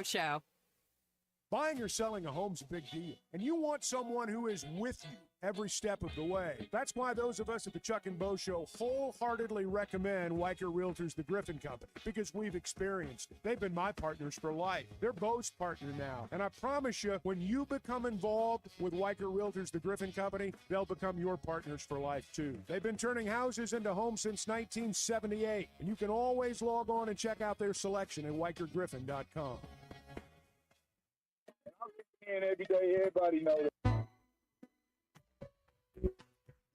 Show. Buying or selling a home's a big deal, and you want someone who is with you every step of the way. That's why those of us at the Chuck and Bo Show wholeheartedly recommend Weicker Realtors, the Griffin Company, because we've experienced it. They've been my partners for life. They're Bo's partner now, and I promise you, when you become involved with Weicker Realtors, the Griffin Company, they'll become your partners for life, too. They've been turning houses into homes since 1978, and you can always log on and check out their selection at WeickerGriffin.com. And every day, everybody knows.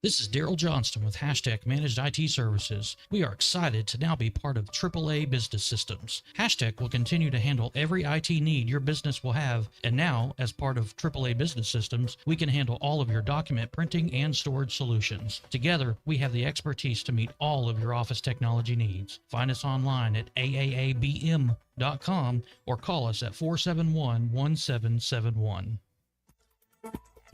This is Daryl Johnston with Hashtag Managed IT Services. We are excited to now be part of AAA Business Systems. Hashtag will continue to handle every IT need your business will have, and now, as part of AAA Business Systems, we can handle all of your document printing and storage solutions. Together, we have the expertise to meet all of your office technology needs. Find us online at aaabm.com or call us at 471-1771.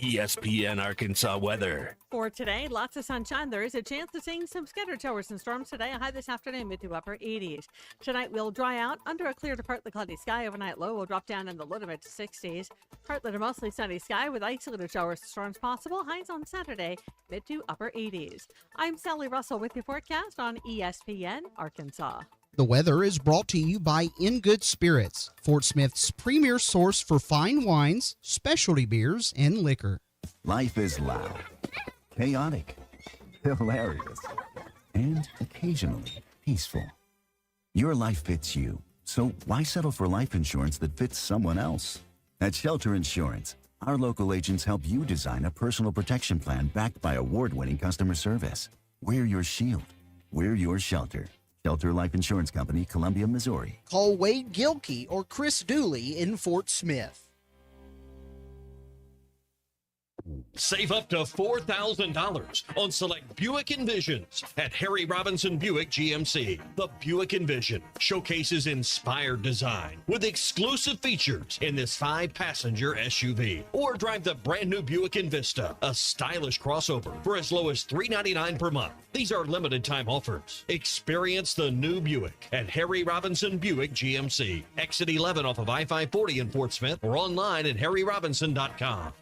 ESPN Arkansas weather. For today, lots of sunshine. There is a chance of seeing some scattered showers and storms today. A high this afternoon, mid to upper 80s. Tonight will dry out under a clear to partly cloudy sky. Overnight low will drop down in the low to mid 60s. Partly to mostly sunny sky with isolated showers and storms possible. Highs on Saturday, mid to upper 80s. I'm Sally Russell with your forecast on ESPN Arkansas. The weather is brought to you by In Good Spirits, Fort Smith's premier source for fine wines, specialty beers, and liquor. Life is loud, chaotic, hilarious, and occasionally peaceful. Your life fits you, so why settle for life insurance that fits someone else? At Shelter Insurance, our local agents help you design a personal protection plan backed by award-winning customer service. We're your shield. We're your shelter. Shelter Life Insurance Company, Columbia, Missouri. Call Wade Gilkey or Chris Dooley in Fort Smith. Save up to $4,000 on select Buick Envisions at Harry Robinson Buick GMC. The Buick Envision showcases inspired design with exclusive features in this 5-passenger SUV. Or drive the brand new Buick Envista, a stylish crossover for as low as $399 per month. These are limited time offers. Experience the new Buick at Harry Robinson Buick GMC. Exit 11 off of I-540 in Fort Smith or online at harryrobinson.com.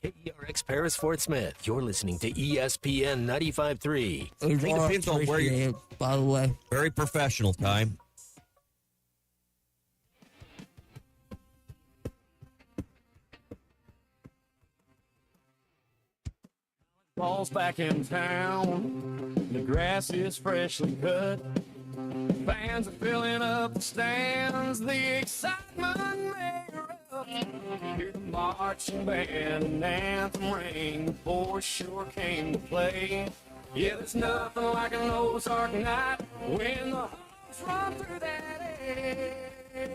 KERX Paris Fort Smith. You're listening to ESPN 95.3. It depends on where you, by the way. Very professional time. Ball's back in town. The grass is freshly cut. Fans are filling up the stands. The excitement may erupt. Hear the marching band and anthem ring. The boys sure came to play. Yeah, there's nothing like an Ozark night when the Hawks run through that air.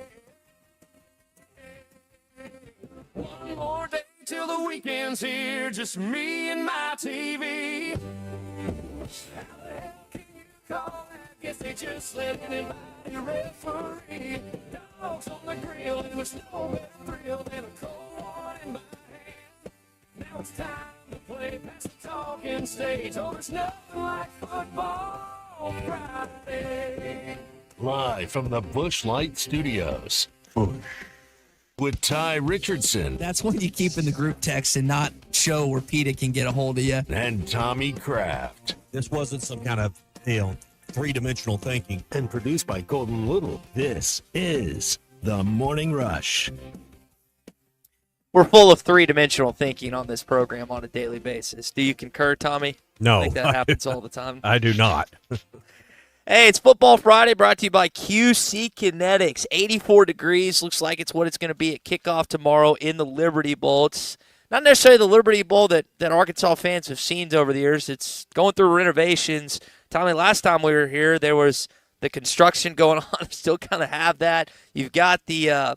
One more day till the weekend's here. Just me and my TV. How the hell can you call that? Guess they just let anybody referee. Dogs on the grill and there's no better thrill than a cold one in my hand. Now it's time to play past the talking stage. Oh, there's nothing like football Friday. Live from the Busch Light Studios. With Ty Richardson. That's when you keep in the group text and not show where Peter can get a hold of you. And Tommy Kraft. This wasn't some kind of, three-dimensional thinking. And produced by Colton Little. This is The Morning Rush. We're full of three-dimensional thinking on this program on a daily basis. Do you concur, Tommy? No. I think that happens all the time. I do not. Hey, it's Football Friday brought to you by QC Kinetics. 84 degrees. Looks like it's what it's going to be at kickoff tomorrow in the Liberty Bowl. It's not necessarily the Liberty Bowl that Arkansas fans have seen over the years. It's going through renovations. Tommy, last time we were here, there was the construction going on. Still kind of have that. You've got the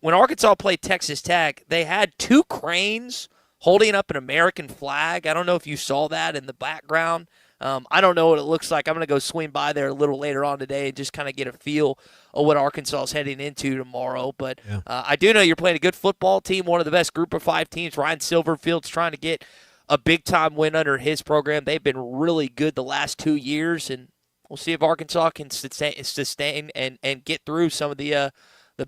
when Arkansas played Texas Tech, they had 2 cranes holding up an American flag. I don't know if you saw that in the background. I don't know what it looks like. I'm going to go swing by there a little later on today and just kind of get a feel of what Arkansas is heading into tomorrow. But I do know you're playing a good football team, one of the best group of 5 teams. Ryan Silverfield's trying to get a big-time win under his program. They've been really good the last 2 years, and We'll see if Arkansas can sustain and get through some of the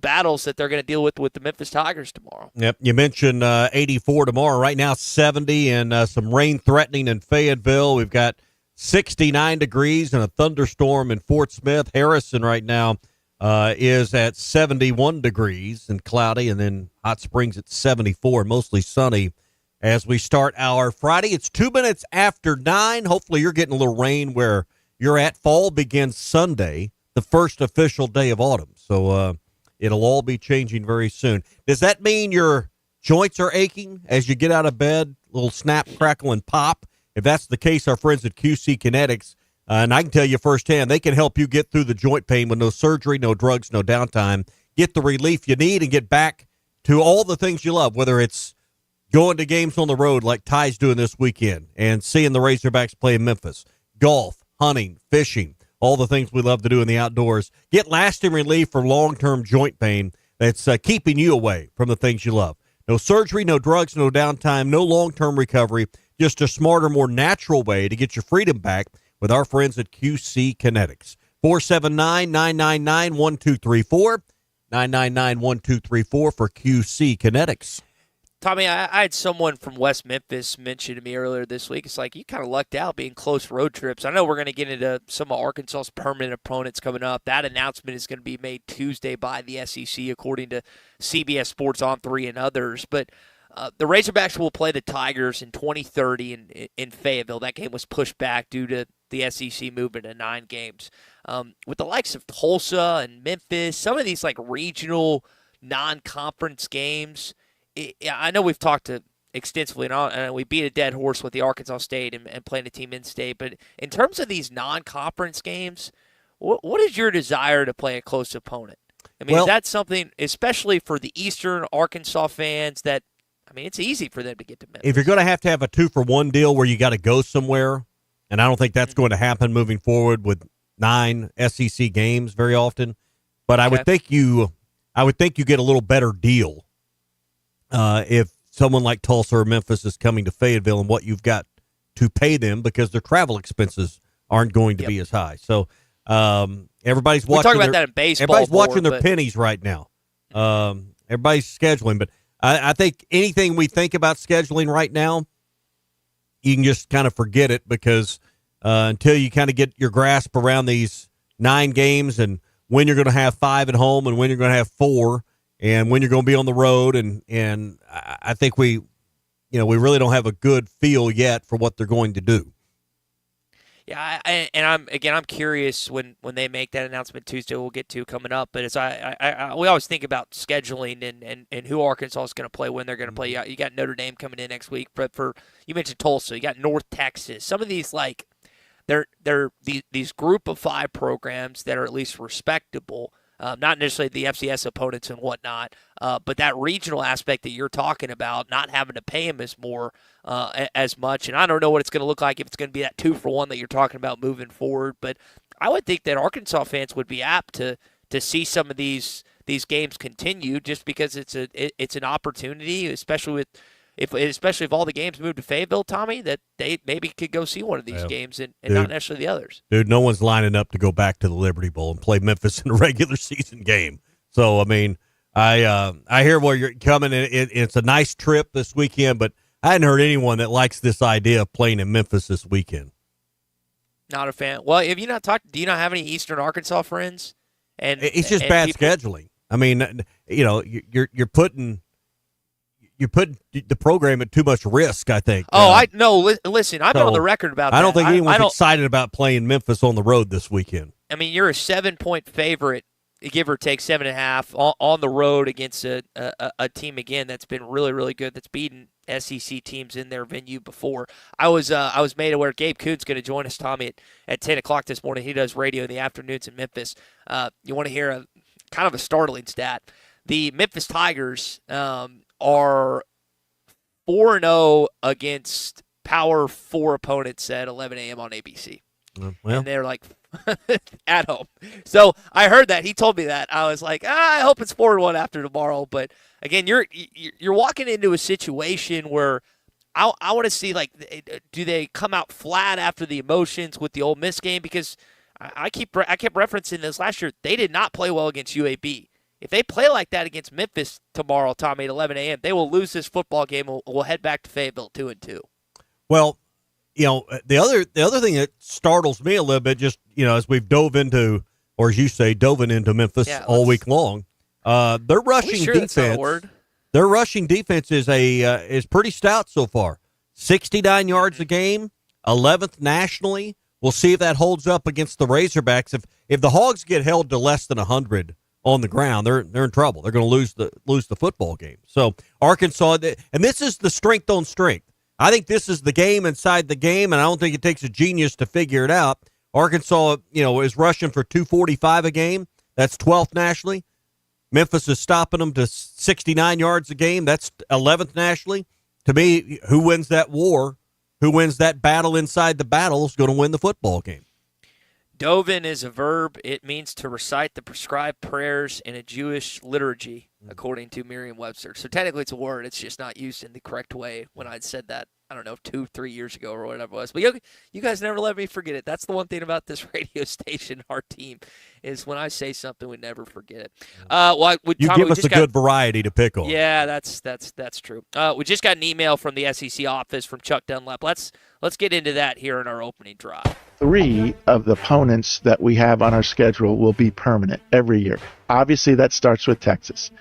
battles that they're going to deal with the Memphis Tigers tomorrow. Yep, you mentioned 84 tomorrow. Right now, 70 and some rain threatening in Fayetteville. We've got 69 degrees and a thunderstorm in Fort Smith. Harrison right now is at 71 degrees and cloudy, and then Hot Springs at 74, mostly sunny as we start our Friday. It's 2 minutes after 9. Hopefully you're getting a little rain where you're at. Fall begins Sunday, the first official day of autumn. So it'll all be changing very soon. Does that mean your joints are aching as you get out of bed? A little snap, crackle, and pop? If that's the case, our friends at QC Kinetics, and I can tell you firsthand, they can help you get through the joint pain with no surgery, no drugs, no downtime. Get the relief you need and get back to all the things you love, whether it's going to games on the road like Ty's doing this weekend and seeing the Razorbacks play in Memphis, golf, hunting, fishing, all the things we love to do in the outdoors. Get lasting relief for long-term joint pain that's keeping you away from the things you love. No surgery, no drugs, no downtime, no long-term recovery, just a smarter, more natural way to get your freedom back with our friends at QC Kinetics. 479-999-1234, 999-1234 for QC Kinetics. Tommy, I had someone from West Memphis mention to me earlier this week. It's like you kind of lucked out being close road trips. I know we're going to get into some of Arkansas's permanent opponents coming up. That announcement is going to be made Tuesday by the SEC, according to CBS Sports On 3 and others. But the Razorbacks will play the Tigers in 2030 in Fayetteville. That game was pushed back due to the SEC moving to 9 games. With the likes of Tulsa and Memphis, some of these like regional non-conference games, I know we've talked extensively, and we beat a dead horse with the Arkansas State and playing a team in state. But in terms of these non-conference games, what is your desire to play a close opponent? I mean, is that something, especially for the Eastern Arkansas fans, that, I mean, it's easy for them to get to Memphis. If you're going to have a 2-for-1 deal where you got to go somewhere, and I don't think that's going to happen moving forward with 9 SEC games very often, but I would think you get a little better deal if someone like Tulsa or Memphis is coming to Fayetteville and what you've got to pay them, because their travel expenses aren't going to be as high. So everybody's watching. We talk about that in baseball. Everybody's watching their pennies right now. Everybody's scheduling, but I think anything we think about scheduling right now, you can just kind of forget it, because until you kind of get your grasp around these 9 games and when you're going to have 5 at home and when you're going to have 4 and when you're going to be on the road, and I think we really don't have a good feel yet for what they're going to do. Yeah, I'm curious when they make that announcement Tuesday. We'll get to coming up, but we always think about scheduling and who Arkansas is going to play, when they're going to play. You got Notre Dame coming in next week, but you mentioned Tulsa, you got North Texas. Some of these, like, they're these group of 5 programs that are at least respectable. Not necessarily the FCS opponents and whatnot, but that regional aspect that you're talking about, not having to pay them as much. And I don't know what it's going to look like, if it's going to be that 2-for-1 that you're talking about moving forward. But I would think that Arkansas fans would be apt to see some of these games continue, just because it's an opportunity, especially if all the games move to Fayetteville, Tommy, that they maybe could go see one of these games and not necessarily the others. Dude, no one's lining up to go back to the Liberty Bowl and play Memphis in a regular season game. So, I mean, I hear where you're coming. It's a nice trip this weekend, but I hadn't heard anyone that likes this idea of playing in Memphis this weekend. Not a fan. Well, have you not talked? Do you not have any Eastern Arkansas friends? And it's just bad scheduling. I mean, you're putting the program at too much risk, I think. Listen, I've been on the record about that. I don't think anyone's excited about playing Memphis on the road this weekend. I mean, you're a 7-point favorite, give or take 7.5, on the road against a team, again, that's been really, really good, that's beaten SEC teams in their venue before. I was made aware Gabe Kuhn's going to join us, Tommy, at 10 o'clock this morning. He does radio in the afternoons in Memphis. You want to hear a kind of a startling stat. The Memphis Tigers are 4-0 against Power 4 opponents at 11 a.m. on ABC. Well, and they're like at home. So I heard that. He told me that. I was like, I hope it's 4-1 after tomorrow. But again, you're walking into a situation where I want to see, like, do they come out flat after the emotions with the Ole Miss game? Because I kept referencing this last year. They did not play well against UAB. If they play like that against Memphis tomorrow, Tommy, at 11 a.m., they will lose this football game. We'll head back to Fayetteville 2-2. Well, the other thing that startles me a little bit, just as we've dove into Memphis all week long, their rushing defense. Their rushing defense is pretty stout so far. 69 yards a game, 11th nationally. We'll see if that holds up against the Razorbacks. If the Hogs get held to less than 100 on the ground, they're in trouble. They're going to lose the football game. So Arkansas, and this is the strength on strength. I think this is the game inside the game, and I don't think it takes a genius to figure it out. Arkansas, is rushing for 245 a game. That's 12th nationally. Memphis is stopping them to 69 yards a game. That's 11th nationally. To me, who wins that war, who wins that battle inside the battle is going to win the football game. Dovin is a verb. It means to recite the prescribed prayers in a Jewish liturgy, according to Merriam-Webster. So technically it's a word. It's just not used in the correct way when I'd said that, 2-3 years ago or whatever it was. But you guys never let me forget it. That's the one thing about this radio station, our team, is when I say something, we never forget it. You give us a good variety to pick on. Yeah, that's true. We just got an email from the SEC office from Chuck Dunlap. Let's get into that here in our opening drive. 3 of the opponents that we have on our schedule will be permanent every year. Obviously, that starts with Texas.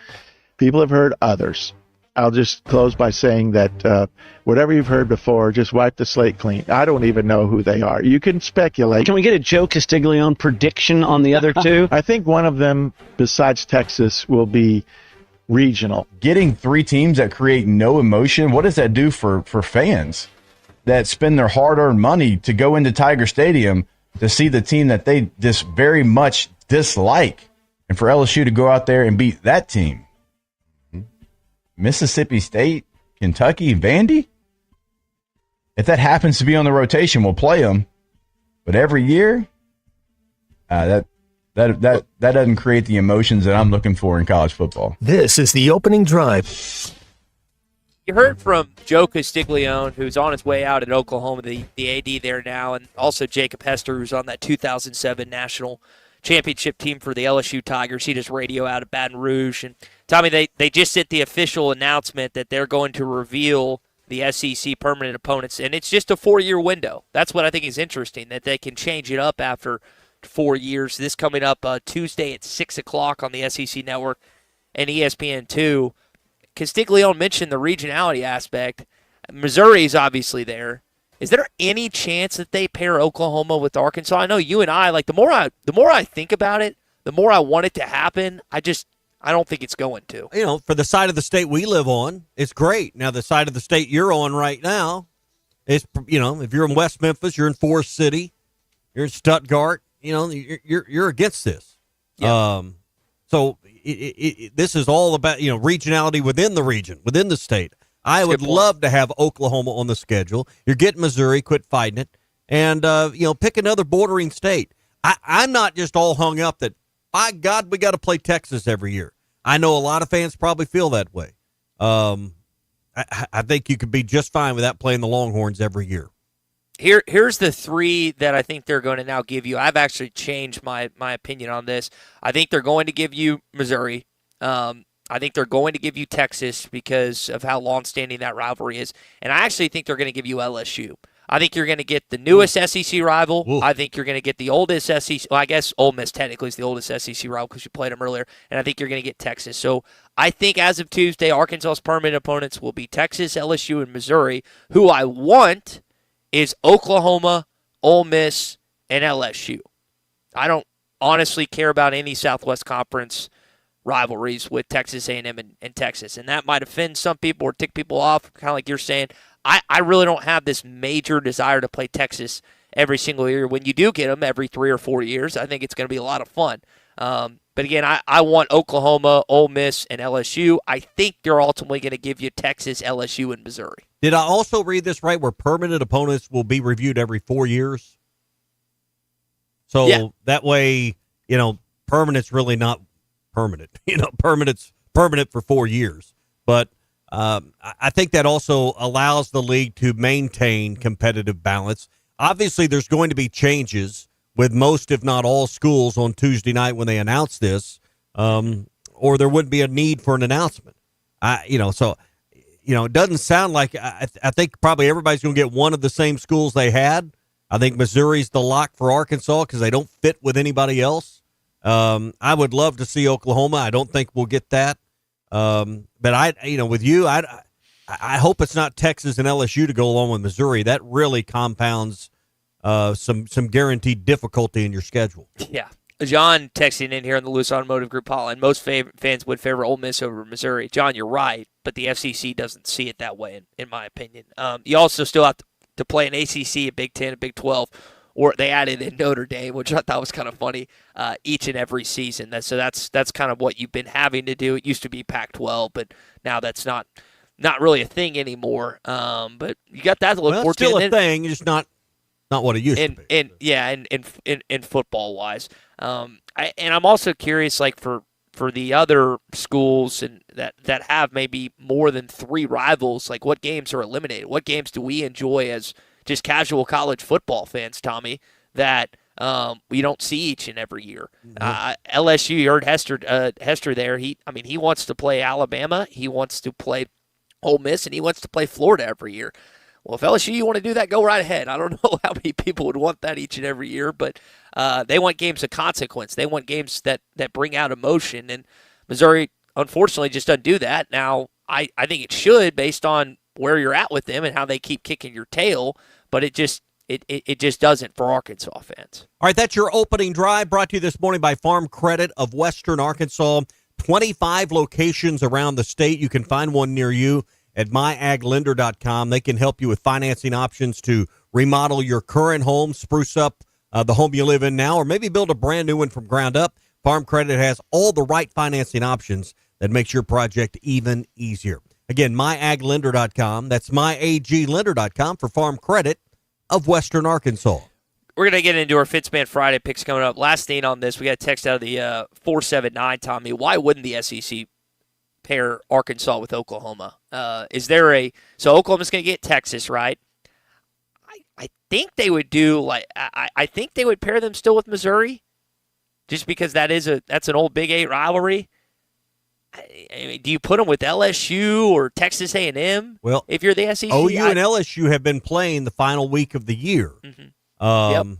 People have heard others. I'll just close by saying that whatever you've heard before, just wipe the slate clean. I don't even know who they are. You can speculate. Can we get a Joe Castiglione prediction on the other 2? I think one of them, besides Texas, will be regional. Getting 3 teams that create no emotion, what does that do for fans that spend their hard-earned money to go into Tiger Stadium to see the team that they just very much dislike, and for LSU to go out there and beat that team? Mississippi State, Kentucky, Vandy? If that happens to be on the rotation, we'll play them. But every year, that doesn't create the emotions that I'm looking for in college football. This is the opening drive. You heard from Joe Castiglione, who's on his way out at Oklahoma, the AD there now, and also Jacob Hester, who's on that 2007 national championship team for the LSU Tigers. He just radio out of Baton Rouge. And Tommy, they just sent the official announcement that they're going to reveal the SEC permanent opponents, and it's just a 4-year window. That's what I think is interesting, that they can change it up after 4 years. This coming up Tuesday at 6 o'clock on the SEC Network and ESPN2. Castiglione mentioned the regionality aspect. Missouri's obviously there. Is there any chance that they pair Oklahoma with Arkansas? I know you and I, the more I think about it, the more I want it to happen. I don't think it's going to. For the side of the state we live on, it's great. Now, the side of the state you're on right now is, if you're in West Memphis, you're in Forest City, you're in Stuttgart, you're against this. Yeah. So this is all about, regionality within the region, within the state. I would love to have Oklahoma on the schedule. You're getting Missouri, quit fighting it, and pick another bordering state. I'm not just all hung up that, by God, we got to play Texas every year. I know a lot of fans probably feel that way. I think you could be just fine without playing the Longhorns every year. Here's the 3 that I think they're going to now give you. I've actually changed my opinion on this. I think they're going to give you Missouri. I think they're going to give you Texas because of how long-standing that rivalry is. And I actually think they're going to give you LSU. I think you're going to get the newest SEC rival. Ooh. I think you're going to get the oldest SEC. Well, I guess Ole Miss technically is the oldest SEC rival because you played them earlier. And I think you're going to get Texas. So I think as of Tuesday, Arkansas's permanent opponents will be Texas, LSU, and Missouri. Who I want is Oklahoma, Ole Miss, and LSU. I don't honestly care about any Southwest Conference rivalries with Texas A&M and Texas. And that might offend some people or tick people off, kind of like you're saying. I really don't have this major desire to play Texas every single year. When you do get them every 3 or 4 years, I think it's going to be a lot of fun. But again, I want Oklahoma, Ole Miss, and LSU. I think they're ultimately going to give you Texas, LSU, and Missouri. Did I also read this right, where permanent opponents will be reviewed every 4 years? So that way, permanent's really not permanent. Permanent's permanent for 4 years. But I think that also allows the league to maintain competitive balance. Obviously, there's going to be changes with most, if not all, schools on Tuesday night when they announce this, or there wouldn't be a need for an announcement. It doesn't sound like I think probably everybody's going to get one of the same schools they had. I think Missouri's the lock for Arkansas because they don't fit with anybody else. I would love to see Oklahoma. I don't think we'll get that. But with you, I hope it's not Texas and LSU to go along with Missouri. That really compounds some guaranteed difficulty in your schedule. Yeah. John texting in here on the Loose Automotive Group hotline. Most fans would favor Ole Miss over Missouri. John, you're right, but the FCC doesn't see it that way, in my opinion. You also still have to play an ACC, a Big 10, a Big 12, or they added in Notre Dame, which I thought was kind of funny, each and every season. So that's kind of what you've been having to do. It used to be Pac-12, but now that's not really a thing anymore. But you got that to look forward to. It's still a thing, just not what it used to be. In football wise, and I'm also curious, like for the other schools and that have maybe more than 3 rivals, like what games are eliminated? What games do we enjoy as just casual college football fans, Tommy, that we don't see each and every year? LSU, you heard Hester there. He wants to play Alabama, he wants to play Ole Miss, and he wants to play Florida every year. Well, if LSU, you want to do that, go right ahead. I don't know how many people would want that each and every year, but they want games of consequence. They want games that bring out emotion, and Missouri, unfortunately, just doesn't do that. Now, I think it should, based on where you're at with them and how they keep kicking your tail, but it just doesn't for Arkansas fans. All right, that's your opening drive, brought to you this morning by Farm Credit of Western Arkansas. 25 locations around the state. You can find one near you at myaglender.com. They can help you with financing options to remodel your current home, spruce up the home you live in now, or maybe build a brand new one from ground up. Farm Credit has all the right financing options that makes your project even easier. Again, myaglender.com. That's myaglender.com for Farm Credit of Western Arkansas. We're going to get into our Fitzman Friday picks coming up. Last thing on this, we got a text out of the 479, Tommy. Why wouldn't the SEC pair Arkansas with Oklahoma? So Oklahoma's going to get Texas, right? I think they would do I think they would pair them still with Missouri, just because that's an old Big 8 rivalry. I mean, do you put them with LSU or Texas A&M? Well, if you're the SEC, OU and LSU have been playing the final week of the year. So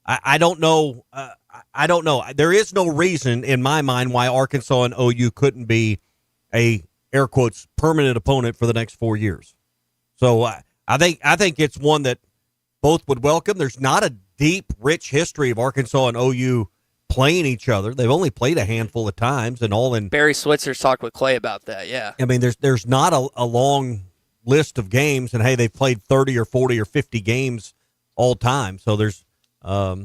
I don't know. I don't know. There is no reason in my mind why Arkansas and OU couldn't be a, air quotes, permanent opponent for the next 4 years. So I think it's one that both would welcome. There's not a deep, rich history of Arkansas and OU playing each other. They've only played a handful of times, and all in. Barry Switzer's talked with Clay about that. Yeah, I mean, there's not a long list of games, and hey, they've played 30 or 40 or 50 games all time. So there's, I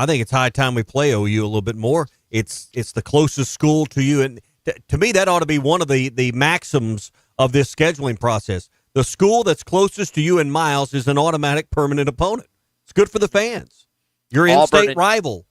think it's high time we play OU a little bit more. It's the closest school to you, and to me, that ought to be one of the maxims of this scheduling process. The school that's closest to you in miles is an automatic permanent opponent. It's good for the fans. Your in-state rival,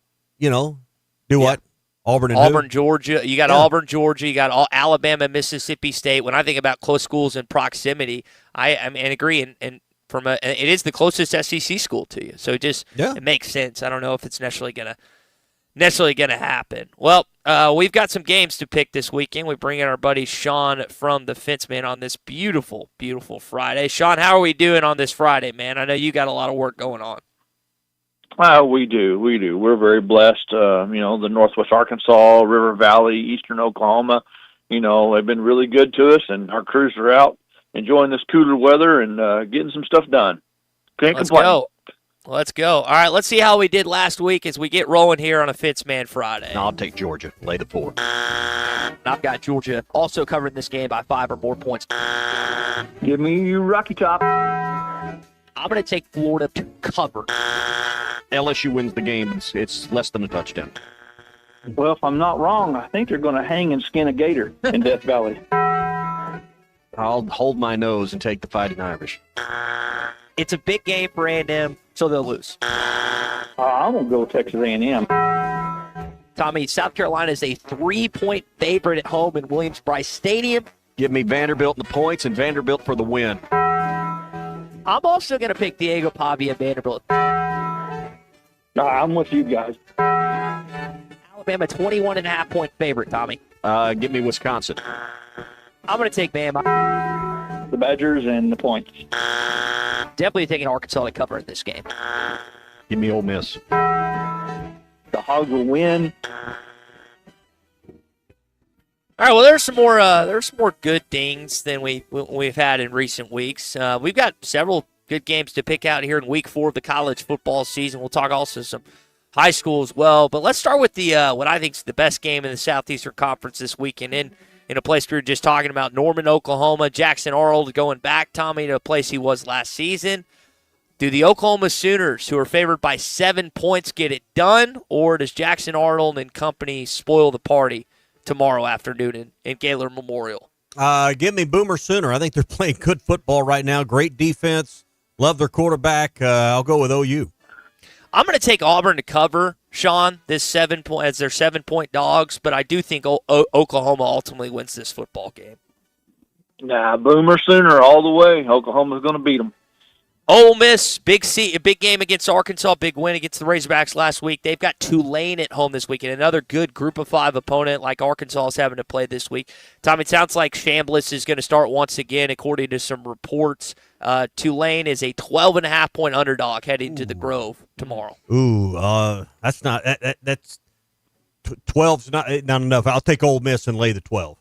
what? Auburn, Georgia. You got Auburn, Georgia. You got Alabama, Mississippi State. When I think about close schools in proximity, I agree. And it is the closest SEC school to you, so it makes sense. I don't know if it's necessarily gonna happen. Well, we've got some games to pick this weekend. We bring in our buddy Sean from the Fenceman on this beautiful, beautiful Friday. Sean, how are we doing on this Friday, man? I know you got a lot of work going on. We do. We're very blessed. The Northwest Arkansas, River Valley, Eastern Oklahoma, they've been really good to us, and our crews are out enjoying this cooler weather and getting some stuff done. Can't complain. Let's go. All right, let's see how we did last week as we get rolling here on a Fitzman Friday. I'll take Georgia. Lay the 4. I've got Georgia also covering this game by 5 or more points. Give me Rocky Top. I'm going to take Florida to cover. LSU wins the game. It's less than a touchdown. Well, if I'm not wrong, I think they're going to hang and skin a gator in Death Valley. I'll hold my nose and take the Fighting Irish. It's a big game for A&M, so they'll lose. I'm going to go Texas A&M. Tommy, South Carolina is a 3-point favorite at home in Williams-Brice Stadium. Give me Vanderbilt in the points and Vanderbilt for the win. I'm also going to pick Diego Pavia and Vanderbilt. I'm with you guys. Alabama 21.5-point favorite, Tommy. Give me Wisconsin. I'm going to take Bama. The Badgers and the points. Definitely taking Arkansas to cover in this game. Give me Ole Miss. The Hogs will win. All right, well, there's some more good things than we've had in recent weeks. We've got several good games to pick out here in Week 4 of the college football season. We'll talk also some high school as well. But let's start with the what I think is the best game in the Southeastern Conference this weekend in a place we were just talking about, Norman, Oklahoma. Jackson Arnold going back, Tommy, to a place he was last season. Do the Oklahoma Sooners, who are favored by 7 points, get it done, or does Jackson Arnold and company spoil the party tomorrow afternoon in Gaylor Memorial? Give me Boomer Sooner. I think they're playing good football right now. Great defense. Love their quarterback. I'll go with OU. I'm going to take Auburn to cover, Sean, as their 7-point dogs, but I do think Oklahoma ultimately wins this football game. Nah, Boomer Sooner all the way. Oklahoma's going to beat them. Ole Miss, big game against Arkansas, big win against the Razorbacks last week. They've got Tulane at home this weekend, another good Group of 5 opponent like Arkansas is having to play this week. Tom, it sounds like Chambliss is going to start once again, according to some reports. Tulane is a 12.5-point underdog heading to the Grove tomorrow. That's not that's 12's not enough. I'll take Ole Miss and lay the 12.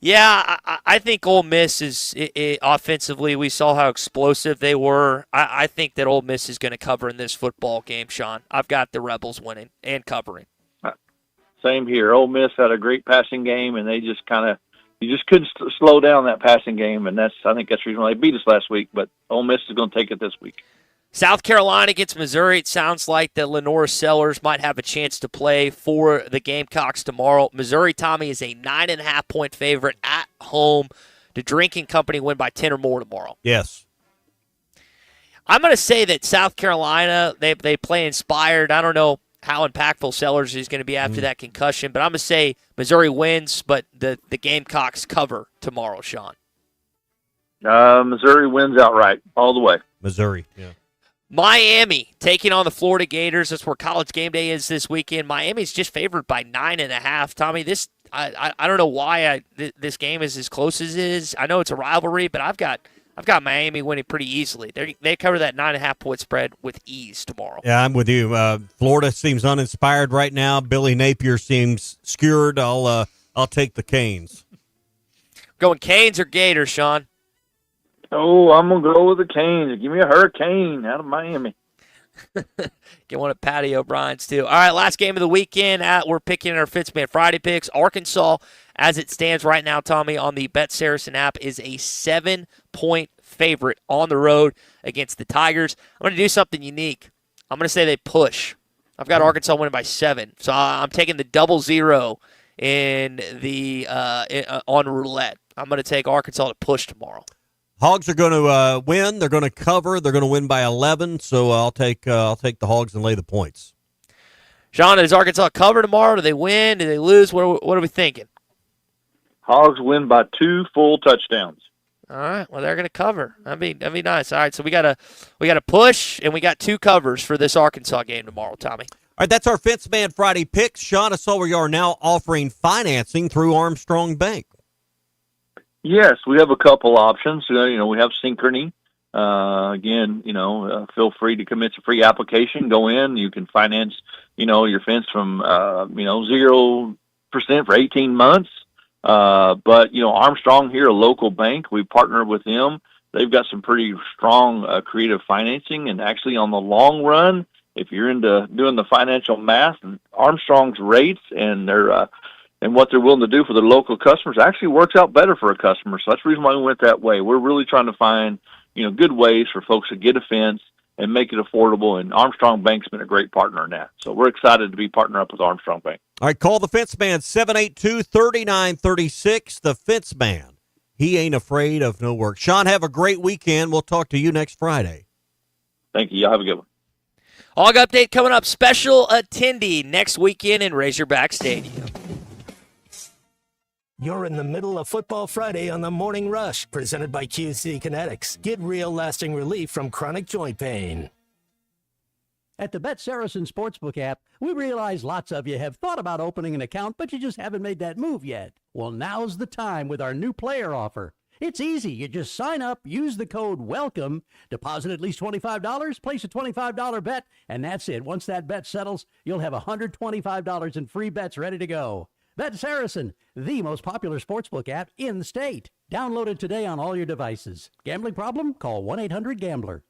Yeah, I think Ole Miss is offensively. We saw how explosive they were. I think that Ole Miss is going to cover in this football game, Sean. I've got the Rebels winning and covering. Same here. Ole Miss had a great passing game, and they just you just couldn't slow down that passing game, and I think that's the reason why they beat us last week. But Ole Miss is going to take it this week. South Carolina against Missouri. It sounds like that Lenora Sellers might have a chance to play for the Gamecocks tomorrow. Missouri, Tommy, is a 9.5-point favorite at home. The Drinking Company win by 10 or more tomorrow. Yes. I'm going to say that South Carolina, they play inspired. I don't know how impactful Sellers is going to be after that concussion, but I'm going to say Missouri wins, but the Gamecocks cover tomorrow, Sean. Missouri wins outright, all the way. Missouri, yeah. Miami taking on the Florida Gators. That's where College Game Day is this weekend. Miami's just favored by 9.5. Tommy, I don't know why this game is as close as it is. I know it's a rivalry, but I've got Miami winning pretty easily. They cover that 9.5-point spread with ease tomorrow. Yeah, I'm with you. Florida seems uninspired right now. Billy Napier seems skewered. I'll take the Canes. Going Canes or Gators, Sean? Oh, I'm going to go with the Canes. Give me a hurricane out of Miami. Get one of Patty O'Brien's, too. All right, last game of the weekend. We're picking our Fitzman Friday picks. Arkansas, as it stands right now, Tommy, on the Bet Saracen app, is a 7-point favorite on the road against the Tigers. I'm going to do something unique. I'm going to say they push. I've got Arkansas winning by 7. So I'm taking the 0-0 in the on roulette. I'm going to take Arkansas to push tomorrow. Hogs are going to win. They're going to cover. They're going to win by 11. So I'll take the Hogs and lay the points. Sean, does Arkansas cover tomorrow? Do they win? Do they lose? What are we thinking? Hogs win by 2 full touchdowns. All right. Well, they're going to cover. That'd be nice. All right. So we got a push, and we got 2 covers for this Arkansas game tomorrow, Tommy. All right. That's our Fitzman Friday picks. Sean, I saw where you are now offering financing through Armstrong Bank. Yes, we have a couple options. We have Synchrony. Again, feel free to commit a free application. Go in. You can finance, your fence from, 0% for 18 months. But Armstrong here, a local bank, we partner with them. They've got some pretty strong creative financing. And actually on the long run, if you're into doing the financial math, Armstrong's rates and their and what they're willing to do for their local customers actually works out better for a customer. So that's the reason why we went that way. We're really trying to find, good ways for folks to get a fence and make it affordable. And Armstrong Bank's been a great partner in that. So we're excited to be partnered up with Armstrong Bank. All right, call the Fence Man, 782-3936. The Fence Man. He ain't afraid of no work. Sean, have a great weekend. We'll talk to you next Friday. Thank you. Y'all have a good one. Hog update coming up. Special attendee next weekend in Razorback Stadium. You're in the middle of Football Friday on the Morning Rush, presented by QC Kinetics. Get real lasting relief from chronic joint pain. At the Bet Saracen Sportsbook app, we realize lots of you have thought about opening an account, but you just haven't made that move yet. Well, now's the time with our new player offer. It's easy. You just sign up, use the code WELCOME, deposit at least $25, place a $25 bet, and that's it. Once that bet settles, you'll have $125 in free bets ready to go. Bet Saracen, the most popular sportsbook app in the state. Download it today on all your devices. Gambling problem? Call 1-800-GAMBLER.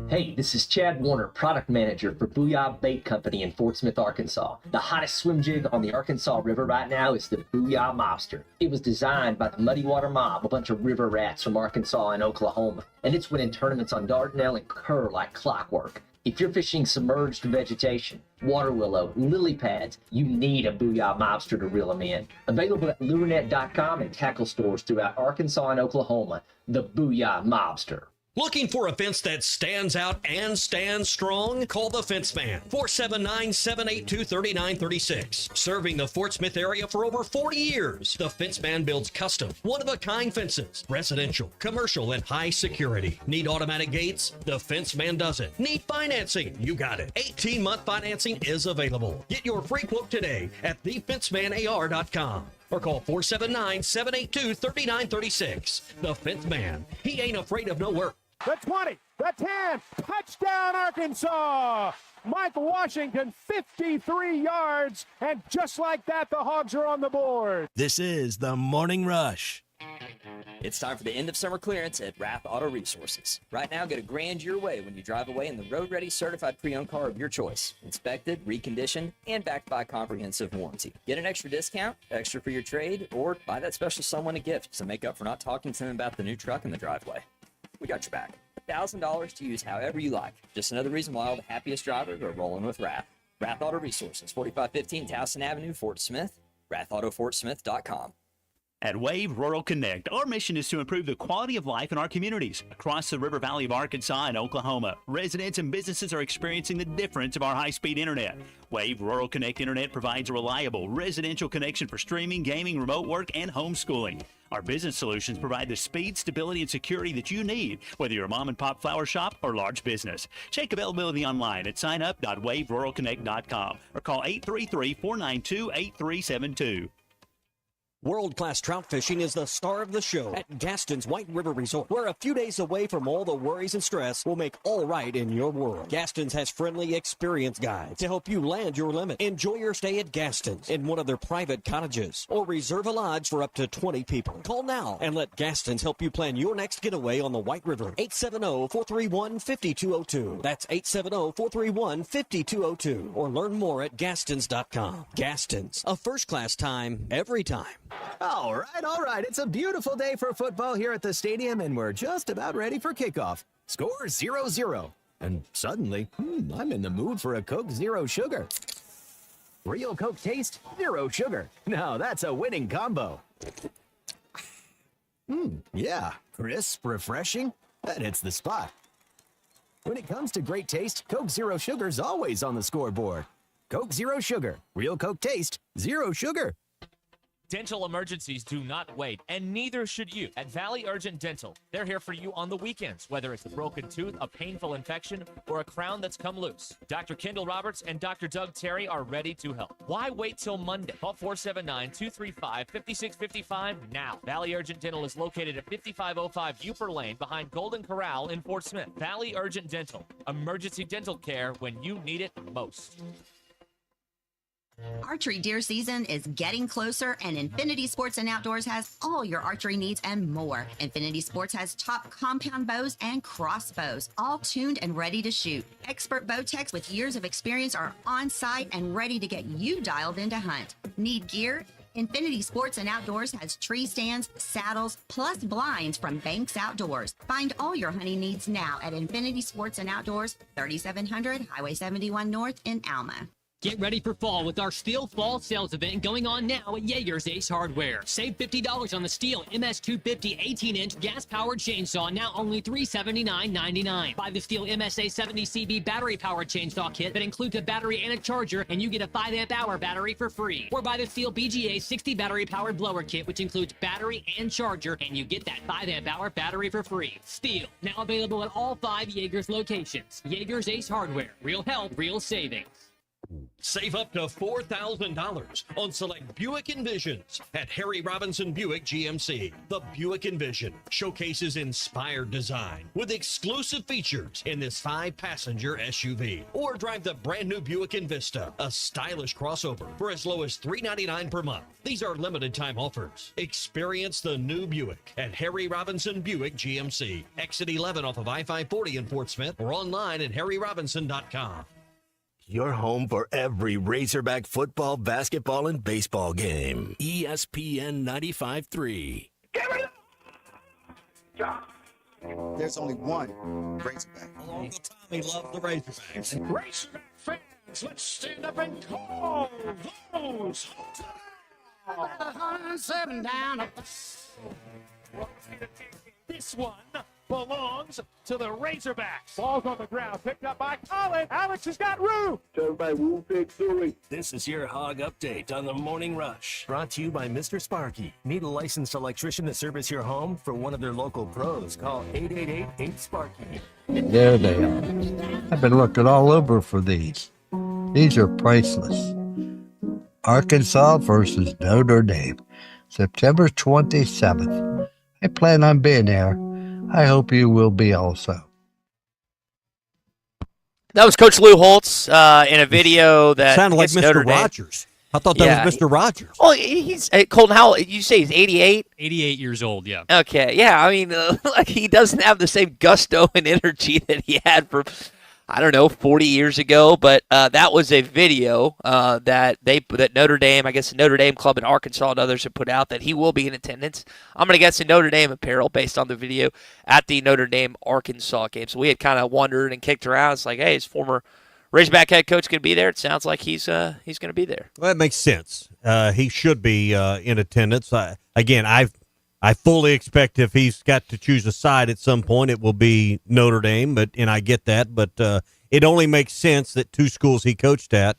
Hey, this is Chad Warner, product manager for Booyah Bait Company in Fort Smith, Arkansas. The hottest swim jig on the Arkansas River right now is the Booyah Mobster. It was designed by the Muddy Water Mob, a bunch of river rats from Arkansas and Oklahoma, and it's winning tournaments on Dardanelle and Kerr like clockwork. If you're fishing submerged vegetation, water willow, lily pads, you need a Booyah Mobster to reel them in. Available at lurenet.com and tackle stores throughout Arkansas and Oklahoma, the Booyah Mobster. Looking for a fence that stands out and stands strong? Call the Fence Man, 479-782-3936. Serving the Fort Smith area for over 40 years, the Fence Man builds custom, one-of-a-kind fences, residential, commercial, and high security. Need automatic gates? The Fence Man does it. Need financing? You got it. 18-month financing is available. Get your free quote today at thefencemanar.com. Or call 479-782-3936. The Fence Man. He ain't afraid of no work. The 20, the 10, touchdown Arkansas! Mike Washington, 53 yards, and just like that, the Hogs are on the board. This is the Morning Rush. It's time for the end of summer clearance at Rath Auto Resources. Right now, get a grand your way when you drive away in the road-ready certified pre-owned car of your choice. Inspected, reconditioned, and backed by a comprehensive warranty. Get an extra discount, extra for your trade, or buy that special someone a gift to make up for not talking to them about the new truck in the driveway. We got your back. $1,000 to use however you like. Just another reason why all the happiest drivers are rolling with Rath. Rath Auto Resources, 4515 Towson Avenue, Fort Smith. RathAutoFortSmith.com. At Wave Rural Connect, our mission is to improve the quality of life in our communities. Across the River Valley of Arkansas and Oklahoma, residents and businesses are experiencing the difference of our high-speed internet. Wave Rural Connect Internet provides a reliable residential connection for streaming, gaming, remote work, and homeschooling. Our business solutions provide the speed, stability, and security that you need, whether you're a mom-and-pop flower shop or large business. Check availability online at signup.waveruralconnect.com or call 833-492-8372. World-class trout fishing is the star of the show at Gaston's White River Resort, where a few days away from all the worries and stress will make all right in your world. Gaston's has friendly, experienced guides to help you land your limit. Enjoy your stay at Gaston's in one of their private cottages, or reserve a lodge for up to 20 people. Call now and let Gaston's help you plan your next getaway on the White River. 870-431-5202. That's 870-431-5202. Or learn more at Gastons.com. Gaston's, a first-class time, every time. All right. It's a beautiful day for football here at the stadium, and we're just about ready for kickoff. Score 0-0. And suddenly, I'm in the mood for a Coke Zero Sugar. Real Coke taste, zero sugar. Now that's a winning combo. Yeah, crisp, refreshing. That hits the spot. When it comes to great taste, Coke Zero Sugar's always on the scoreboard. Coke Zero Sugar. Real Coke taste, zero sugar. Dental emergencies do not wait, and neither should you. At Valley Urgent Dental, they're here for you on the weekends, whether it's a broken tooth, a painful infection, or a crown that's come loose. Dr. Kendall Roberts and Dr. Doug Terry are ready to help. Why wait till Monday? Call 479-235-5655 now. Valley Urgent Dental is located at 5505 Uper Lane behind Golden Corral in Fort Smith. Valley Urgent Dental, emergency dental care when you need it most. Archery deer season is getting closer, and Infinity Sports and Outdoors has all your archery needs and more. Infinity Sports has top compound bows and crossbows, all tuned and ready to shoot. Expert bow techs with years of experience are on site and ready to get you dialed in to hunt. Need gear? Infinity Sports and Outdoors has tree stands, saddles, plus blinds from Banks Outdoors. Find all your hunting needs now at Infinity Sports and Outdoors, 3700 Highway 71 North in Alma. Get ready for fall with our Steel Fall Sales event going on now at Yeager's Ace Hardware. Save $50 on the Steel MS250 18-inch gas-powered chainsaw, now only $379.99. Buy the Steel MSA 70CB battery-powered chainsaw kit that includes a battery and a charger, and you get a 5-amp-hour battery for free. Or buy the Steel BGA 60 battery-powered blower kit, which includes battery and charger, and you get that 5-amp-hour battery for free. Steel, now available at all 5 Yeager's locations. Yeager's Ace Hardware. Real help, real savings. Save up to $4,000 on select Buick Envisions at Harry Robinson Buick GMC. The Buick Envision showcases inspired design with exclusive features in this 5-passenger SUV. Or drive the brand new Buick Envista, a stylish crossover for as low as $399 per month. These are limited time offers. Experience the new Buick at Harry Robinson Buick GMC. Exit 11 off of I-540 in Fort Smith or online at harryrobinson.com. Your home for every Razorback football, basketball, and baseball game. ESPN 95.3. There's only one Razorback. Uncle Tommy loves the Razorbacks. Razorback fans, let's stand up and call those. 107 down. This one belongs to the Razorbacks. Ball's on the ground, picked up by Colin. Alex has got room. Everybody, Woo Big Suey. This is your Hog Update on the Morning Rush. Brought to you by Mr. Sparky. Need a licensed electrician to service your home? For one of their local pros, call 888-8-SPARKY. There they are. I've been looking all over for these. These are priceless. Arkansas versus Notre Dame, September 27th. I plan on being there. I hope you will be also. That was Coach Lou Holtz in a video that sounded like Mr. Notre Dame. Rogers. I thought that was Mr. Rogers. Oh, he's Colton. How you say he's 88? 88 years old. Yeah. Okay. Yeah. I mean, like he doesn't have the same gusto and energy that he had for, I don't know, 40 years ago. But that was a video that Notre Dame, I guess the Notre Dame Club in Arkansas and others have put out that he will be in attendance. I'm going to guess in Notre Dame apparel based on the video at the Notre Dame Arkansas game. So we had kind of wondered and kicked around. It's like, hey, is former Razorback head coach going to be there? It sounds like he's going to be there. Well, that makes sense. He should be in attendance. I fully expect if he's got to choose a side at some point, it will be Notre Dame. And I get that, but it only makes sense that 2 schools he coached at,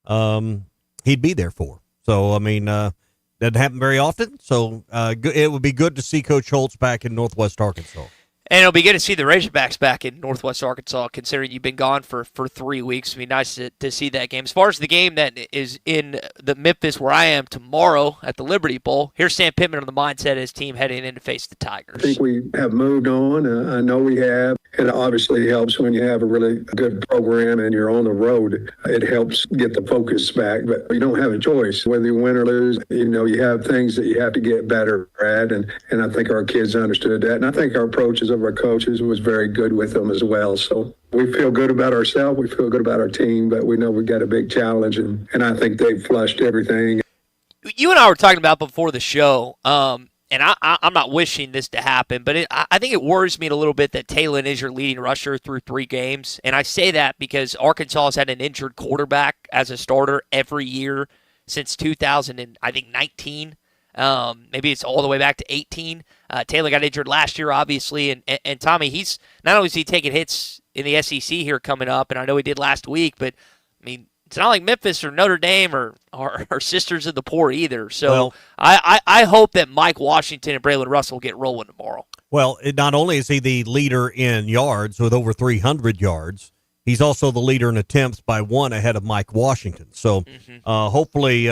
he'd be there for. So I mean, doesn't happen very often. So it would be good to see Coach Holtz back in Northwest Arkansas. And it'll be good to see the Razorbacks back in Northwest Arkansas, considering you've been gone for 3 weeks. It'll be nice to see that game. As far as the game that is in the Memphis, where I am tomorrow at the Liberty Bowl, here's Sam Pittman on the mindset of his team heading in to face the Tigers. I think we have moved on. I know we have. It obviously helps when you have a really good program and you're on the road. It helps get the focus back, but you don't have a choice. Whether you win or lose, you have things that you have to get better at, and I think our kids understood that. And I think our approaches of our coaches was very good with them as well. So we feel good about ourselves. We feel good about our team, but we know we've got a big challenge, and I think they've flushed everything. You and I were talking about before the show, and I'm not wishing this to happen, but I think it worries me a little bit that Talon is your leading rusher through 3 games. And I say that because Arkansas has had an injured quarterback as a starter every year since 2019. Maybe it's all the way back to 18. Taylor got injured last year, obviously. And Tommy, he's not only is he taking hits in the SEC here coming up, and I know he did last week, but, I mean, it's not like Memphis or Notre Dame or sisters of the poor either. So I hope that Mike Washington and Braylon Russell get rolling tomorrow. Well, not only is he the leader in yards with over 300 yards, he's also the leader in attempts by 1 ahead of Mike Washington. So hopefully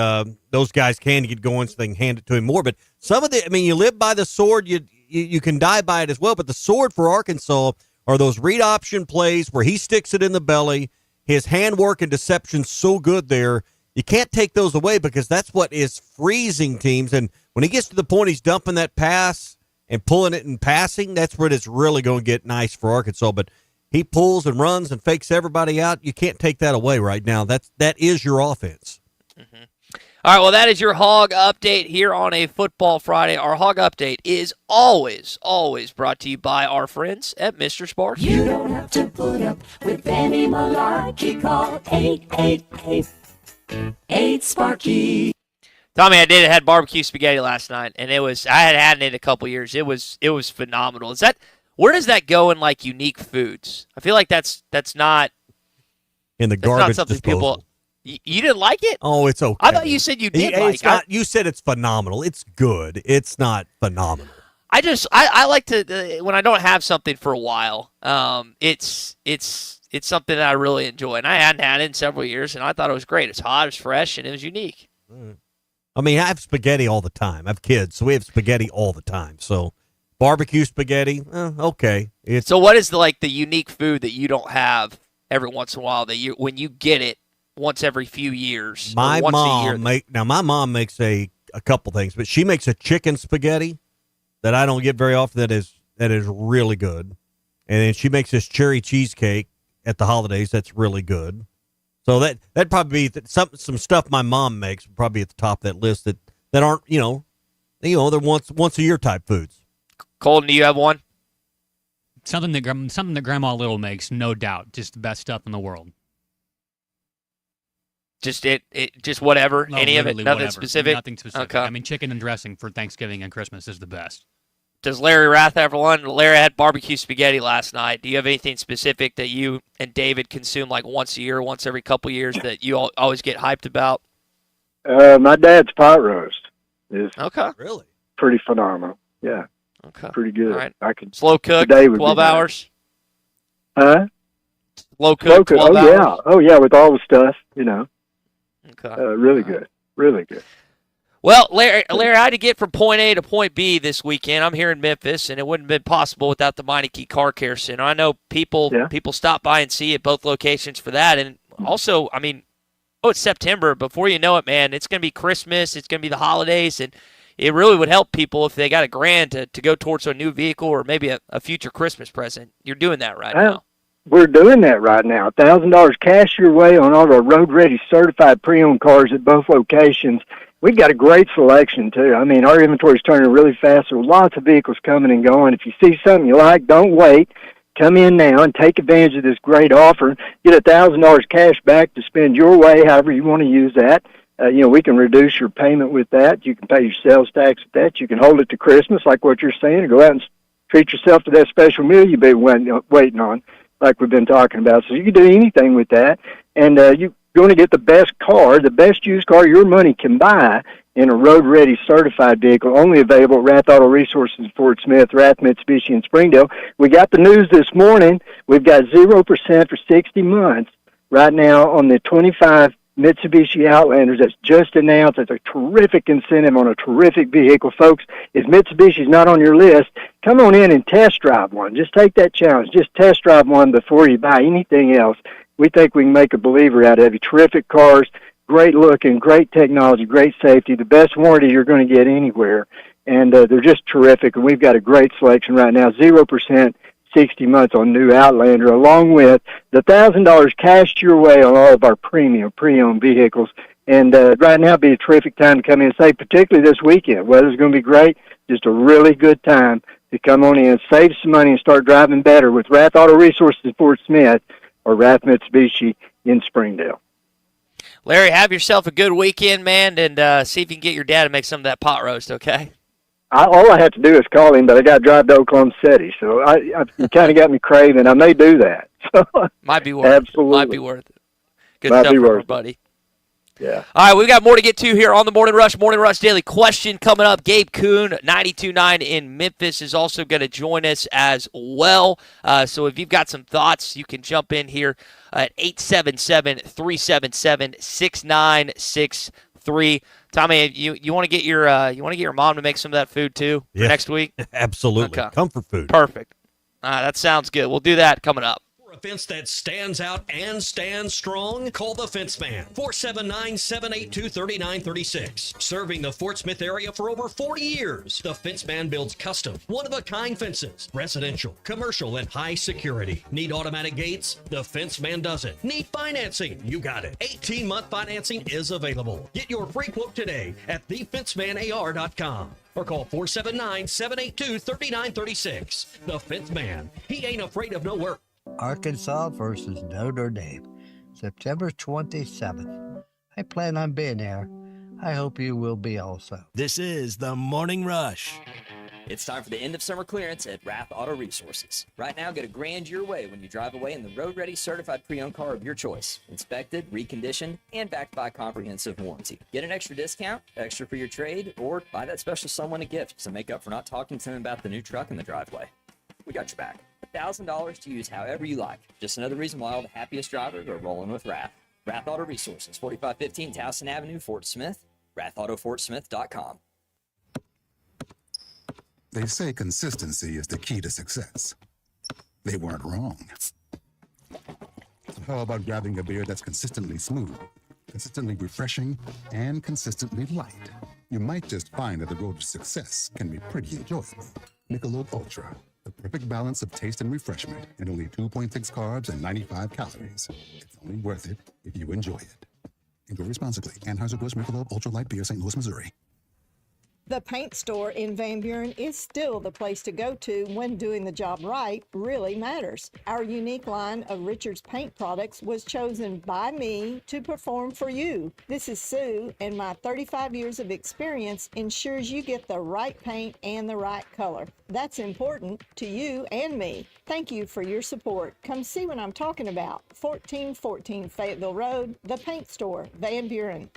those guys can get going so they can hand it to him more. But you live by the sword, you can die by it as well. But the sword for Arkansas are those read option plays where he sticks it in the belly. His handwork and deception's so good there. You can't take those away because that's what is freezing teams. And when he gets to the point he's dumping that pass and pulling it and passing, that's where it's really going to get nice for Arkansas. But he pulls and runs and fakes everybody out. You can't take that away right now. That is your offense. All right, well, that is your Hog Update here on a Football Friday. Our Hog Update is always brought to you by our friends at Mr. Sparky. You don't have to put up with any malarkey. Call 8 Sparky. Tommy, I had barbecue spaghetti last night, and I hadn't had it in a couple years. It was phenomenal. Where does that go in like unique foods? I feel like that's not in the that's not garbage something disposal. You didn't like it? Oh, it's okay. I thought you said you did like it. You said it's phenomenal. It's good. It's not phenomenal. I like to when I don't have something for a while. It's something that I really enjoy, and I hadn't had it in several years, and I thought it was great. It's hot, it's fresh, and it was unique. I mean, I have spaghetti all the time. I have kids, so we have spaghetti all the time. So barbecue spaghetti, okay. So what is the unique food that you don't have every once in a while that when you get it once every few years? My once mom a year? my mom makes a couple things, but she makes a chicken spaghetti that I don't get very often. That is really good, and then she makes this cherry cheesecake at the holidays. That's really good. So that'd probably be some stuff my mom makes would probably be at the top of that list that aren't they're once a year type foods. Colton, do you have one? Something that Grandma Little makes, no doubt, just the best stuff in the world. Just just whatever, No, any of it, literally nothing whatever. specific. Nothing specific. Okay. I mean, chicken and dressing for Thanksgiving and Christmas is the best. Does Larry Rath have one? Larry had barbecue spaghetti last night. Do you have anything specific that you and David consume like once a year, once every couple years that you always get hyped about? My dad's pot roast is really pretty phenomenal. Yeah. Okay. Pretty good. All right. I could Slow cook, today would be 12 nice. hours. Huh? Slow cook, 12 oh, hours. Oh yeah, with all the stuff, Okay. Really good. Really good. Well, Larry, I had to get from point A to point B this weekend. I'm here in Memphis, and it wouldn't have been possible without the Meineke Car Care Center. I know people stop by and see at both locations for that. And also, I mean, it's September. Before you know it, man, it's going to be Christmas. It's going to be the holidays. And it really would help people if they got $1,000 to go towards a new vehicle or maybe a future Christmas present. You're doing that right now. We're doing that right now. $1,000 cash your way on all our road-ready certified pre-owned cars at both locations. We've got a great selection, too. I mean, our inventory's turning really fast. There are lots of vehicles coming and going. If you see something you like, don't wait. Come in now and take advantage of this great offer. Get $1,000 cash back to spend your way, however you want to use that. We can reduce your payment with that. You can pay your sales tax with that. You can hold it to Christmas, like what you're saying, or go out and treat yourself to that special meal you've been waiting on, like we've been talking about. So you can do anything with that. And you're going to get the best car, the best used car your money can buy in a road-ready certified vehicle, only available at Rath Auto Resources in Fort Smith, Rath Mitsubishi in Springdale. We got the news this morning. We've got 0% for 60 months right now on the 25 Mitsubishi Outlanders that's just announced. It's a terrific incentive on a terrific vehicle. Folks, if Mitsubishi's not on your list, come on in and test drive one. Just take that challenge. Just test drive one before you buy anything else. We think we can make a believer out of you. Terrific cars, great looking, great technology, great safety, the best warranty you're going to get anywhere. And they're just terrific, and we've got a great selection right now, 0%, 60 months on new Outlander, along with the $1,000 cashed your way on all of our premium pre-owned vehicles. And right now would be a terrific time to come in and save, particularly this weekend. Weather's going to be great. Just a really good time to come on in, save some money, and start driving better with Rath Auto Resources in Fort Smith or Rath Mitsubishi in Springdale. Larry, have yourself a good weekend, man, and see if you can get your dad to make some of that pot roast, okay? All I have to do is call him, but I got to drive to Oklahoma City, so I kind of got me craving. I may do that. Might be worth Absolutely. it. Might be worth it. Good Might stuff be from worth it. everybody. Yeah. All right, we've got more to get to here on the Morning Rush. Morning Rush Daily Question coming up. Gabe Kuhn, 92.9 in Memphis, is also going to join us as well. So if you've got some thoughts, you can jump in here at 877-377-6963. Tommy, you want to get your mom to make some of that food too for next week? Absolutely. Okay. Comfort food. Perfect. That sounds good. We'll do that coming up. For a fence that stands out and stands strong, call the Fence Man, 479-782-3936. Serving the Fort Smith area for over 40 years, the Fence Man builds custom, one-of-a-kind fences, residential, commercial, and high security. Need automatic gates? The Fence Man does it. Need financing? You got it. 18-month financing is available. Get your free quote today at thefencemanar.com. Or call 479-782-3936. The Fence Man. He ain't afraid of no work. Arkansas versus Notre Dame, September 27th. I plan on being there. I hope you will be also. This is the Morning Rush. It's time for the end of summer clearance at Rath Auto Resources. Right now, get a grand your way when you drive away in the road-ready certified pre-owned car of your choice. Inspected, reconditioned, and backed by a comprehensive warranty. Get an extra discount, extra for your trade, or buy that special someone a gift to make up for not talking to them about the new truck in the driveway. We got your back. $1,000 to use however you like. Just another reason why all the happiest drivers are rolling with Rath. Rath Auto Resources, 4515 Towson Avenue, Fort Smith. RathAutoFortSmith.com. They say consistency is the key to success. They weren't wrong. So how about grabbing a beer that's consistently smooth, consistently refreshing, and consistently light? You might just find that the road to success can be pretty enjoyable. Michelob Ultra, the perfect balance of taste and refreshment, and only 2.6 carbs and 95 calories. It's only worth it if you enjoy it. Enjoy responsibly. Anheuser-Busch Michelob Ultra Light Beer, St. Louis, Missouri. The paint store in Van Buren is still the place to go to when doing the job right really matters. Our unique line of Richards paint products was chosen by me to perform for you. This is Sue, and my 35 years of experience ensures you get the right paint and the right color. That's important to you and me. Thank you for your support. Come see what I'm talking about. 1414 Fayetteville Road, the paint store, Van Buren.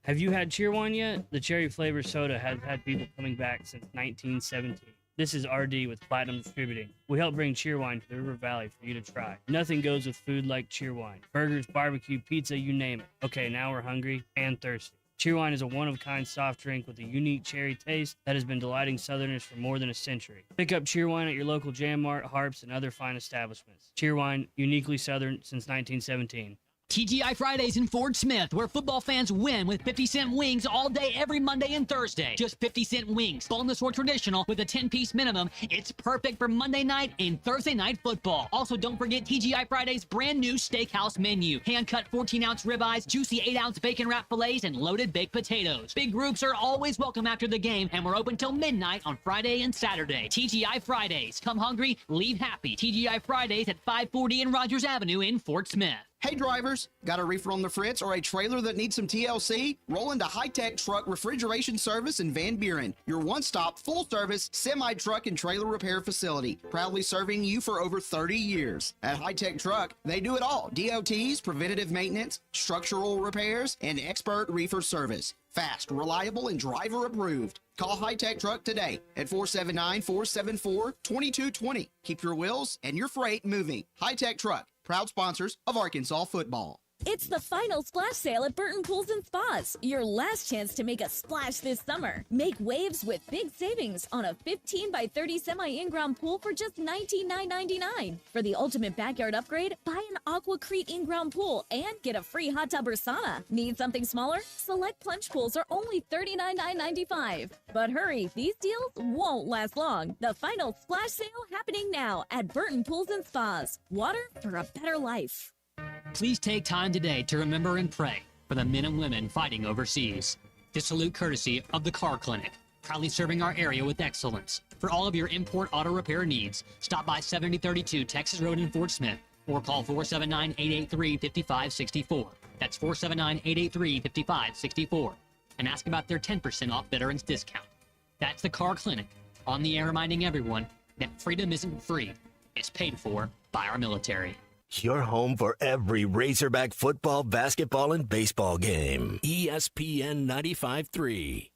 Have you had Cheerwine yet? The cherry flavor soda has had people coming back since 1917. This is RD with Platinum Distributing. We help bring Cheerwine to the River Valley for you to try. Nothing goes with food like Cheerwine. Burgers, barbecue, pizza, you name it. Okay, now we're hungry and thirsty. Cheerwine is a one-of-a-kind soft drink with a unique cherry taste that has been delighting Southerners for more than a century. Pick up Cheerwine at your local Jam Mart, Harps, and other fine establishments. Cheerwine, uniquely Southern since 1917. TGI Fridays in Fort Smith, where football fans win with 50-cent wings all day every Monday and Thursday. Just 50-cent wings, boneless or traditional, with a 10-piece minimum. It's perfect for Monday night and Thursday night football. Also, don't forget TGI Fridays' brand new steakhouse menu. Hand-cut 14-ounce ribeyes, juicy 8-ounce bacon wrap fillets, and loaded baked potatoes. Big groups are always welcome after the game, and we're open till midnight on Friday and Saturday. TGI Fridays. Come hungry, leave happy. TGI Fridays at 540 and Rogers Avenue in Fort Smith. Hey drivers, got a reefer on the fritz or a trailer that needs some TLC? Roll into High Tech Truck Refrigeration Service in Van Buren, your one-stop, full-service, semi-truck and trailer repair facility, proudly serving you for over 30 years. At High Tech Truck, they do it all. DOTs, preventative maintenance, structural repairs, and expert reefer service. Fast, reliable, and driver approved. Call High Tech Truck today at 479-474-2220. Keep your wheels and your freight moving. High Tech Truck, proud sponsors of Arkansas football. It's the final splash sale at Burton Pools and Spas. Your last chance to make a splash this summer. Make waves with big savings on a 15 by 30 semi-in-ground pool for just $19,999. For the ultimate backyard upgrade, buy an AquaCrete in-ground pool and get a free hot tub or sauna. Need something smaller? Select plunge pools are only $39,995. But hurry, these deals won't last long. The final splash sale happening now at Burton Pools and Spas. Water for a better life. Please take time today to remember and pray for the men and women fighting overseas. This salute courtesy of the Car Clinic, proudly serving our area with excellence. For all of your import auto repair needs, stop by 7032 Texas Road in Fort Smith or call 479-883-5564. That's 479-883-5564. And ask about their 10% off veterans discount. That's the Car Clinic, on the air reminding everyone that freedom isn't free. It's paid for by our military. Your home for every Razorback football, basketball, and baseball game. ESPN 95.3.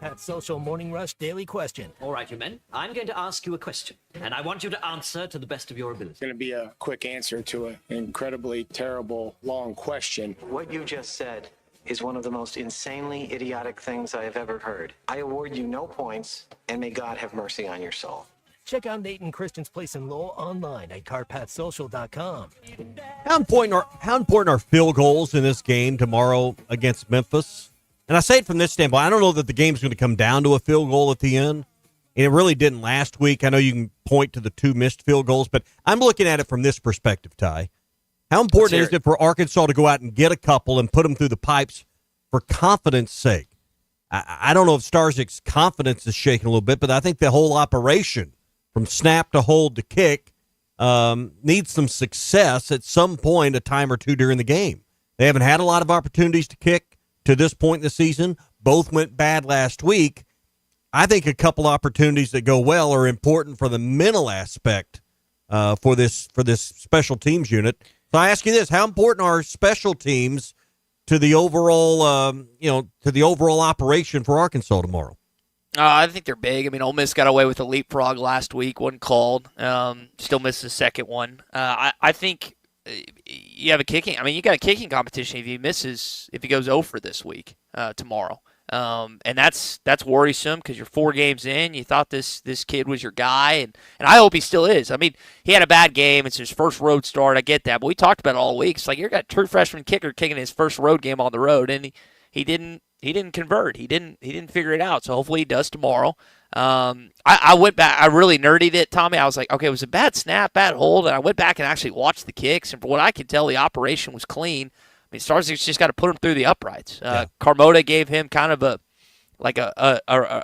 Pat Social Morning Rush Daily Question. All right, you men. I'm going to ask you a question, and I want you to answer to the best of your ability. It's going to be a quick answer to an incredibly terrible, long question. What you just said is one of the most insanely idiotic things I have ever heard. I award you no points, and may God have mercy on your soul. Check out Nate and Christian's Place in Lowell online at carpatsocial.com. How important are field goals in this game tomorrow against Memphis? And I say it from this standpoint. I don't know that the game's going to come down to a field goal at the end. And it really didn't last week. I know you can point to the 2 missed field goals, but I'm looking at it from this perspective, Ty. How important is it for Arkansas to go out and get a couple and put them through the pipes for confidence sake? I don't know if Starzic's confidence is shaking a little bit, but I think the whole operation from snap to hold to kick needs some success at some point, a time or two during the game. They haven't had a lot of opportunities to kick to this point in the season. Both went bad last week. I think a couple opportunities that go well are important for the mental aspect for this special teams unit. So I ask you this: how important are special teams to the overall, to the overall operation for Arkansas tomorrow? I think they're big. I mean, Ole Miss got away with a leapfrog last week, wasn't called. Still missed the second one. I think you have a kicking. I mean, you got a kicking competition if he goes 0 for this week, tomorrow. And that's worrisome because you're 4 games in. You thought this kid was your guy, and I hope he still is. I mean, he had a bad game. It's his first road start. I get that, but we talked about it all week. It's like you got a true freshman kicker kicking his first road game on the road, and he didn't convert. He didn't figure it out. So hopefully he does tomorrow. I went back. I really nerdied it, Tommy. I was like, okay, it was a bad snap, bad hold, and I went back and actually watched the kicks, and from what I could tell, the operation was clean. I mean, Starzik's just got to put him through the uprights. Carmota gave him kind of a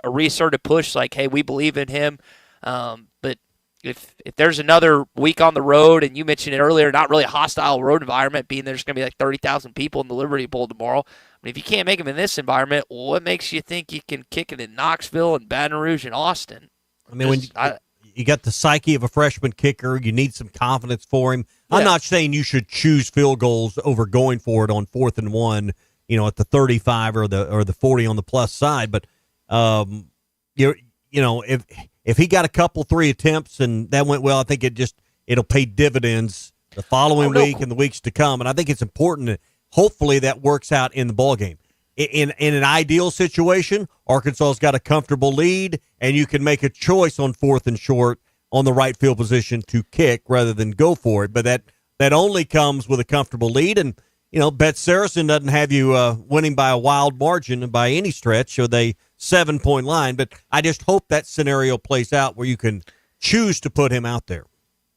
reassertive push, like, hey, we believe in him. But if there's another week on the road, and you mentioned it earlier, not really a hostile road environment, being there's going to be like 30,000 people in the Liberty Bowl tomorrow. I mean, if you can't make them in this environment, what makes you think you can kick it in Knoxville and Baton Rouge and Austin? I mean, when you got the psyche of a freshman kicker, you need some confidence for him. Yeah. I'm not saying you should choose field goals over going for it on 4th and 1, at the 35 or the 40 on the plus side. But if he got a couple 3 attempts and that went well, I think it'll pay dividends the following week and the weeks to come. And I think it's important that hopefully that works out in the ball game. In an ideal situation, Arkansas's got a comfortable lead, and you can make a choice on 4th and short on the right field position to kick rather than go for it. But that only comes with a comfortable lead. And, Bet Saracen doesn't have you winning by a wild margin by any stretch or they 7-point line. But I just hope that scenario plays out where you can choose to put him out there.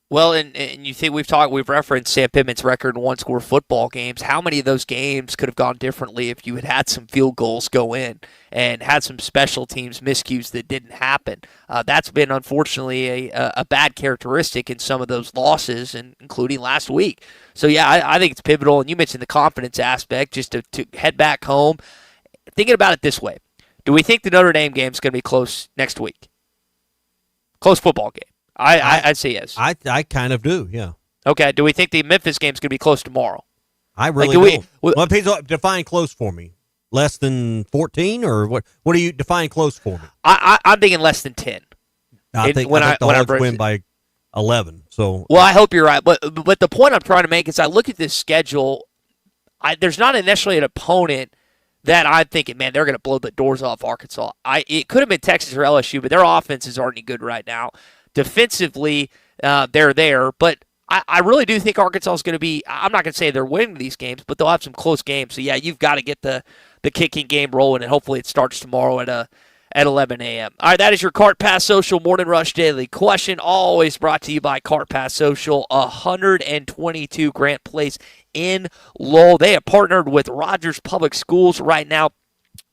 Well, and you think we've referenced Sam Pittman's record in one-score football games. How many of those games could have gone differently if you had some field goals go in and had some special teams miscues that didn't happen? That's been, unfortunately, a bad characteristic in some of those losses, and including last week. So, yeah, I think it's pivotal. And you mentioned the confidence aspect, just to head back home. Thinking about it this way, do we think the Notre Dame game is going to be close next week? Close football game. I'd say yes. I kind of do, yeah. Okay. Do we think the Memphis game is going to be close tomorrow? I really do. Well, please define close for me. Less than 14, or what? What do you define close for me? I'm thinking less than 10. I think the Hogs win by 11. So well, I hope you're right. But the point I'm trying to make is I look at this schedule. There's not necessarily an opponent that I'm thinking, man, they're going to blow the doors off Arkansas. It could have been Texas or LSU, but their offenses aren't any good right now. Defensively, they're there, but I really do think Arkansas is going to be, I'm not going to say they're winning these games, but they'll have some close games. So, yeah, you've got to get the kicking game rolling, and hopefully it starts tomorrow at 11 a.m. All right, that is your Cart Pass Social Morning Rush Daily Question, always brought to you by Cart Pass Social, 122 Grant Place in Lowell. They have partnered with Rogers Public Schools right now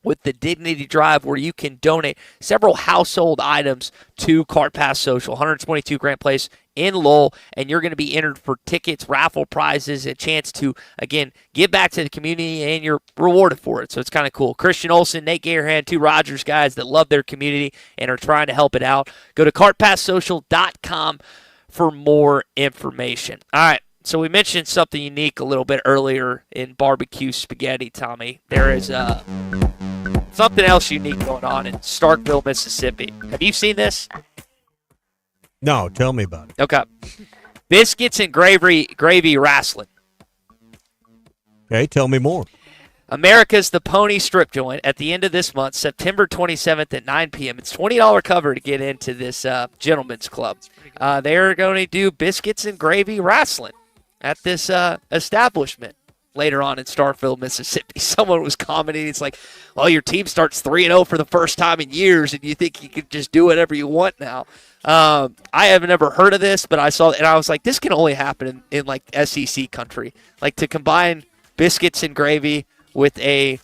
with the Dignity Drive, where you can donate several household items to Cart Pass Social, 122 Grant Place in Lowell, and you're going to be entered for tickets, raffle prizes, a chance to, again, give back to the community, and you're rewarded for it. So it's kind of cool. Christian Olsen, Nate Gaherhan, 2 Rogers guys that love their community and are trying to help it out. Go to cartpasssocial.com for more information. All right. So we mentioned something unique a little bit earlier in barbecue spaghetti, Tommy. There is something else unique going on in Starkville, Mississippi. Have you seen this? No, tell me about it. Okay. Biscuits and gravy wrestling. Okay, tell me more. America's The Pony Strip Joint at the end of this month, September 27th at 9 p.m. It's $20 cover to get into this gentleman's club. They're going to do biscuits and gravy wrestling at this establishment later on in Starkville, Mississippi. Someone was commenting, it's like, well, your team starts 3-0 for the first time in years, and you think you could just do whatever you want now. I have never heard of this, but I saw it, and I was like, this can only happen in like SEC country. Like, to combine biscuits and gravy with a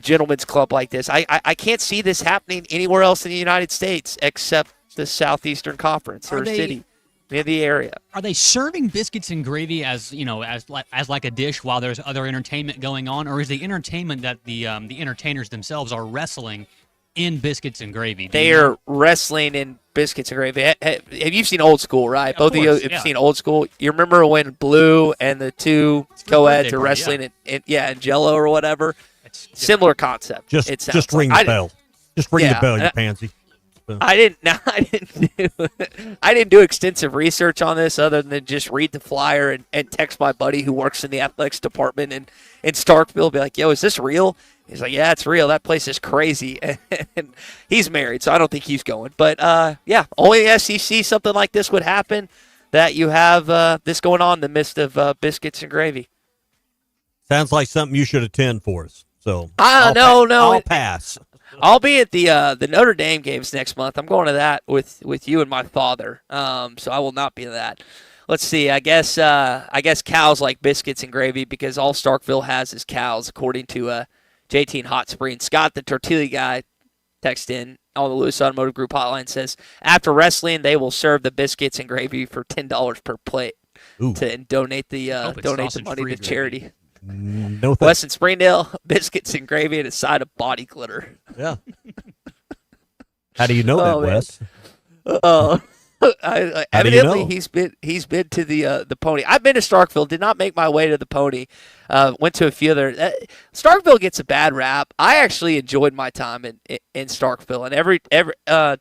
gentleman's club like this. I can't see this happening anywhere else in the United States except the Southeastern Conference or city. in the area. Are they serving biscuits and gravy as like a dish while there's other entertainment going on, or is the entertainment that the entertainers themselves are wrestling in biscuits and gravy? They are wrestling in biscuits and gravy. Have you seen Old School, right? Both of you have seen Old School. You remember when Blue and the two co-eds are wrestling in Jello or whatever? Similar concept. Just ring the bell. Just ring the bell, you pansy. I didn't do extensive research on this other than just read the flyer and text my buddy who works in the athletics department in Starkville, be like, yo, is this real? He's like, yeah, it's real. That place is crazy. And he's married, so I don't think he's going. But, only the SEC something like this would happen, that you have this going on in the midst of biscuits and gravy. Sounds like something you should attend for us. So I'll pass. I'll be at the Notre Dame games next month. I'm going to that with you and my father. So I will not be at that. Let's see. I guess cows like biscuits and gravy because all Starkville has is cows, according to JT and Hot Springs. Scott, the tortilla guy, text in on the Lewis Automotive Group hotline, says after wrestling they will serve the biscuits and gravy for $10 per plate to donate the money to charity. No thanks. Weston Springdale, biscuits and gravy and a side of body glitter. Yeah. How do you know that, Wes? Evidently, he's been to the Pony. I've been to Starkville. Did not make my way to the Pony. Went to a few other. Starkville gets a bad rap. I actually enjoyed my time in Starkville, and every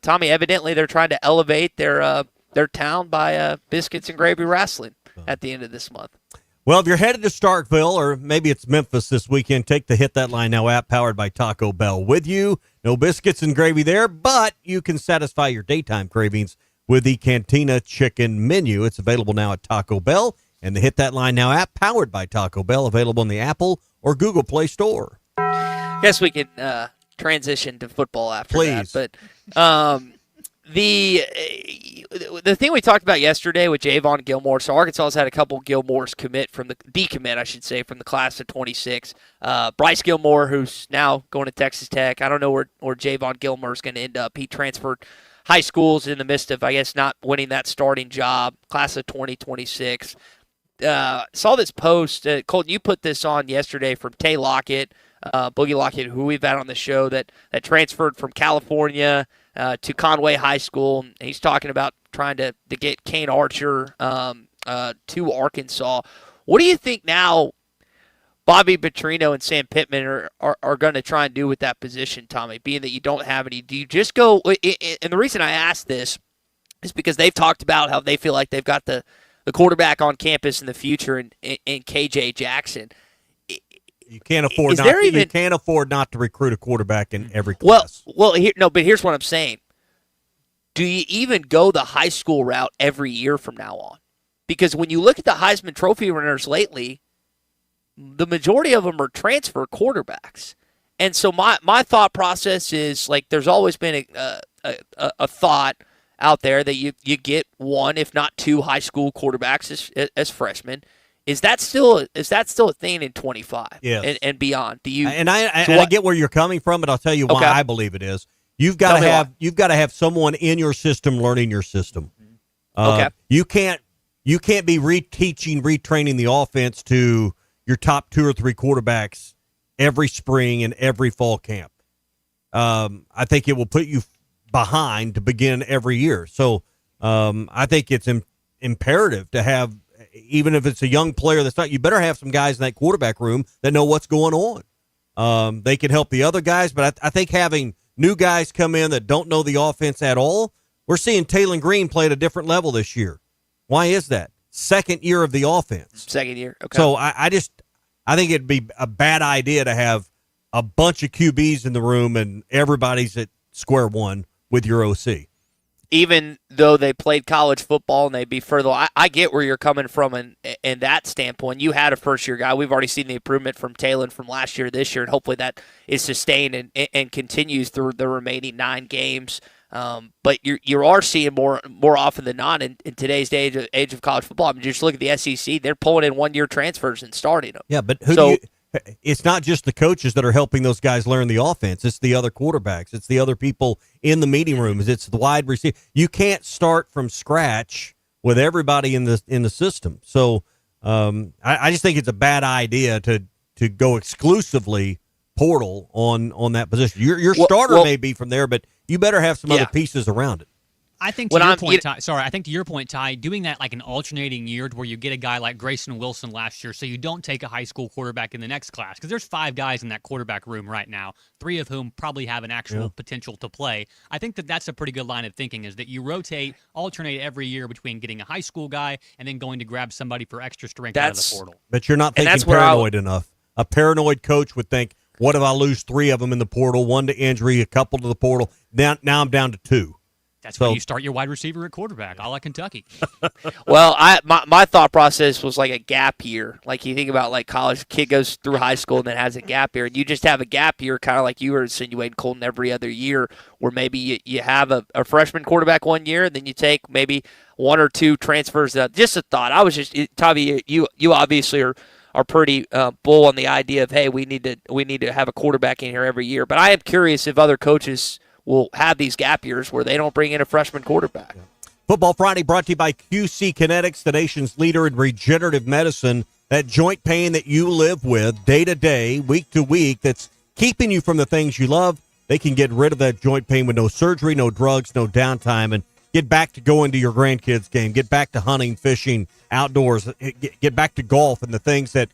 Tommy. Evidently, they're trying to elevate their town by biscuits and gravy wrestling at the end of this month. Well, if you're headed to Starkville, or maybe it's Memphis this weekend, take the Hit That Line Now app powered by Taco Bell with you. No biscuits and gravy there, but you can satisfy your daytime cravings with the Cantina Chicken Menu. It's available now at Taco Bell, and the Hit That Line Now app powered by Taco Bell, available in the Apple or Google Play Store. Guess we can transition to football after Please. that. But the thing we talked about yesterday with Javon Gilmore, so Arkansas has had a couple Gilmores decommit, I should say, from the class of 26. Bryce Gilmore, who's now going to Texas Tech. I don't know where Javon Gilmore is going to end up. He transferred high schools in the midst of, I guess, not winning that starting job. Class of 2026. Saw this post. Colton, you put this on yesterday from Tay Lockett, Boogie Lockett, who we've had on the show, that transferred from California to Conway High School. And he's talking about trying to get Kane Archer to Arkansas. What do you think now Bobby Petrino and Sam Pittman are going to try and do with that position, Tommy, being that you don't have any? Do you just go – and the reason I ask this is because they've talked about how they feel like they've got the quarterback on campus in the future in KJ Jackson. You can't afford not to recruit a quarterback in every class. But here's what I'm saying. Do you even go the high school route every year from now on? Because when you look at the Heisman Trophy winners lately, the majority of them are transfer quarterbacks. And so my thought process is, like, there's always been a thought out there that you get one, if not two, high school quarterbacks as freshmen. Is that still a thing in 25 and beyond? Do you? And I get where you're coming from, but I'll tell you why I believe it is. You've got to have someone in your system learning your system. You can't be retraining the offense to your top two or three quarterbacks every spring and every fall camp. I think it will put you behind to begin every year. So I think it's imperative to have. Even if it's a young player that's not, you better have some guys in that quarterback room that know what's going on. They can help the other guys, but I think having new guys come in that don't know the offense at all, we're seeing Taylor Green play at a different level this year. Why is that? Second year of the offense. Second year. Okay. So I think it'd be a bad idea to have a bunch of QBs in the room and everybody's at square one with your OC. Even though they played college football and they'd be further, I get where you're coming from in that standpoint. You had a first-year guy. We've already seen the improvement from Taylor from last year to this year, and hopefully that is sustained and continues through the remaining 9 games. But you are seeing more often than not in today's age of college football. I mean, just look at the SEC. They're pulling in one-year transfers and starting them. Yeah, but it's not just the coaches that are helping those guys learn the offense. It's the other quarterbacks. It's the other people in the meeting rooms. It's the wide receiver. You can't start from scratch with everybody in the system. So I just think it's a bad idea to go exclusively portal on that position. Your starter may be from there, but you better have some other pieces around it. I think to your point, Ty, I think to your point, Ty, doing that like an alternating year where you get a guy like Grayson Wilson last year, so you don't take a high school quarterback in the next class, because there's 5 guys in that quarterback room right now, 3 of whom probably have an actual potential to play. I think that's a pretty good line of thinking, is that you alternate every year between getting a high school guy and then going to grab somebody for extra strength out of the portal. But you're not thinking paranoid enough. A paranoid coach would think, what if I lose 3 of them in the portal, 1 to injury, a couple to the portal? Now I'm down to 2. That's when you start your wide receiver at quarterback, a la Kentucky. Well, my thought process was like a gap year. Like you think about like college, kid goes through high school and then has a gap year, and you just have a gap year, kind of like you were insinuating, Colton, every other year, where maybe you have a freshman quarterback one year, and then you take maybe 1 or 2 transfers. Just a thought. I was just, Tavi, you obviously are pretty bull on the idea of, hey, we need to have a quarterback in here every year. But I am curious if other coaches will have these gap years where they don't bring in a freshman quarterback. Football Friday brought to you by QC Kinetics, the nation's leader in regenerative medicine. That joint pain that you live with day to day, week to week, that's keeping you from the things you love, they can get rid of that joint pain with no surgery, no drugs, no downtime, and get back to going to your grandkids' game, get back to hunting, fishing, outdoors, get back to golf and the things that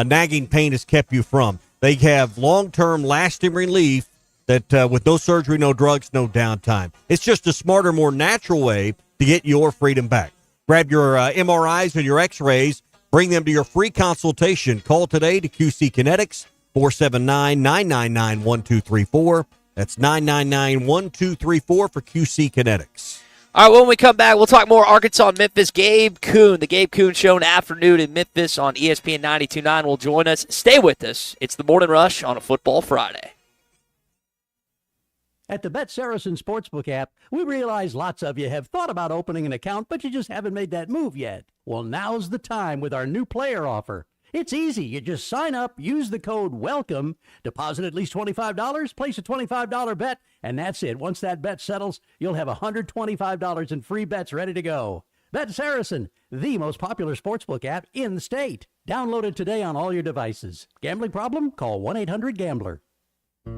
nagging pain has kept you from. They have long-term lasting relief that with no surgery, no drugs, no downtime. It's just a smarter, more natural way to get your freedom back. Grab your MRIs and your X-rays. Bring them to your free consultation. Call today to QC Kinetics, 479-999-1234. That's 999-1234 for QC Kinetics. All right, when we come back, we'll talk more Arkansas and Memphis. Gabe Kuhn, the Gabe Kuhn Show in the afternoon in Memphis on ESPN 92.9 will join us. Stay with us. It's the Morning Rush on a Football Friday. At the Bet Saracen Sportsbook app, we realize lots of you have thought about opening an account, but you just haven't made that move yet. Well, now's the time with our new player offer. It's easy. You just sign up, use the code WELCOME, deposit at least $25, place a $25 bet, and that's it. Once that bet settles, you'll have $125 in free bets ready to go. Bet Saracen, the most popular sportsbook app in the state. Download it today on all your devices. Gambling problem? Call 1-800-GAMBLER.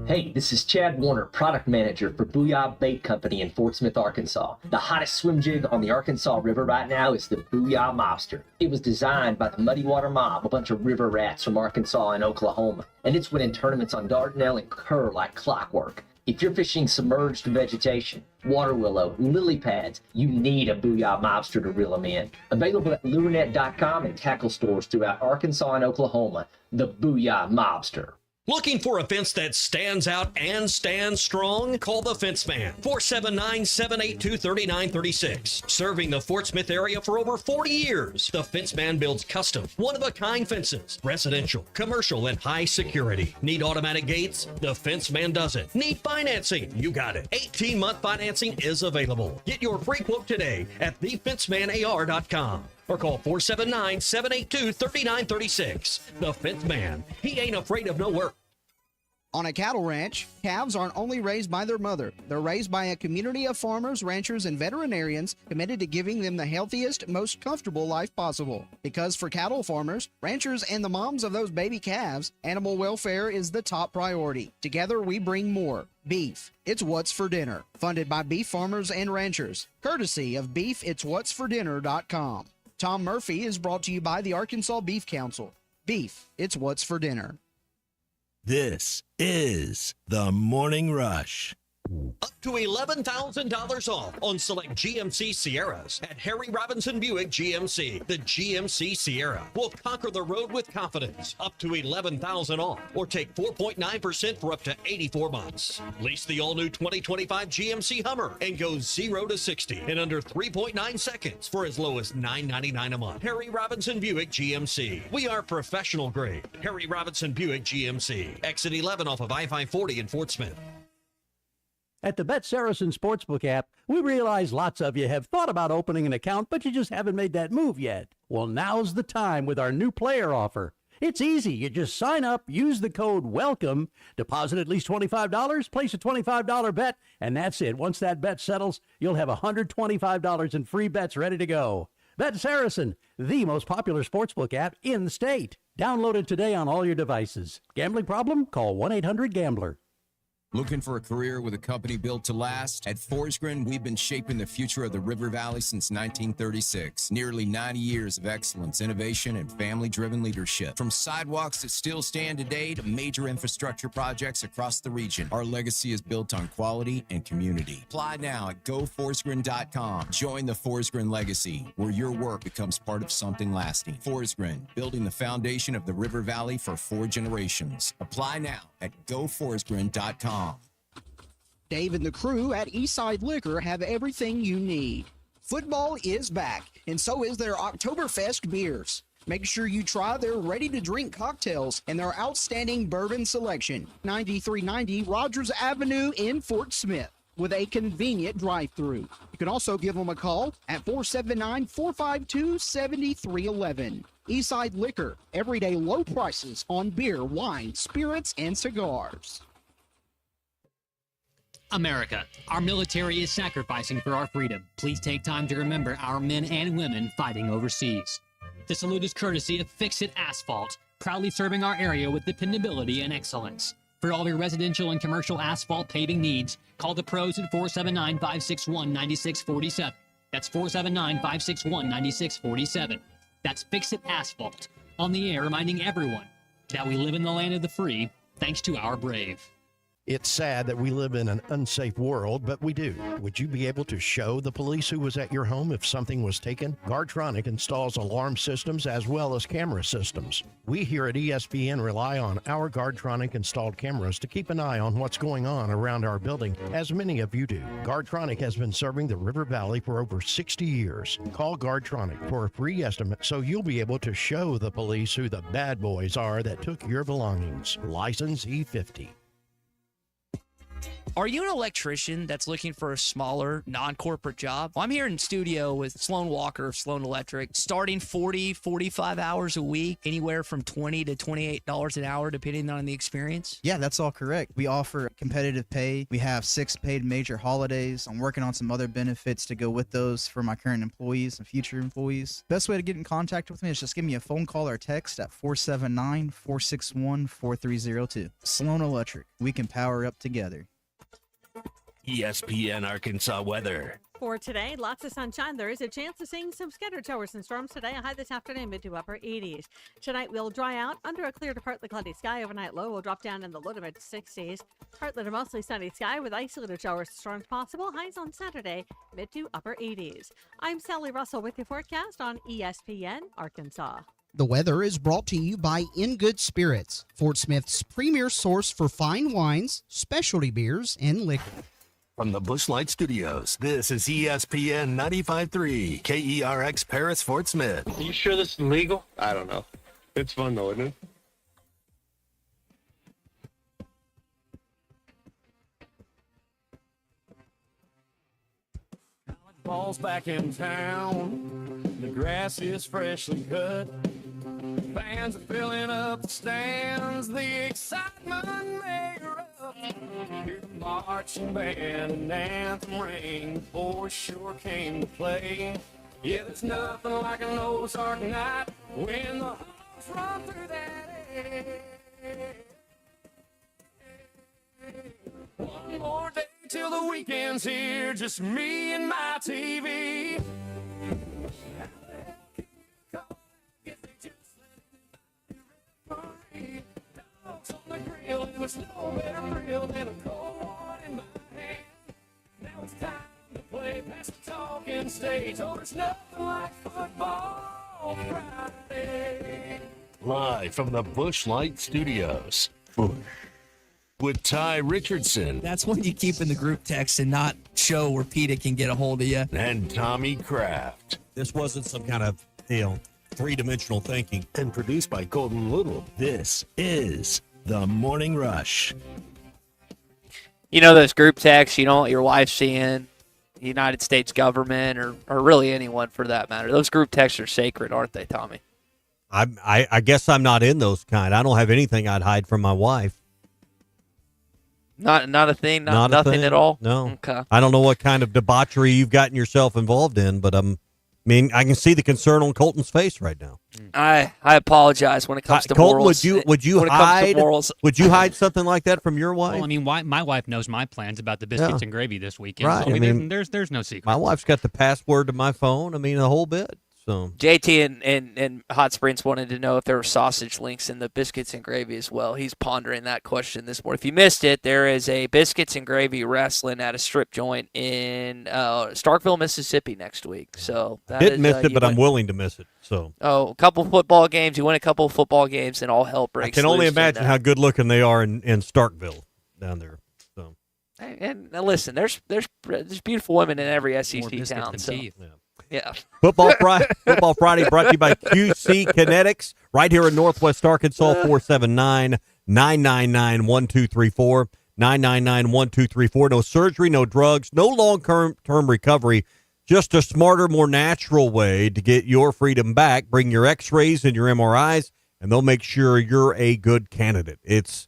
Hey, this is Chad Warner, product manager for Booyah Bait Company in Fort Smith, Arkansas. The hottest swim jig on the Arkansas River right now is the Booyah Mobster. It was designed by the Muddy Water Mob, a bunch of river rats from Arkansas and Oklahoma, and it's winning tournaments on Dardanelle and Kerr like clockwork. If you're fishing submerged vegetation, water willow, lily pads, you need a Booyah Mobster to reel them in. Available at lurenet.com and tackle stores throughout Arkansas and Oklahoma, the Booyah Mobster. Looking for a fence that stands out and stands strong? Call the Fence Man, 479-782-3936. Serving the Fort Smith area for over 40 years, the Fence Man builds custom, one-of-a-kind fences, residential, commercial, and high security. Need automatic gates? The Fence Man does it. Need financing? You got it. 18-month financing is available. Get your free quote today at thefencemanar.com. Or call 479-782-3936. The Fifth Man. He ain't afraid of no work. On a cattle ranch, calves aren't only raised by their mother. They're raised by a community of farmers, ranchers, and veterinarians committed to giving them the healthiest, most comfortable life possible. Because for cattle farmers, ranchers, and the moms of those baby calves, animal welfare is the top priority. Together, we bring more. Beef, It's What's for Dinner. Funded by beef farmers and ranchers. Courtesy of beefitswhatsfordinner.com. Tom Murphy is brought to you by the Arkansas Beef Council. Beef, it's what's for dinner. This is the Morning Rush. Up to $11,000 off on select GMC Sierras at Harry Robinson Buick GMC. The GMC Sierra will conquer the road with confidence. Up to $11,000 off, or take 4.9% for up to 84 months. Lease the all-new 2025 GMC Hummer and go 0 to 60 in under 3.9 seconds for as low as $9.99 a month. Harry Robinson Buick GMC. We are professional grade. Harry Robinson Buick GMC. Exit 11 off of I-540 in Fort Smith. At the Bet Saracen Sportsbook app, we realize lots of you have thought about opening an account, but you just haven't made that move yet. Well, now's the time with our new player offer. It's easy. You just sign up, use the code WELCOME, deposit at least $25, place a $25 bet, and that's it. Once that bet settles, you'll have $125 in free bets ready to go. That's Harrison, the most popular sportsbook app in the state. Download it today on all your devices. Gambling problem? Call 1-800-GAMBLER. Looking for a career with a company built to last? At Forsgren, we've been shaping the future of the River Valley since 1936. Nearly 90 years of excellence, innovation, and family-driven leadership. From sidewalks that still stand today to major infrastructure projects across the region, our legacy is built on quality and community. Apply now at goforsgren.com. Join the Forsgren legacy, where your work becomes part of something lasting. Forsgren, building the foundation of the River Valley for 4 generations. Apply now at goforsgren.com. Dave and the crew at Eastside Liquor have everything you need. Football is back, and so is their Oktoberfest beers. Make sure you try their ready-to-drink cocktails and their outstanding bourbon selection. 9390 Rogers Avenue in Fort Smith, with a convenient drive-through. You can also give them a call at 479-452-7311. Eastside Liquor, everyday low prices on beer, wine, spirits, and cigars. America, our military is sacrificing for our freedom. Please take time to remember our men and women fighting overseas. The salute is courtesy of Fix-It Asphalt, proudly serving our area with dependability and excellence. For all your residential and commercial asphalt paving needs, call the pros at 479-561-9647. That's 479-561-9647. That's Fix-It Asphalt, on the air reminding everyone that we live in the land of the free, thanks to our brave. It's sad that we live in an unsafe world, but we do. Would you be able to show the police who was at your home if something was taken? Guardtronic installs alarm systems as well as camera systems. We here at ESPN rely on our Guardtronic installed cameras to keep an eye on what's going on around our building, as many of you do. Guardtronic has been serving the River Valley for over 60 years. Call Guardtronic for a free estimate so you'll be able to show the police who the bad boys are that took your belongings. License E50. Are you an electrician that's looking for a smaller, non-corporate job? Well, I'm here in studio with Sloan Walker of Sloan Electric, starting 40, 45 hours a week, anywhere from $20 to $28 an hour, depending on the experience. Yeah, that's all correct. We offer competitive pay. We have 6 paid major holidays. I'm working on some other benefits to go with those for my current employees and future employees. Best way to get in contact with me is just give me a phone call or text at 479-461-4302. Sloan Electric. We can power up together. ESPN Arkansas weather. For today, lots of sunshine. There is a chance of seeing some scattered showers and storms today. A high this afternoon, mid to upper 80s. Tonight will dry out under a clear to partly cloudy sky. Overnight low will drop down in the low to mid 60s. Partly to mostly sunny sky with isolated showers and storms possible. Highs on Saturday, mid to upper 80s. I'm Sally Russell with your forecast on ESPN Arkansas. The weather is brought to you by In Good Spirits, Fort Smith's premier source for fine wines, specialty beers, and liquor. From the Bushlight Studios, this is ESPN 95.3, KERX Paris, Fort Smith. Are you sure this is legal? I don't know. It's fun though, isn't it? Ball's back in town. The grass is freshly cut. Fans are filling up the stands. The excitement may erupt. Hear the marching band and anthem ring. The boys sure came to play. Yeah, there's nothing like an Ozark night when the Hawks run through that air. One more day till the weekend's here. Just me and my TV. Dogs on the grill, and there's no better thrill than a cold one in my hand. Now it's time to play past the talking stage. Oh, there's nothing like football Friday. Live from the Bushlight Studios. With Ty Richardson. That's when you keep in the group text and not show where Peter can get a hold of you. And Tommy Kraft. This wasn't some kind of, three-dimensional thinking. And produced by Colton Little. This is The Morning Rush. You know those group texts you don't want your wife seeing, the United States government, or really anyone for that matter. Those group texts are sacred, aren't they, Tommy? I guess I'm not in those kind. I don't have anything I'd hide from my wife. Not a thing, nothing at all? No. Okay. I don't know what kind of debauchery you've gotten yourself involved in, but I'm mean, I can see the concern on Colton's face right now. I apologize when it comes to Colton, morals. would you when hide? It comes to morals. Would you hide something like that from your wife? Well, I mean, my wife knows my plans about the biscuits and gravy this weekend. Right. So, I mean, there's no secret. My wife's got the password to my phone. I mean, the whole bit. So JT and Hot Springs wanted to know if there were sausage links in the biscuits and gravy as well. He's pondering that question this morning. If you missed it, there is a biscuits and gravy wrestling at a strip joint in Starkville, Mississippi next week. So that didn't miss it, you but I'm win- willing to miss it. So a couple football games. You win a couple of football games, and all hell I breaks. can only loose in imagine that. how good looking they are in Starkville down there. So And listen, there's beautiful women in every SEC biscuits town. than So teeth. yeah. Football Friday brought to you by QC Kinetics right here in Northwest Arkansas, 479-999-1234, 999-1234. No surgery, no drugs, no long-term recovery, just a smarter, more natural way to get your freedom back. Bring your x-rays and your MRIs, and they'll make sure you're a good candidate. It's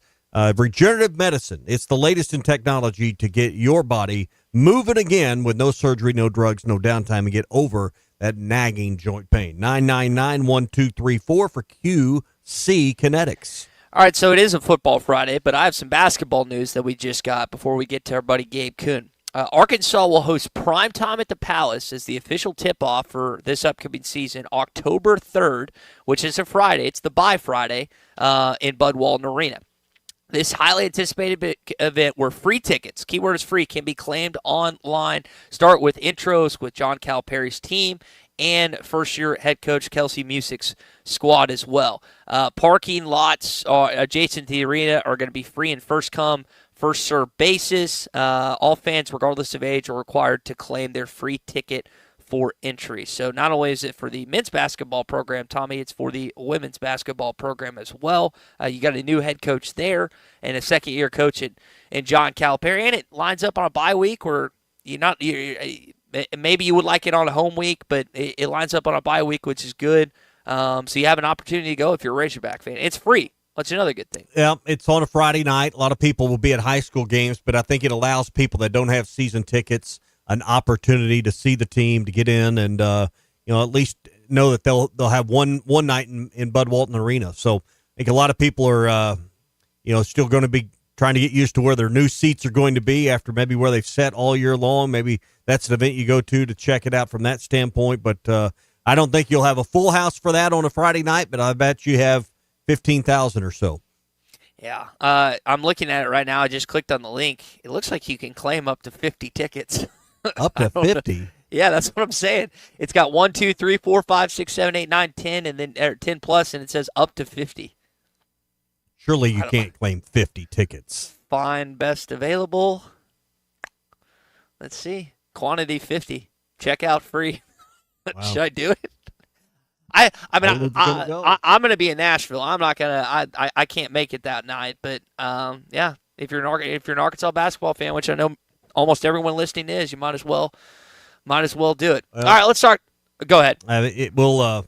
regenerative medicine. It's the latest in technology to get your body moving again with no surgery, no drugs, no downtime, and get over that nagging joint pain. 999-1234 for QC Kinetics. All right, so it is a football Friday, but I have some basketball news that we just got before we get to our buddy Gabe Kuhn. Arkansas will host primetime at the Palace as the official tip-off for this upcoming season, October 3rd, which is a Friday. It's the bye Friday in Bud Walton Arena. This highly anticipated event where free tickets, keyword is free, can be claimed online. Start with intros with John Calipari's team and first-year head coach Kelsey Music's squad as well. Parking lots adjacent to the arena are going to be free and first-come, first-served basis. All fans, regardless of age, are required to claim their free ticket for entry. So not only is it for the men's basketball program, Tommy, it's for the women's basketball program as well. You got a new head coach there and a second-year coach in John Calipari, and it lines up on a bye week where maybe you would like it on a home week, but it lines up on a bye week, which is good. So you have an opportunity to go if you're a Razorback fan. It's free. That's another good thing. Yeah, it's on a Friday night. A lot of people will be at high school games, but I think it allows people that don't have season tickets an opportunity to see the team, to get in, and at least know that they'll have one night in Bud Walton Arena. So I think a lot of people are still going to be trying to get used to where their new seats are going to be after maybe where they've sat all year long. Maybe that's an event you go to check it out from that standpoint. But I don't think you'll have a full house for that on a Friday night, but I bet you have 15,000 or so. Yeah, I'm looking at it right now. I just clicked on the link. It looks like you can claim up to 50 tickets. Up to 50? Yeah, that's what I'm saying. It's got 1, 2, 3, 4, 5, 6, 7, 8, 9, 10, and then 10 plus, and it says up to 50. Surely you can't claim 50 tickets. Find best available. Let's see. Quantity 50. Checkout free. Wow. Should I do it? I'm going to be in Nashville. I'm not going to. I can't make it that night. But yeah, if you're an Arkansas basketball fan, which I know almost everyone listening is, you might as well do it. All right, let's start. Go ahead. It will.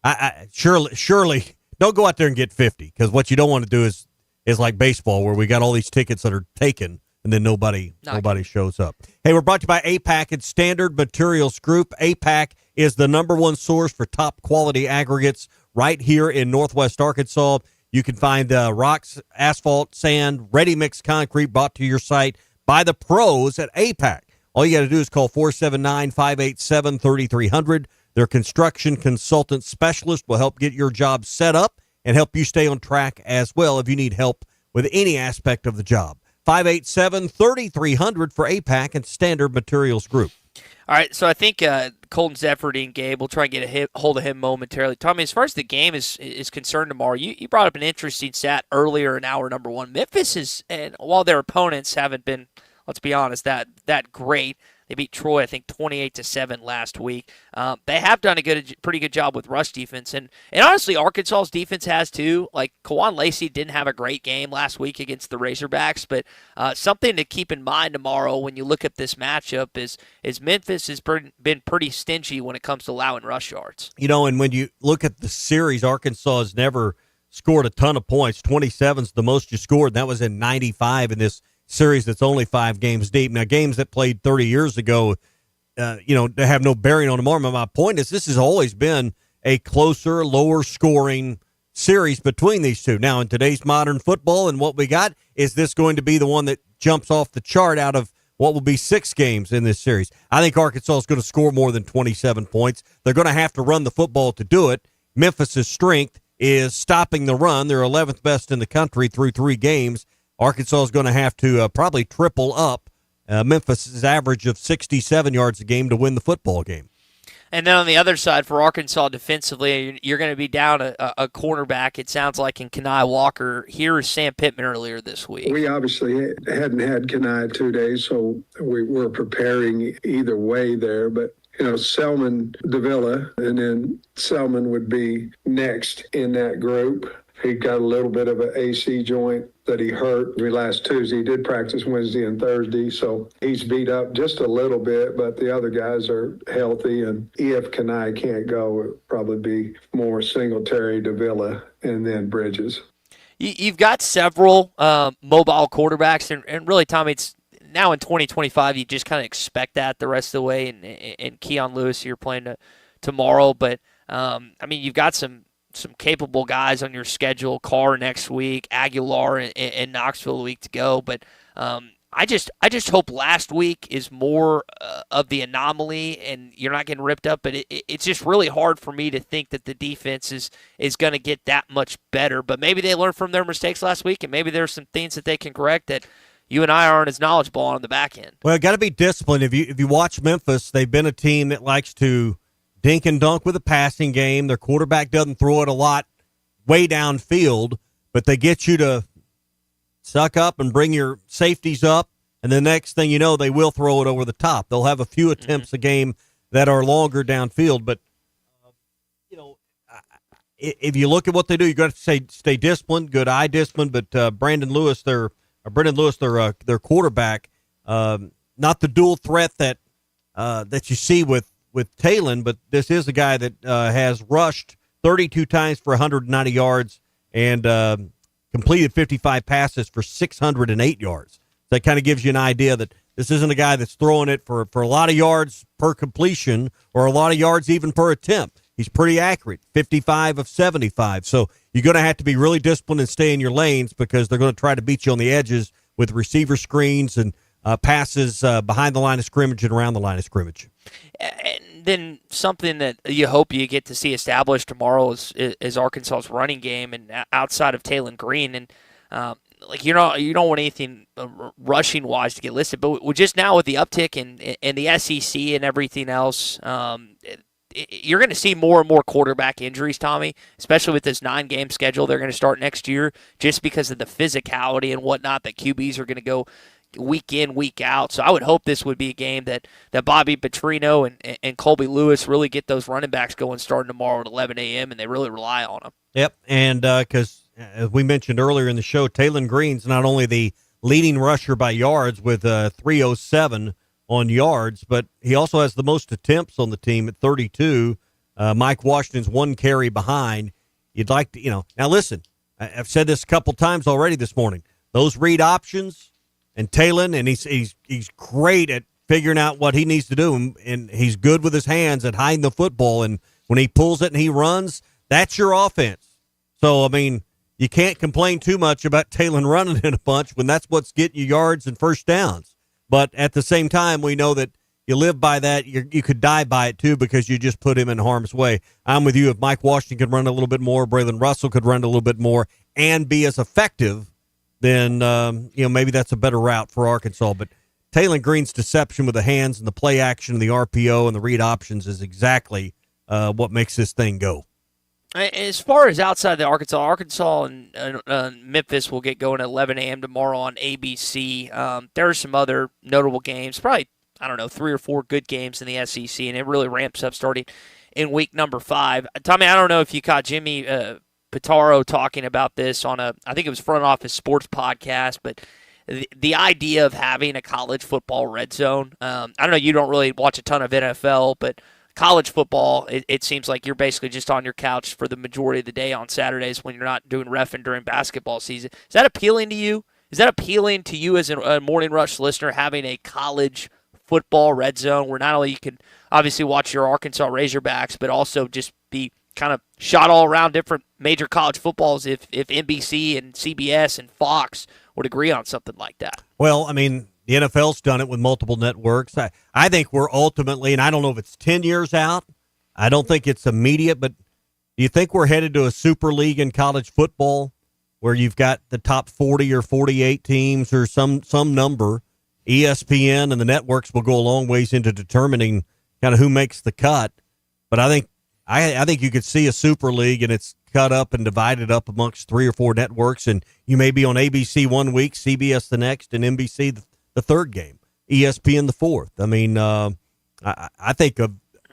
I surely don't go out there and get 50, because what you don't want to do is like baseball, where we got all these tickets that are taken and then nobody shows up. Hey, we're brought to you by APAC and Standard Materials Group. APAC is the #1 source for top quality aggregates right here in Northwest Arkansas. You can find rocks, asphalt, sand, ready-mix concrete brought to your site by the pros at APAC. All you got to do is call 479-587-3300. Their construction consultant specialist will help get your job set up and help you stay on track as well if you need help with any aspect of the job. 587-3300 for APAC and Standard Materials Group. All right, so I think Colton Zefferty and Gabe, we'll try and get a hold of him momentarily. Tommy, as far as the game is concerned tomorrow, you brought up an interesting stat earlier in hour number one. Memphis is, and while their opponents haven't been, let's be honest, that great. They beat Troy, I think, 28-7 last week. They have done a pretty good job with rush defense, and honestly, Arkansas's defense has too. Like Kawan Lacey didn't have a great game last week against the Razorbacks, but something to keep in mind tomorrow when you look at this matchup is Memphis has been pretty stingy when it comes to allowing rush yards. And when you look at the series, Arkansas has never scored a ton of points. 27 is the most you scored, and that was in 95 in this series that's only 5 games deep. Now, games that played 30 years ago, to have no bearing on tomorrow. My point is this has always been a closer, lower scoring series between these two. Now, in today's modern football and what we got, is this going to be the one that jumps off the chart out of what will be 6 games in this series? I think Arkansas is going to score more than 27 points. They're going to have to run the football to do it. Memphis's strength is stopping the run. They're 11th best in the country through 3 games. Arkansas is going to have to probably triple up Memphis's average of 67 yards a game to win the football game. And then on the other side for Arkansas defensively, you're going to be down a cornerback, it sounds like, in Kenai Walker. Here is Sam Pittman earlier this week. We obviously hadn't had Kenai 2 days, so we were preparing either way there. But, Selman Davila, and then Selman would be next in that group. He got a little bit of an AC joint that he hurt last Tuesday. He did practice Wednesday and Thursday, so he's beat up just a little bit, but the other guys are healthy. And if Kenai can't go, it'll probably be more Singletary, Davila, and then Bridges. You've got several mobile quarterbacks, and really, Tommy, it's now in 2025, you just kind of expect that the rest of the way. And Keon Lewis, you're playing tomorrow, but you've got some capable guys on your schedule. Carr next week, Aguilar and Knoxville a week to go. But I just hope last week is more of the anomaly and you're not getting ripped up. But it's just really hard for me to think that the defense is going to get that much better. But maybe they learned from their mistakes last week, and maybe there's some things that they can correct that you and I aren't as knowledgeable on the back end. Well, got to be disciplined. If you watch Memphis, they've been a team that likes to dink and dunk with a passing game. Their quarterback doesn't throw it a lot way downfield, but they get you to suck up and bring your safeties up, and the next thing you know, they will throw it over the top. They'll have a few attempts a game that are longer downfield, but if you look at what they do, you got to stay disciplined, good eye discipline. But Brendan Lewis, their quarterback, not the dual threat that you see with Talon, but this is a guy that has rushed 32 times for 190 yards and completed 55 passes for 608 yards. So that kind of gives you an idea that this isn't a guy that's throwing it for a lot of yards per completion or a lot of yards even per attempt. He's pretty accurate, 55 of 75. So you're going to have to be really disciplined and stay in your lanes because they're going to try to beat you on the edges with receiver screens and passes behind the line of scrimmage and around the line of scrimmage. And then something that you hope you get to see established tomorrow is Arkansas's running game, and outside of Talon Green, and you don't want anything rushing wise to get listed, but just now with the uptick in the SEC and everything else, you're going to see more and more quarterback injuries, Tommy, especially with this 9-game schedule they're going to start next year, just because of the physicality and whatnot that QBs are going to go week in, week out. So I would hope this would be a game that Bobby Petrino and Colby Lewis really get those running backs going starting tomorrow at 11 a.m., and they really rely on them. Yep, and because as we mentioned earlier in the show, Talon Green's not only the leading rusher by yards with 307 on yards, but he also has the most attempts on the team at 32. Mike Washington's 1 carry behind. You'd like to, now listen, I've said this a couple times already this morning. Those read options and Talon, and he's great at figuring out what he needs to do, and he's good with his hands at hiding the football. And when he pulls it and he runs, that's your offense. So, you can't complain too much about Talon running in a bunch when that's what's getting you yards and first downs. But at the same time, we know that you live by that. You could die by it, too, because you just put him in harm's way. I'm with you. If Mike Washington could run a little bit more, Braylon Russell could run a little bit more and be as effective, then, maybe that's a better route for Arkansas. But Talon Green's deception with the hands and the play action and the RPO and the read options is exactly what makes this thing go. As far as outside the Arkansas and Memphis will get going at 11 a.m. tomorrow on ABC. There are some other notable games, probably, 3 or 4 good games in the SEC, and it really ramps up starting in week number 5. Tommy, I don't know if you caught Jimmy Pitaro talking about this on I think it was Front Office Sports podcast, but the idea of having a college football red zone, I don't know, you don't really watch a ton of NFL, but college football, it seems like you're basically just on your couch for the majority of the day on Saturdays when you're not doing reffing during basketball season. Is that appealing to you? Is that appealing to you as a Morning Rush listener, having a college football, Red Zone, where not only you can obviously watch your Arkansas Razorbacks, but also just be kind of shot all around different major college footballs if NBC and CBS and Fox would agree on something like that. Well, I mean, the NFL's done it with multiple networks. I think we're ultimately, and I don't know if it's 10 years out. I don't think it's immediate, but do you think we're headed to a super league in college football where you've got the top 40 or 48 teams or some number? ESPN and the networks will go a long ways into determining kind of who makes the cut. But I think you could see a super league and it's cut up and divided up amongst 3 or 4 networks, and you may be on ABC one week, CBS the next, and NBC the third game, ESPN the fourth. I mean, I think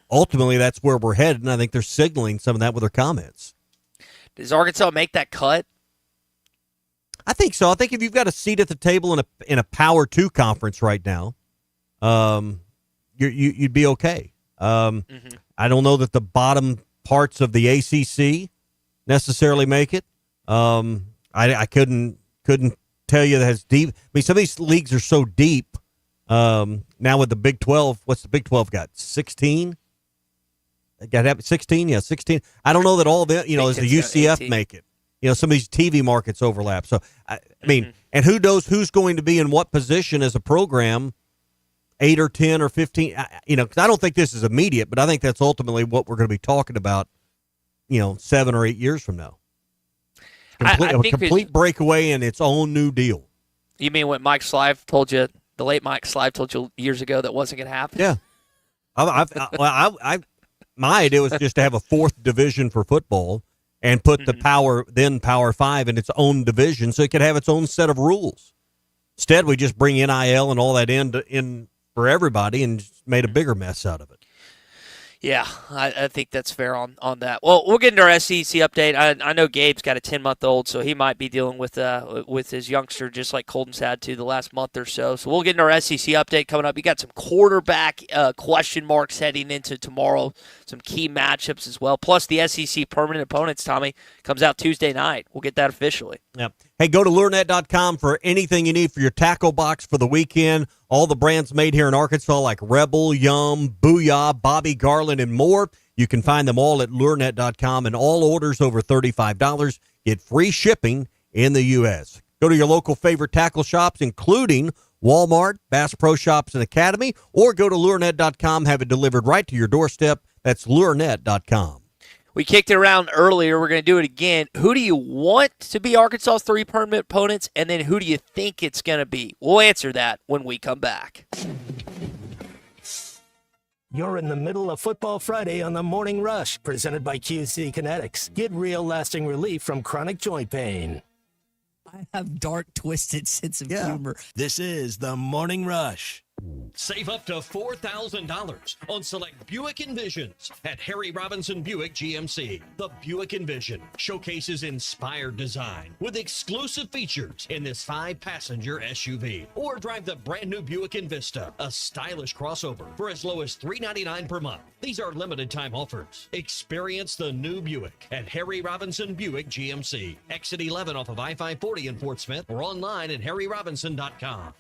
ultimately that's where we're headed, and I think they're signaling some of that with their comments. Does Arkansas make that cut? I think so. I think if you've got a seat at the table in a Power 2 conference right now, you'd be okay. I don't know that the bottom parts of the ACC necessarily make it. I couldn't tell you that it's deep. I mean, some of these leagues are so deep. Now with the Big 12, what's the Big 12 got? 16? Got 16? Yeah, 16. I don't know that all the does the UCF make it? Some of these TV markets overlap. So I mean, and who knows who's going to be in what position as a program? 8 or 10 or 15, because I don't think this is immediate, but I think that's ultimately what we're going to be talking about, 7 or 8 years from now. A complete breakaway in its own new deal. You mean what Mike Slive told you, the late Mike Slive told you years ago that wasn't going to happen? Yeah. My idea was just to have a 4th division for football and put the Power 5 in its own division so it could have its own set of rules. Instead, we just bring NIL and all that in for everybody and just made a bigger mess out of it. Yeah, I think that's fair on that. Well, we'll get into our SEC update. I know Gabe's got a 10-month-old, so he might be dealing with his youngster just like Colton's had to the last month or so. So we'll get into our SEC update coming up. You got some quarterback question marks heading into tomorrow, some key matchups as well. Plus the SEC permanent opponents, Tommy, comes out Tuesday night. We'll get that officially. Yep. Hey, go to LureNet.com for anything you need for your tackle box for the weekend. All the brands made here in Arkansas like Rebel, Yum, Booyah, Bobby Garland, and more. You can find them all at LureNet.com, and all orders over $35 get free shipping in the U.S. Go to your local favorite tackle shops, including Walmart, Bass Pro Shops, and Academy, or go to LureNet.com, have it delivered right to your doorstep. That's LureNet.com. We kicked it around earlier. We're going to do it again. Who do you want to be Arkansas's 3 permanent opponents, and then who do you think it's going to be? We'll answer that when we come back. You're in the middle of Football Friday on the Morning Rush, presented by QC Kinetics. Get real lasting relief from chronic joint pain. I have dark, twisted sense of humor. This is the Morning Rush. Save up to $4,000 on select Buick Envisions at Harry Robinson Buick GMC. The Buick Envision showcases inspired design with exclusive features in this 5-passenger SUV. Or drive the brand new Buick Envista, a stylish crossover for as low as $399 per month. These are limited time offers. Experience the new Buick at Harry Robinson Buick GMC. Exit 11 off of I-540 in Fort Smith or online at harryrobinson.com.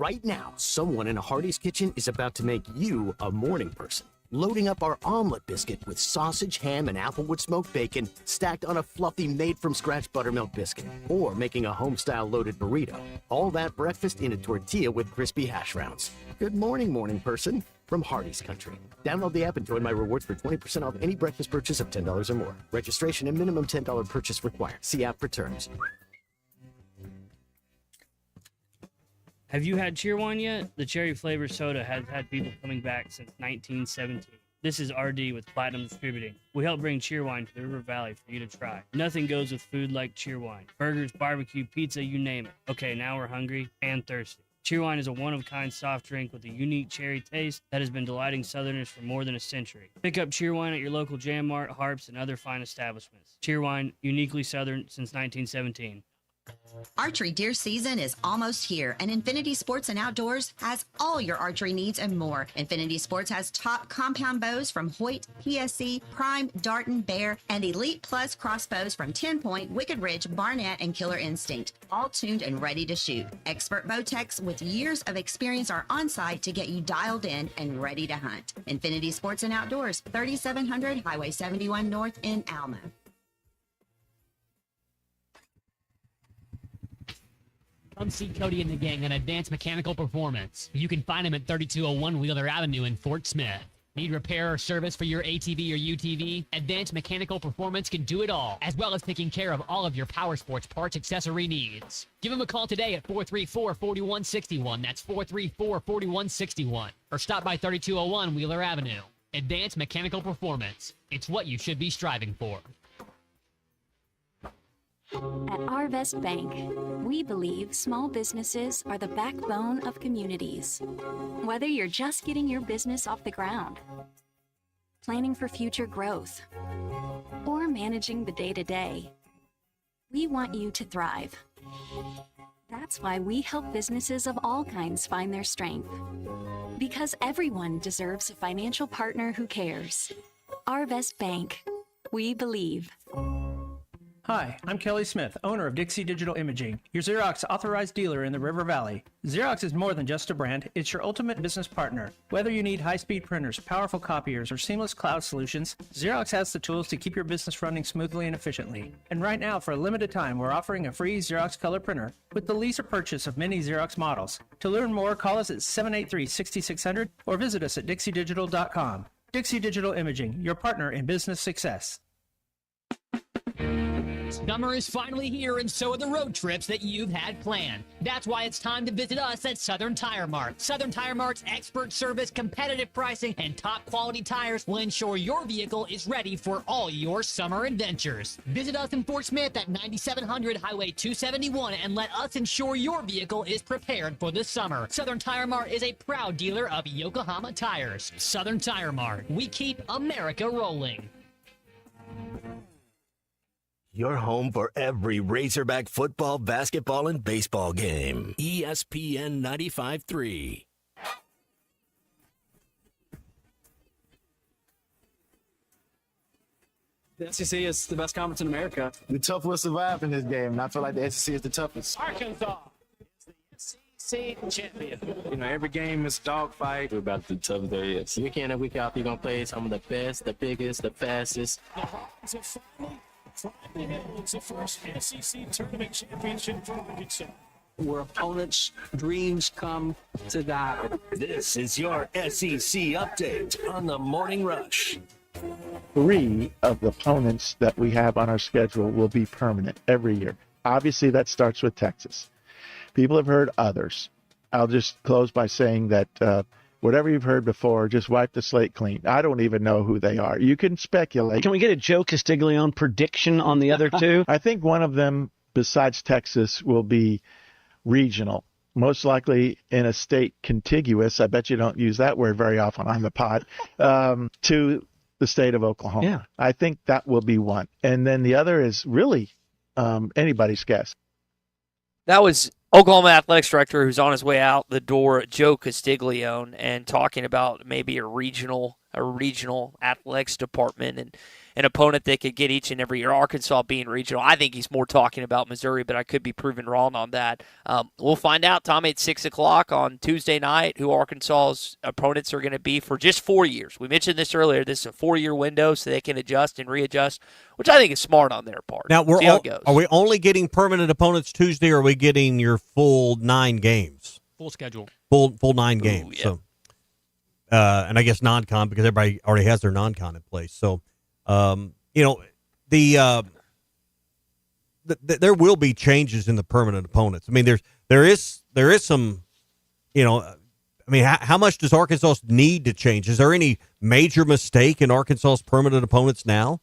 Right now, someone in a Hardee's kitchen is about to make you a morning person. Loading up our omelet biscuit with sausage, ham, and applewood smoked bacon stacked on a fluffy made-from-scratch buttermilk biscuit. Or making a home-style loaded burrito. All that breakfast in a tortilla with crispy hash browns. Good morning, morning person, from Hardee's Country. Download the app and join my rewards for 20% off any breakfast purchase of $10 or more. Registration and minimum $10 purchase required. See app for terms. Have you had Cheerwine yet? The cherry flavored soda has had people coming back since 1917. This is RD with Platinum Distributing. We help bring Cheerwine to the River Valley for you to try. Nothing goes with food like Cheerwine. Burgers, barbecue, pizza, you name it. Okay, now we're hungry and thirsty. Cheerwine is a one-of-a-kind soft drink with a unique cherry taste that has been delighting Southerners for more than a century. Pick up Cheerwine at your local Jam Mart, Harps, and other fine establishments. Cheerwine, uniquely Southern since 1917. Archery deer season is almost here, and Infinity Sports and Outdoors has all your archery needs and more. Infinity Sports has top compound bows from Hoyt, PSC, Prime, Darton, Bear, and Elite Plus crossbows from 10 Point, Wicked Ridge, Barnett, and Killer Instinct, all tuned and ready to shoot. Expert bow techs with years of experience are on site to get you dialed in and ready to hunt. Infinity Sports and Outdoors, 3700 Highway 71 North in Alma. Come see Cody and the gang on Advanced Mechanical Performance. You can find them at 3201 Wheeler Avenue in Fort Smith. Need repair or service for your ATV or UTV? Advanced Mechanical Performance can do it all, as well as taking care of all of your power sports parts accessory needs. Give them a call today at 434-4161. That's 434-4161. Or stop by 3201 Wheeler Avenue. Advanced Mechanical Performance. It's what you should be striving for. At Arvest Bank, we believe small businesses are the backbone of communities. Whether you're just getting your business off the ground, planning for future growth, or managing the day-to-day, we want you to thrive. That's why we help businesses of all kinds find their strength. Because everyone deserves a financial partner who cares. Arvest Bank. We believe. Hi, I'm Kelly Smith, owner of Dixie Digital Imaging, your Xerox authorized dealer in the River Valley. Xerox is more than just a brand, it's your ultimate business partner. Whether you need high-speed printers, powerful copiers, or seamless cloud solutions, Xerox has the tools to keep your business running smoothly and efficiently. And right now, for a limited time, we're offering a free Xerox color printer with the lease or purchase of many Xerox models. To learn more, call us at 783-6600 or visit us at dixiedigital.com. Dixie Digital Imaging, your partner in business success. Summer is finally here, and so are the road trips that you've had planned. That's why it's time to visit us at Southern Tire Mart. Southern Tire Mart's expert service, competitive pricing, and top quality tires will ensure your vehicle is ready for all your summer adventures. Visit us in Fort Smith at 9700 Highway 271 and let us ensure your vehicle is prepared for the summer. Southern Tire Mart is a proud dealer of Yokohama tires. Southern Tire Mart. We keep America rolling. Your home for every Razorback football, basketball, and baseball game. ESPN 95.3. The SEC is the best conference in America. The tough will survive in this game, and I feel like the SEC is the toughest. Arkansas is the SEC champion. You know, every game is a dogfight. We're about the toughest there is. Week in and week out, you're going to play some of the best, the biggest, the fastest. The Hawks are finally it's the first SEC tournament championship for Arkansas. Where opponents' dreams come to die. This is your SEC update on the Morning Rush. 3 of the opponents that we have on our schedule will be permanent every year. Obviously, that starts with Texas. People have heard others. I'll just close by saying that whatever you've heard before, just wipe the slate clean. I don't even know who they are. You can speculate. Can we get a Joe Castiglione prediction on the other two? I think one of them, besides Texas, will be regional. Most likely in a state contiguous, I bet you don't use that word very often on the pod, to the state of Oklahoma. Yeah. I think that will be one. And then the other is really anybody's guess. That was Oklahoma Athletics Director who's on his way out the door, Joe Castiglione, and talking about maybe a regional athletics department and an opponent they could get each and every year. Arkansas being regional. I think he's more talking about Missouri, but I could be proven wrong on that. We'll find out, Tommy, at 6 o'clock on Tuesday night who Arkansas's opponents are going to be for just 4 years. We mentioned this earlier. This is a 4-year window so they can adjust and readjust, which I think is smart on their part. Now, See how it goes. are we only getting permanent opponents Tuesday, or are we getting your full 9 games? Full schedule. Full 9 games. Yeah. So, and I guess non-con, because everybody already has their non-con in place. So, there will be changes in the permanent opponents. I mean, there is some, how much does Arkansas need to change? Is there any major mistake in Arkansas's permanent opponents now?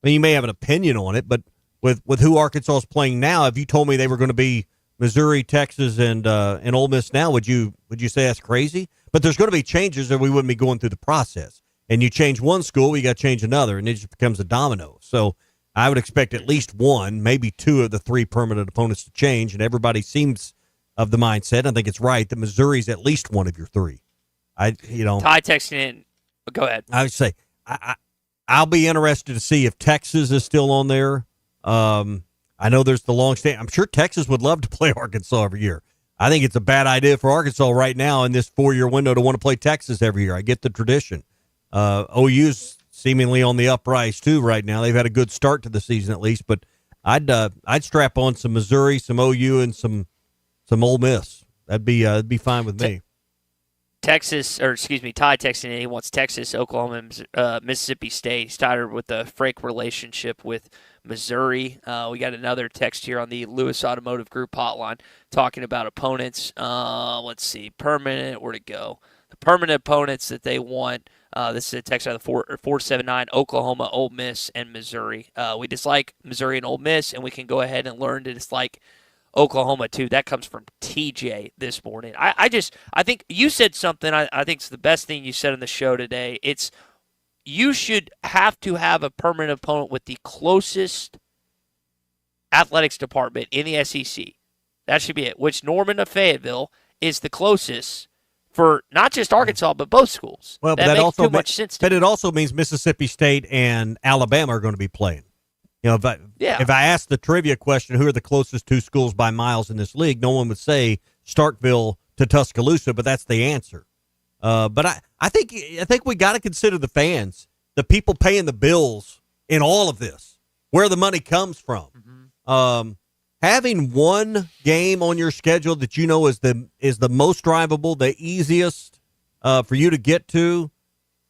I mean, you may have an opinion on it, but with who Arkansas is playing now, if you told me they were going to be Missouri, Texas, and Ole Miss now, would you say that's crazy? But there's going to be changes, or we wouldn't be going through the process. And you change one school, you got to change another, and it just becomes a domino. So I would expect at least one, maybe two of the three permanent opponents to change, and everybody seems of the mindset, I think it's right, that Missouri's at least one of your three. Ty texting in. Go ahead. I would say I'll be interested to see if Texas is still on there. I know there's the long stand. I'm sure Texas would love to play Arkansas every year. I think it's a bad idea for Arkansas right now in this 4-year window to want to play Texas every year. I get the tradition. OU's seemingly on the uprise too right now. They've had a good start to the season at least, but I'd strap on some Missouri, some OU, and some Ole Miss. That'd be fine with me. Ty texting in. He wants Texas, Oklahoma, and Mississippi State. He's tired with the Frank relationship with Missouri. We got another text here on the Lewis Automotive Group hotline talking about opponents. Let's see, permanent. Where'd it go? The permanent opponents that they want. This is a text out of the 479, Oklahoma, Ole Miss, and Missouri. We dislike Missouri and Ole Miss, and we can go ahead and learn to dislike Oklahoma too. That comes from TJ this morning. I think you said something I think it's the best thing you said on the show today. It's you should have to have a permanent opponent with the closest athletics department in the SEC. That should be it, which Norman of Fayetteville is the closest for not just Arkansas, but both schools. Well, that but makes too much sense to me. But it also means Mississippi State and Alabama are going to be playing. If I asked the trivia question, who are the closest two schools by miles in this league, no one would say Starkville to Tuscaloosa, but that's the answer. But I think we got to consider the fans, the people paying the bills in all of this, where the money comes from. Mm-hmm. Having one game on your schedule that you know is the most drivable, the easiest for you to get to,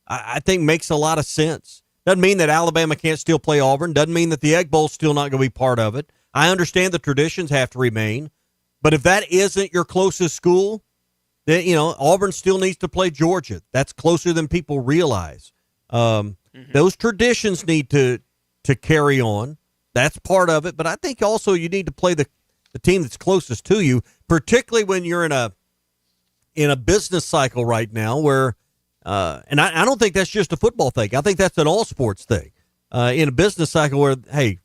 I think makes a lot of sense. Doesn't mean that Alabama can't still play Auburn. Doesn't mean that the Egg Bowl's still not going to be part of it. I understand the traditions have to remain. But if that isn't your closest school, then, Auburn still needs to play Georgia. That's closer than people realize. Those traditions need to carry on. That's part of it. But I think also you need to play the team that's closest to you, particularly when you're in a business cycle right now where and I don't think that's just a football thing. I think that's an all sports thing. In a business cycle where, hey,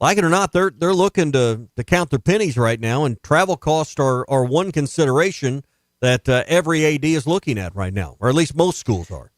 like it or not, they're looking to count their pennies right now, and travel costs are one consideration that every AD is looking at right now, or at least most schools are.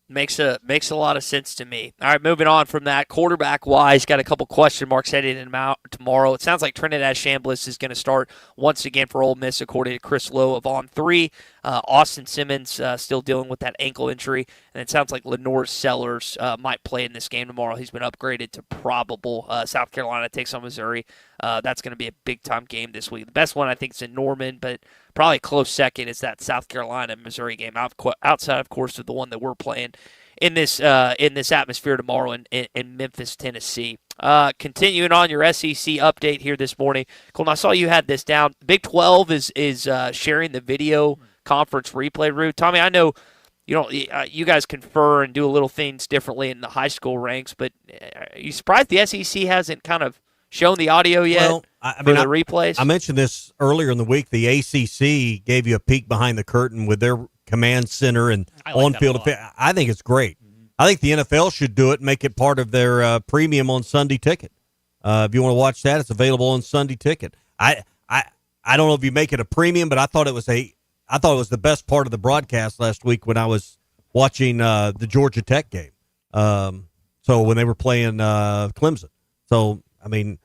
Makes a lot of sense to me. All right, moving on from that. Quarterback-wise, got a couple question marks heading in out tomorrow. It sounds like Trinidad Chambliss is going to start once again for Ole Miss, according to Chris Lowe of On 3. Austin Simmons still dealing with that ankle injury. And it sounds like Lenore Sellers might play in this game tomorrow. He's been upgraded to probable. South Carolina takes on Missouri. That's going to be a big-time game this week. The best one, I think, is in Norman, but probably a close second is that South Carolina-Missouri game, outside, of course, of the one that we're playing in this atmosphere tomorrow in Memphis, Tennessee. Continuing on your SEC update here this morning. Colton, I saw you had this down. Big 12 is sharing the video conference replay route. Tommy, I know you guys confer and do a little things differently in the high school ranks, but are you surprised the SEC hasn't kind of shown the audio yet? Well, I mean, the replays? I mentioned this earlier in the week. The ACC gave you a peek behind the curtain with their command center and on-field. I think it's great. Mm-hmm. I think the NFL should do it and make it part of their premium on Sunday Ticket. If you want to watch that, it's available on Sunday Ticket. I don't know if you make it a premium, but I thought it was the best part of the broadcast last week when I was watching the Georgia Tech game. So when they were playing Clemson. So I mean,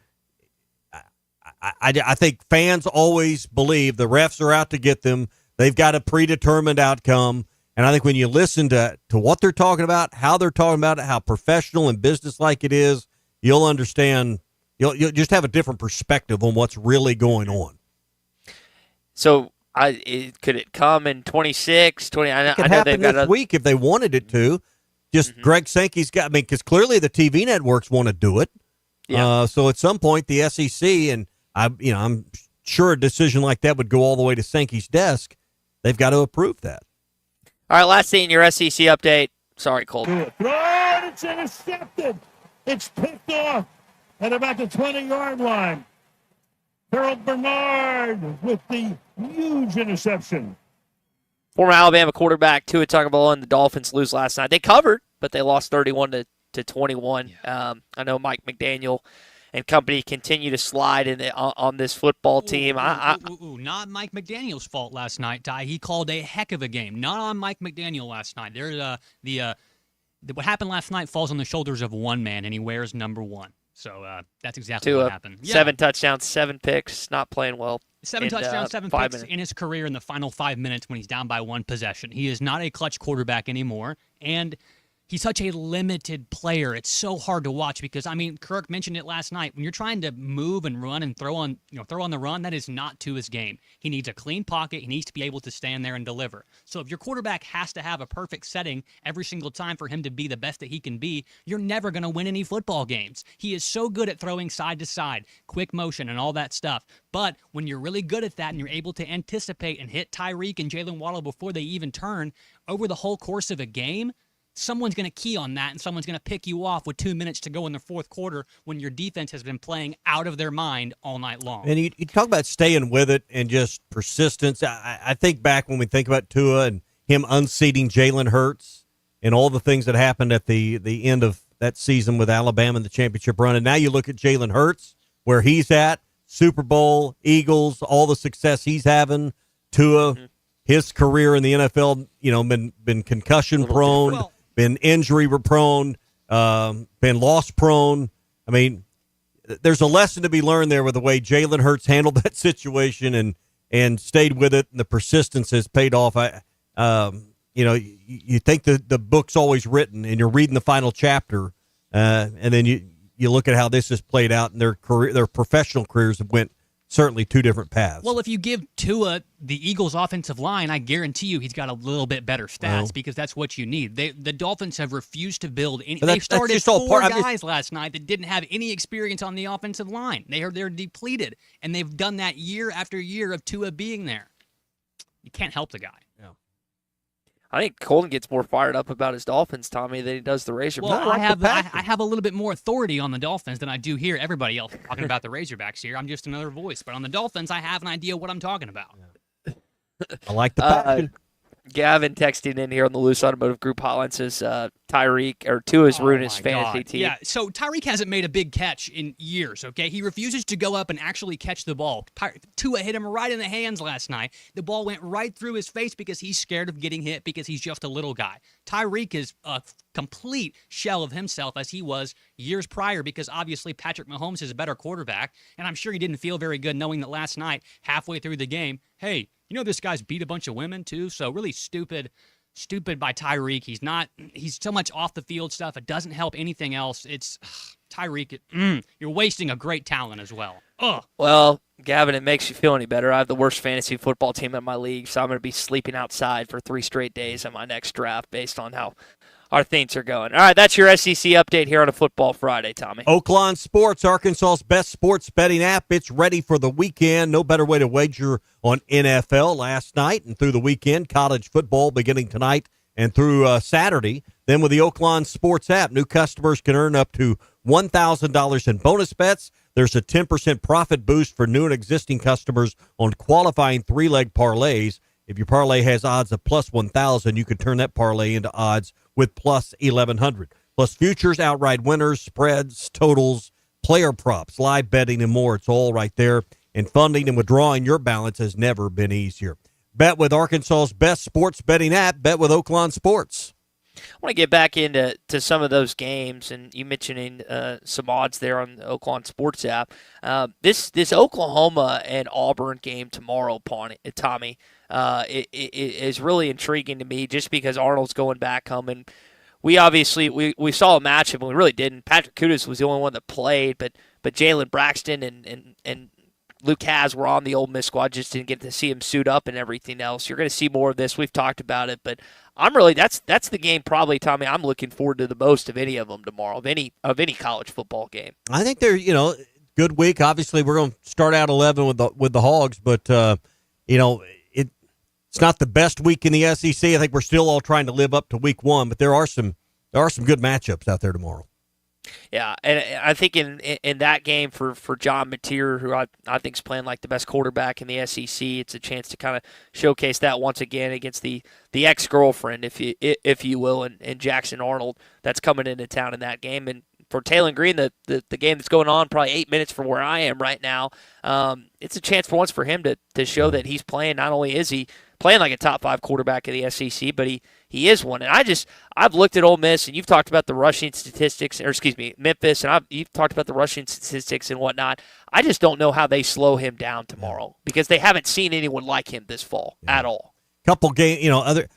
I think fans always believe the refs are out to get them. They've got a predetermined outcome. And I think when you listen to what they're talking about, how they're talking about it, how professional and businesslike it is, you'll understand. You'll just have a different perspective on what's really going on. So could it come in 26, 20? It could happen this week if they wanted it to. Just Greg Sankey's got, because clearly the TV networks want to do it. Yeah. So at some point the SEC, and I'm sure a decision like that would go all the way to Sankey's desk. They've got to approve that. All right, last thing in your SEC update. Sorry, Colton. Throw it, it's intercepted. It's picked off at about the 20-yard line. Harold Bernard with the huge interception. Former Alabama quarterback Tua Tagovailoa and the Dolphins lose last night. They covered, but they lost 31-10 to 21. I know Mike McDaniel and company continue to slide on this football team. Not Mike McDaniel's fault last night, Ty. He called a heck of a game. Not on Mike McDaniel last night. What happened last night falls on the shoulders of one man, and he wears number 1. So that's exactly what happened. 7 touchdowns, 7 picks, not playing well. 7 touchdowns, 7 picks in his career in the final 5 minutes when he's down by 1 possession. He is not a clutch quarterback anymore, and he's such a limited player. It's so hard to watch because, I mean, Kirk mentioned it last night. When you're trying to move and run and throw on the run, that is not to his game. He needs a clean pocket. He needs to be able to stand there and deliver. So if your quarterback has to have a perfect setting every single time for him to be the best that he can be, you're never going to win any football games. He is so good at throwing side to side, quick motion, and all that stuff. But when you're really good at that and you're able to anticipate and hit Tyreek and Jalen Waddle before they even turn over the whole course of a game, someone's going to key on that, and someone's going to pick you off with 2 minutes to go in the fourth quarter when your defense has been playing out of their mind all night long. And you talk about staying with it and just persistence. I think back when we think about Tua and him unseating Jalen Hurts and all the things that happened at the end of that season with Alabama in the championship run. And now you look at Jalen Hurts, where he's at, Super Bowl, Eagles, all the success he's having. Tua, his career in the NFL, been concussion prone. Been injury prone, been loss prone. I mean, there's a lesson to be learned there with the way Jalen Hurts handled that situation and stayed with it, and the persistence has paid off. You think the book's always written, and you're reading the final chapter, and then you look at how this has played out, and their professional careers have went certainly 2 different paths. Well, if you give Tua the Eagles' offensive line, I guarantee you he's got a little bit better stats because that's what you need. The Dolphins have refused to build any. They started 4 guys last night that didn't have any experience on the offensive line. They're depleted, and they've done that year after year of Tua being there. You can't help the guy. I think Colton gets more fired up about his Dolphins, Tommy, than he does the Razorbacks. Well, I have a little bit more authority on the Dolphins than I do here. Everybody else talking about the Razorbacks here. I'm just another voice. But on the Dolphins, I have an idea what I'm talking about. I like the passion. Gavin texting in here on the Loose Automotive Group hotline says Tua's ruined his fantasy team. Yeah, so Tyreek hasn't made a big catch in years, okay? He refuses to go up and actually catch the ball. Tua hit him right in the hands last night. The ball went right through his face because he's scared of getting hit because he's just a little guy. Tyreek is a complete shell of himself as he was years prior because obviously Patrick Mahomes is a better quarterback, and I'm sure he didn't feel very good knowing that last night, halfway through the game, hey, this guy's beat a bunch of women too, so really stupid by Tyreek. He's so much off the field stuff. It doesn't help anything else. It's Tyreek. You're wasting a great talent as well. Ugh. Well, Gavin, it makes you feel any better. I have the worst fantasy football team in my league, so I'm going to be sleeping outside for 3 straight days in my next draft based on how our things are going. All right, that's your SEC update here on a Football Friday, Tommy. Oaklawn Sports, Arkansas's best sports betting app. It's ready for the weekend. No better way to wager on NFL last night and through the weekend. College football beginning tonight and through Saturday. Then with the Oaklawn Sports app, new customers can earn up to $1,000 in bonus bets. There's a 10% profit boost for new and existing customers on qualifying 3-leg parlays. If your parlay has odds of plus 1,000, you can turn that parlay into odds with plus 1,100. Plus futures, outright winners, spreads, totals, player props, live betting, and more. It's all right there. And funding and withdrawing your balance has never been easier. Bet with Arkansas's best sports betting app. Bet with Oaklawn Sports. I want to get back into some of those games, and you mentioning some odds there on the Oaklawn Sports app. This Oklahoma and Auburn game tomorrow, Tommy, it is really intriguing to me just because Arnold's going back home, and we saw a matchup, and we really didn't. Patrick Kudas was the only one that played, but Jalen Braxton and Luke Haz were on the Ole Miss squad, just didn't get to see him suit up and everything else. You're going to see more of this. We've talked about it, but that's the game probably, Tommy, I'm looking forward to the most of any of them tomorrow, of any college football game. I think they're, good week. Obviously, we're going to start out 11 with the Hogs, but it's not the best week in the SEC. I think we're still all trying to live up to week 1, but there are some good matchups out there tomorrow. Yeah, and I think in that game for John Mateer, who I think is playing like the best quarterback in the SEC, it's a chance to kind of showcase that once again against the ex-girlfriend, if you will, and Jackson Arnold that's coming into town in that game. And for Taylor Green, the game that's going on probably 8 minutes from where I am right now, it's a chance for once for him to show that he's playing. Not only is he playing like a top 5 quarterback in the SEC, but he is one. And I've looked at Ole Miss, and you've talked about the rushing statistics, or excuse me, Memphis, and you've talked about the rushing statistics and whatnot. I just don't know how they slow him down tomorrow because they haven't seen anyone like him this fall at all. Couple game,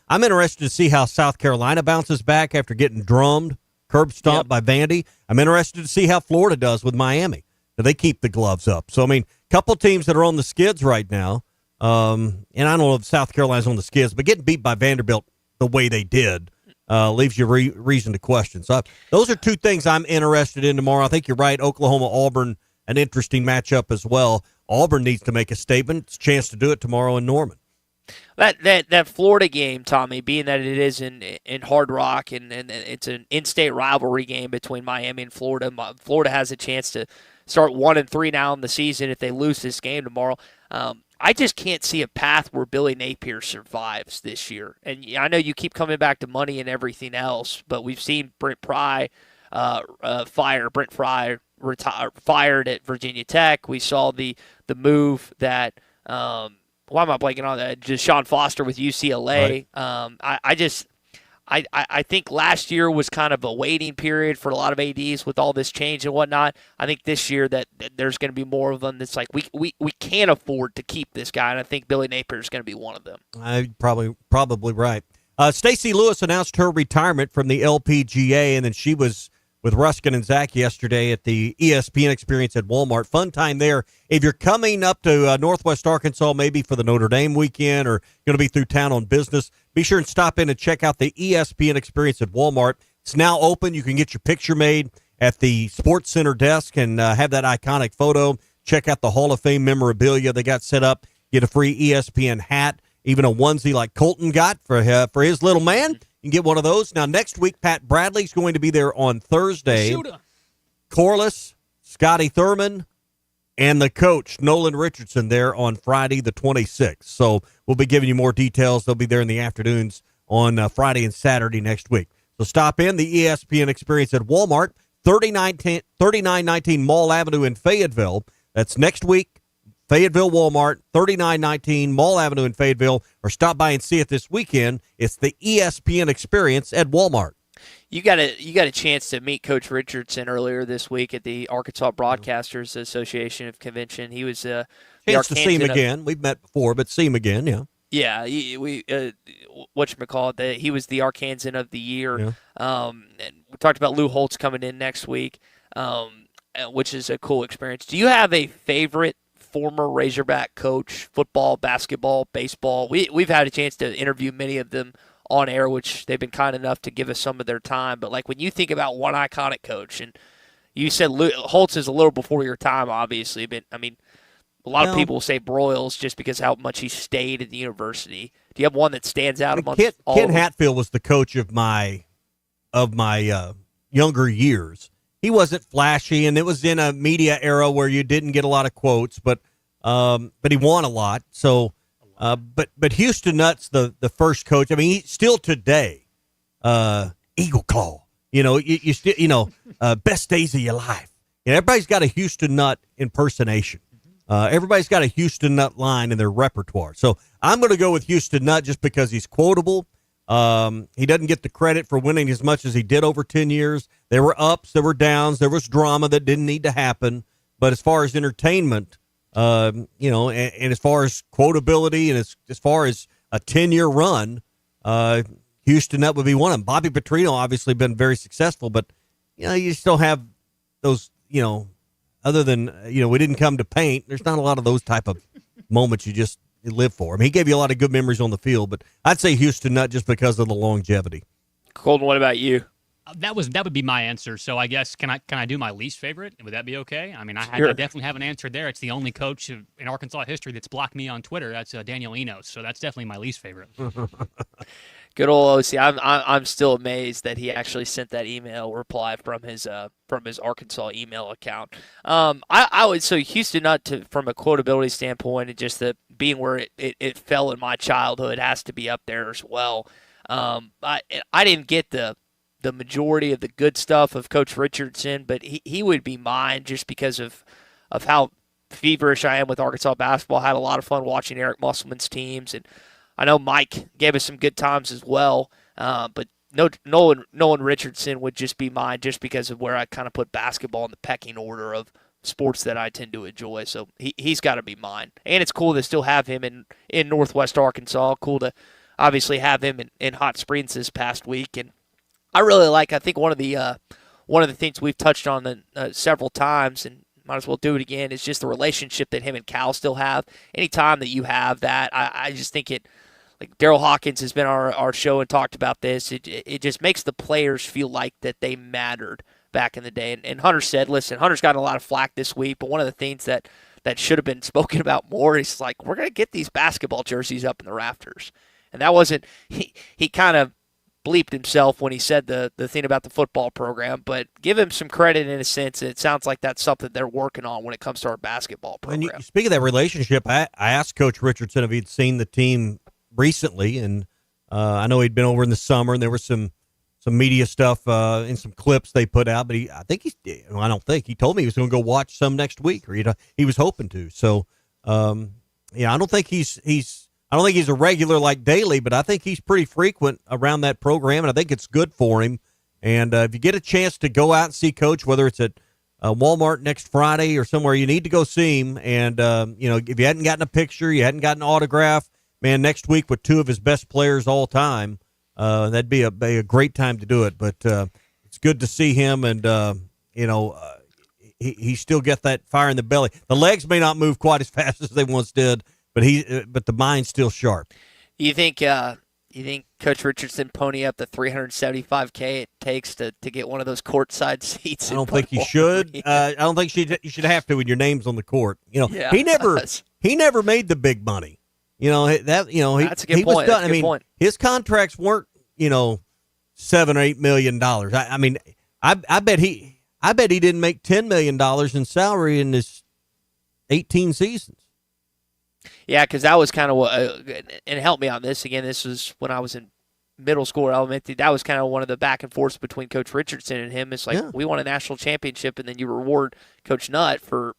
I'm interested to see how South Carolina bounces back after getting drummed, curb stomped by Vandy. I'm interested to see how Florida does with Miami. Do they keep the gloves up? So, I mean, couple teams that are on the skids right now. And I don't know if South Carolina's on the skids, but getting beat by Vanderbilt the way they did leaves you reason to question. So those are two things I'm interested in tomorrow. I think you're right. Oklahoma, Auburn, an interesting matchup as well. Auburn needs to make a statement. It's a chance to do it tomorrow in Norman. That Florida game, Tommy, being that it is in Hard Rock and it's an in-state rivalry game between Miami and Florida. Florida has a chance to start 1-3 now in the season if they lose this game tomorrow. I just can't see a path where Billy Napier survives this year. And I know you keep coming back to money and everything else, but we've seen Brent Fry fired at Virginia Tech. We saw the move that why am I blanking on that? Just Sean Foster with UCLA. Right. I think last year was kind of a waiting period for a lot of ADs with all this change and whatnot. I think this year that there's going to be more of them that's like we can't afford to keep this guy, and I think Billy Napier is going to be one of them. Probably right. Stacey Lewis announced her retirement from the LPGA, and then she was with Ruskin and Zach yesterday at the ESPN Experience at Walmart. Fun time there. If you're coming up to Northwest Arkansas, maybe for the Notre Dame weekend, or going to be through town on business, be sure and stop in and check out the ESPN Experience at Walmart. It's now open. You can get your picture made at the Sports Center desk and have that iconic photo. Check out the Hall of Fame memorabilia they got set up. Get a free ESPN hat, even a onesie like Colton got for his little man. You can get one of those. Now, next week, Pat Bradley's going to be there on Thursday. Corliss, Scotty Thurman, and the coach, Nolan Richardson, there on Friday the 26th. So we'll be giving you more details. They'll be there in the afternoons on Friday and Saturday next week. So stop in the ESPN Experience at Walmart, 3919 Mall Avenue in Fayetteville. That's next week. Fayetteville Walmart, 3919 Mall Avenue in Fayetteville, or stop by and see it this weekend. It's the ESPN Experience at Walmart. You got a chance to meet Coach Richardson earlier this week at the Arkansas Broadcasters Association of Convention. He was chance to see him again. We've met before, but see him again, yeah. Yeah, he was the Arkansan of the year. Yeah. And we talked about Lou Holtz coming in next week, which is a cool experience. Do you have a favorite former Razorback coach, football, basketball, baseball? We've had a chance to interview many of them on air, which they've been kind enough to give us some of their time. But like when you think about one iconic coach, and you said Holtz is a little before your time, obviously, but I mean, a lot of people say Broyles just because how much he stayed at the university. Do you have one that stands out amongst all Ken Hatfield was the coach of my younger years. He wasn't flashy, and it was in a media era where you didn't get a lot of quotes, but he won a lot. So, but Houston Nutt's the first coach. I mean, he still today, Eagle Claw. You still best days of your life. Everybody's got a Houston Nutt impersonation. Everybody's got a Houston Nutt line in their repertoire. So I'm going to go with Houston Nutt just because he's quotable. He doesn't get the credit for winning as much as he did over 10 years. There were ups, there were downs, there was drama that didn't need to happen. But as far as entertainment, and as far as quotability and as far as a 10-year run, Houston Nutt would be one of them. Bobby Petrino obviously been very successful, but, you still have those, other than, we didn't come to paint. There's not a lot of those type of moments you live for. I mean, he gave you a lot of good memories on the field, but I'd say Houston Nutt just because of the longevity. Colton, what about you? That would be my answer. So I guess can I do my least favorite? Would that be okay? I mean, I definitely have an answer there. It's the only coach in Arkansas history that's blocked me on Twitter. That's Daniel Enos. So that's definitely my least favorite. Good old OC. I'm still amazed that he actually sent that email reply from his Arkansas email account. I would so Houston Nutt from a quotability standpoint and just the being where it fell in my childhood has to be up there as well. I didn't get the majority of the good stuff of Coach Richardson, but he would be mine just because of how feverish I am with Arkansas basketball. I had a lot of fun watching Eric Musselman's teams, and I know Mike gave us some good times as well. But Nolan Richardson would just be mine just because of where I kind of put basketball in the pecking order of sports that I tend to enjoy. So he's got to be mine. And it's cool to still have him in Northwest Arkansas. Cool to obviously have him in Hot Springs this past week. And I really I think one of the things we've touched on several times, and might as well do it again, is just the relationship that him and Cal still have. Anytime that you have that, I just think it, like Daryl Hawkins has been on our show and talked about this, it just makes the players feel like that they mattered back in the day. And Hunter said, listen, Hunter's gotten a lot of flack this week, but one of the things that should have been spoken about more is like, we're going to get these basketball jerseys up in the rafters. And that wasn't, he kind of bleeped himself when he said the thing about the football program, but give him some credit in a sense. It sounds like that's something they're working on when it comes to our basketball program. And you speak of that relationship, I asked Coach Richardson if he'd seen the team recently, and I know he'd been over in the summer, and there was some media stuff and some clips they put out, but he told me he was going to go watch some next week, or he was hoping to. So, I don't think he's a regular like daily, but I think he's pretty frequent around that program, and I think it's good for him. And if you get a chance to go out and see Coach, whether it's at Walmart next Friday or somewhere, you need to go see him. And, if you hadn't gotten a picture, you hadn't gotten an autograph, man, next week with two of his best players all time, that'd be a great time to do it. But it's good to see him, and, he still got that fire in the belly. The legs may not move quite as fast as they once did, but the mind's still sharp. You think Coach Richardson pony up the $375K it takes to get one of those courtside seats? I don't think you should. I don't think you should have to when your name's on the court. Yeah, he never made the big money. That's a good point. Was done. That's a good point. His contracts weren't $7 or $8 million. I bet he didn't make $10 million in salary in his 18 seasons. Yeah, because that was kind of what, and help me on this again. This was when I was in middle school or elementary. That was kind of one of the back and forths between Coach Richardson and him. It's like, we won a national championship, and then you reward Coach Nutt for.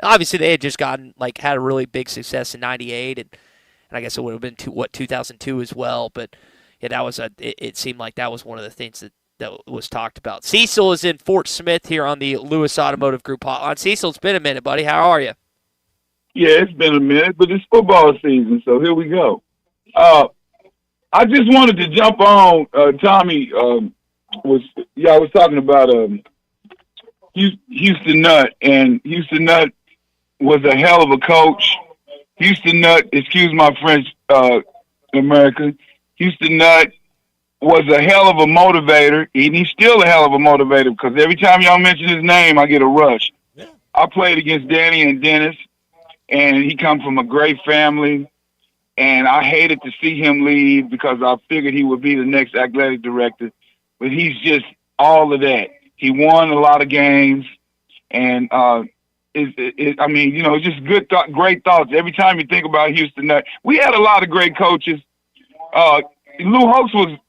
Obviously, they had just had a really big success in '98, and I guess it would have been 2002 as well. But yeah, that was it seemed like that was one of the things that was talked about. Cecil is in Fort Smith here on the Lewis Automotive Group hotline. Cecil, it's been a minute, buddy. How are you? Yeah, it's been a minute, but it's football season, so here we go. I just wanted to jump on. Tommy was talking about Houston Nutt, and Houston Nutt was a hell of a coach. Houston Nutt, excuse my French, America. Houston Nutt was a hell of a motivator, and he's still a hell of a motivator because every time y'all mention his name, I get a rush. Yeah. I played against Danny and Dennis. And he come from a great family, and I hated to see him leave because I figured he would be the next athletic director. But he's just all of that. He won a lot of games, and just good great thoughts. Every time you think about Houston Nutt, we had a lot of great coaches. Lou Holtz was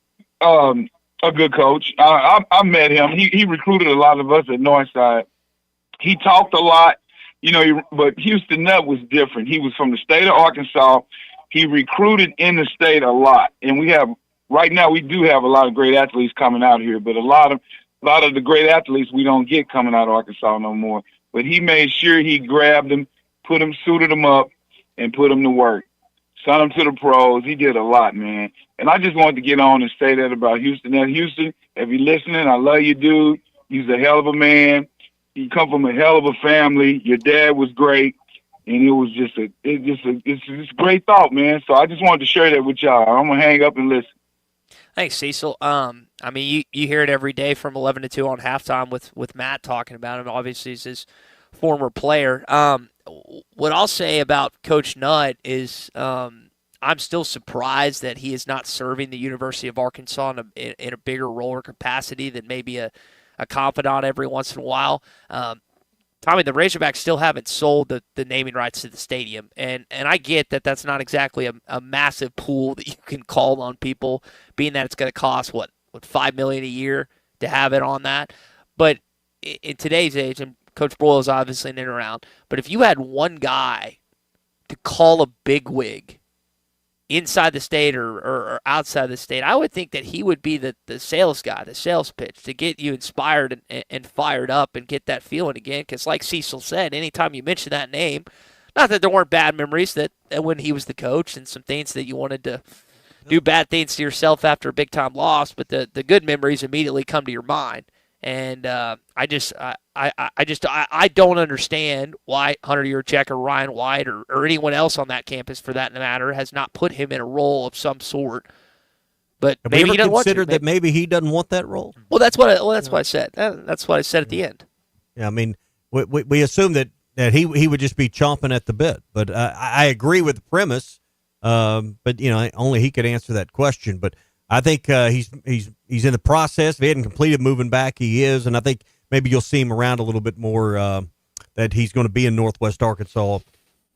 a good coach. I met him. He recruited a lot of us at Northside. He talked a lot. But Houston Nutt was different. He was from the state of Arkansas. He recruited in the state a lot. And right now we do have a lot of great athletes coming out here, but a lot of the great athletes we don't get coming out of Arkansas no more. But he made sure he grabbed them, suited them up, and put them to work. Sent them to the pros. He did a lot, man. And I just wanted to get on and say that about Houston. Now, Houston, if you're listening, I love you, dude. He's a hell of a man. You come from a hell of a family. Your dad was great, and it was it's great thought, man. So I just wanted to share that with y'all. I'm gonna hang up and listen. Thanks, Cecil. You hear it every day from 11 to 2 on halftime with Matt talking about him. Obviously, he's his former player. What I'll say about Coach Nutt is, I'm still surprised that he is not serving the University of Arkansas in a bigger role or capacity than maybe a confidant every once in a while. Tommy, the Razorbacks still haven't sold the naming rights to the stadium, and I get that that's not exactly a massive pool that you can call on people, being that it's going to cost what $5 million a year to have it on that. But in today's age, and Coach Broyle is obviously in and around, but if you had one guy to call a bigwig inside the state or outside the state, I would think that he would be the sales guy, the sales pitch, to get you inspired and fired up and get that feeling again. Because like Cecil said, anytime you mention that name, not that there weren't bad memories that when he was the coach and some things that you wanted to do bad things to yourself after a big-time loss, but the good memories immediately come to your mind. And I don't understand why Hunter Yurchek or Ryan White or anyone else on that campus, for that matter, has not put him in a role of some sort. But Have maybe we he ever doesn't want to. considered that maybe he doesn't want that role? Well, that's what I said. That's what I said at the end. Yeah, I mean, we assume that he would just be chomping at the bit. But I agree with the premise. But only he could answer that question. But I think he's in the process. If he hadn't completed moving back, he is, and I think maybe you'll see him around a little bit more. That he's going to be in Northwest Arkansas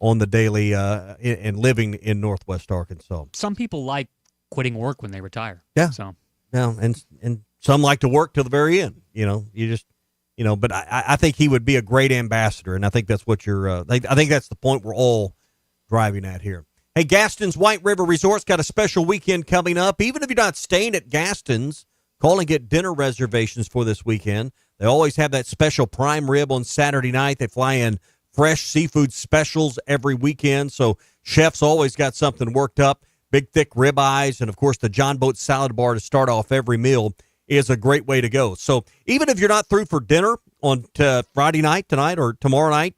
on the daily and living in Northwest Arkansas. Some people like quitting work when they retire. Yeah. So yeah, and some like to work till the very end. But I think he would be a great ambassador, and I think that's what I think that's the point we're all driving at here. Hey, Gaston's White River Resort's got a special weekend coming up. Even if you're not staying at Gaston's, call and get dinner reservations for this weekend. They always have that special prime rib on Saturday night. They fly in fresh seafood specials every weekend, so chefs always got something worked up. Big, thick ribeyes, and, of course, the John Boat salad bar to start off every meal is a great way to go. So even if you're not through for dinner on Friday night, tonight, or tomorrow night,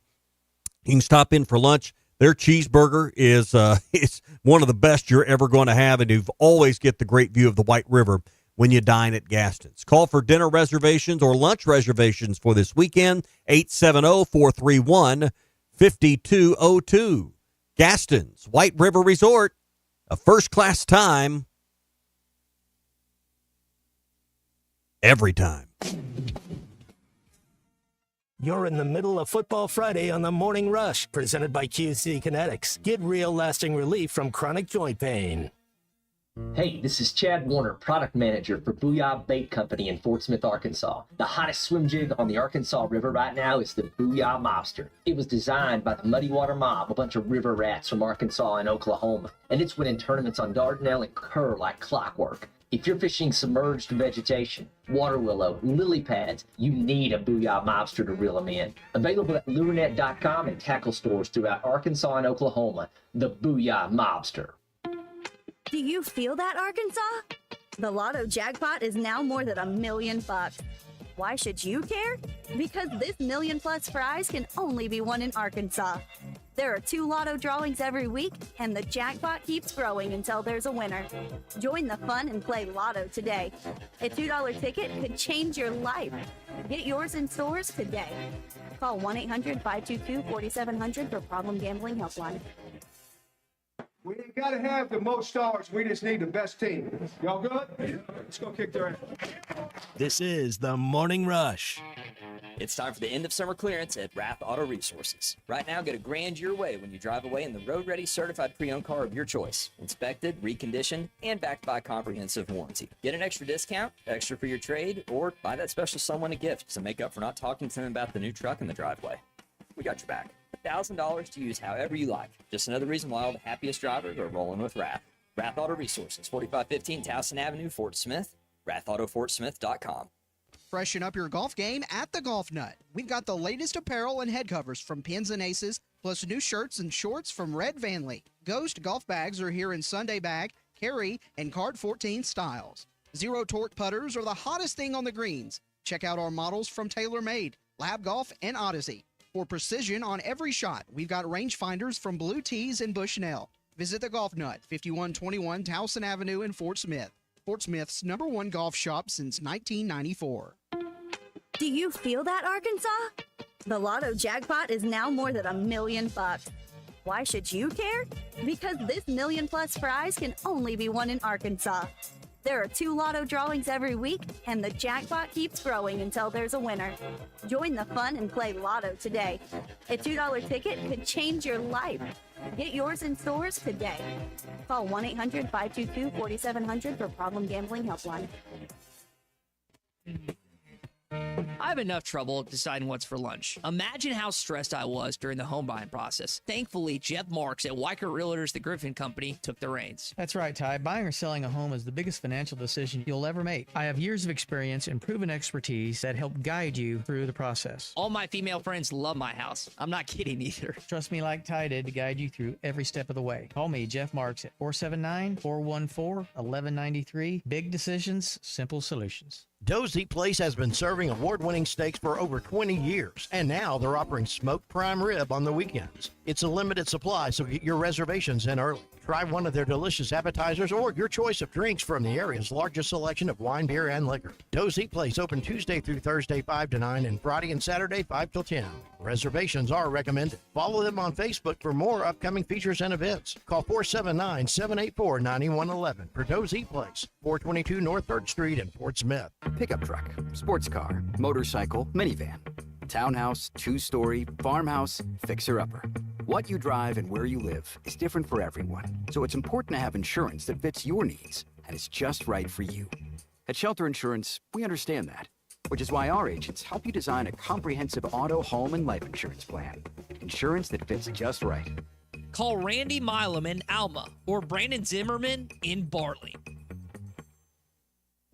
you can stop in for lunch. Their cheeseburger is it's one of the best you're ever going to have, and you always get the great view of the White River when you dine at Gaston's. Call for dinner reservations or lunch reservations for this weekend, 870-431-5202. Gaston's White River Resort, a first-class time every time. You're in the middle of Football Friday on the Morning Rush, presented by QC Kinetics. Get real lasting relief from chronic joint pain. Hey, this is Chad Warner, product manager for Booyah Bait Company in Fort Smith, Arkansas. The hottest swim jig on the Arkansas River right now is the Booyah Mobster. It was designed by the Muddy Water Mob, a bunch of river rats from Arkansas and Oklahoma, and it's winning tournaments on Dardanelle and Kerr like clockwork. If you're fishing submerged vegetation, water willow, lily pads, you need a Booyah Mobster to reel them in. Available at lurenet.com and tackle stores throughout Arkansas and Oklahoma, the Booyah Mobster. Do you feel that, Arkansas? The Lotto jackpot is now more than $1 million. Why should you care? Because this $1 million+ prize can only be won in Arkansas. There are 2 Lotto drawings every week, and the jackpot keeps growing until there's a winner. Join the fun and play Lotto today. A $2 ticket could change your life. Get yours in stores today. Call 1-800-522-4700 for Problem Gambling Helpline. We ain't got to have the most stars. We just need the best team. Y'all good? Let's go kick their ass. This is the Morning Rush. It's time for the end of summer clearance at Rath Auto Resources. Right now, get a grand your way when you drive away in the road-ready certified pre-owned car of your choice. Inspected, reconditioned, and backed by a comprehensive warranty. Get an extra discount, extra for your trade, or buy that special someone a gift to make up for not talking to them about the new truck in the driveway. We got your back. $1,000 to use however you like. Just another reason why all the happiest drivers are rolling with Rath. Rath Auto Resources, 4515 Towson Avenue, Fort Smith. RathAutoFortSmith.com. Freshen up your golf game at the Golf Nut. We've got the latest apparel and head covers from Pins and Aces, plus new shirts and shorts from Red Vanley. Ghost golf bags are here in Sunday bag, carry, and card 14 styles. Zero torque putters are the hottest thing on the greens. Check out our models from TaylorMade, Lab Golf, and Odyssey. For precision on every shot, we've got rangefinders from Blue Tees and Bushnell. Visit the Golf Nut, 5121 Towson Avenue in Fort Smith. Fort Smith's #1 golf shop since 1994. Do you feel that, Arkansas? The Lotto jackpot is now more than $1 million. Why should you care? Because this million plus prize can only be won in Arkansas. There are 2 lotto drawings every week, and the jackpot keeps growing until there's a winner. Join the fun and play Lotto today. A $2 ticket could change your life. Get yours in stores today. Call 1-800-522-4700 for Problem Gambling Helpline. I have enough trouble deciding what's for lunch. Imagine how stressed I was during the home buying process. Thankfully, Jeff Marks at Weicker Realtors, the Griffin Company, took the reins. That's right, Ty. Buying or selling a home is the biggest financial decision you'll ever make. I have years of experience and proven expertise that help guide you through the process. All my female friends love my house. I'm not kidding either. Trust me like Ty did to guide you through every step of the way. Call me, Jeff Marks, at 479-414-1193. Big decisions, simple solutions. Dozy Place has been serving award-winning steaks for over 20 years, and now they're offering smoked prime rib on the weekends. It's a limited supply, so get your reservations in early. Try one of their delicious appetizers or your choice of drinks from the area's largest selection of wine, beer, and liquor. Dozy Place open Tuesday through Thursday 5 to 9 and Friday and Saturday 5 till 10. Reservations are recommended. Follow them on Facebook for more upcoming features and events. Call 479-784-9111 for Dozy Place, 422 North 3rd Street in Fort Smith. Pickup truck, sports car, motorcycle, minivan, townhouse, 2-story, farmhouse, fixer-upper. What you drive and where you live is different for everyone, so it's important to have insurance that fits your needs and is just right for you. At Shelter Insurance, we understand that, which is why our agents help you design a comprehensive auto, home, and life insurance plan. Insurance that fits just right. Call Randy Milam in Alma or Brandon Zimmerman in Bartley.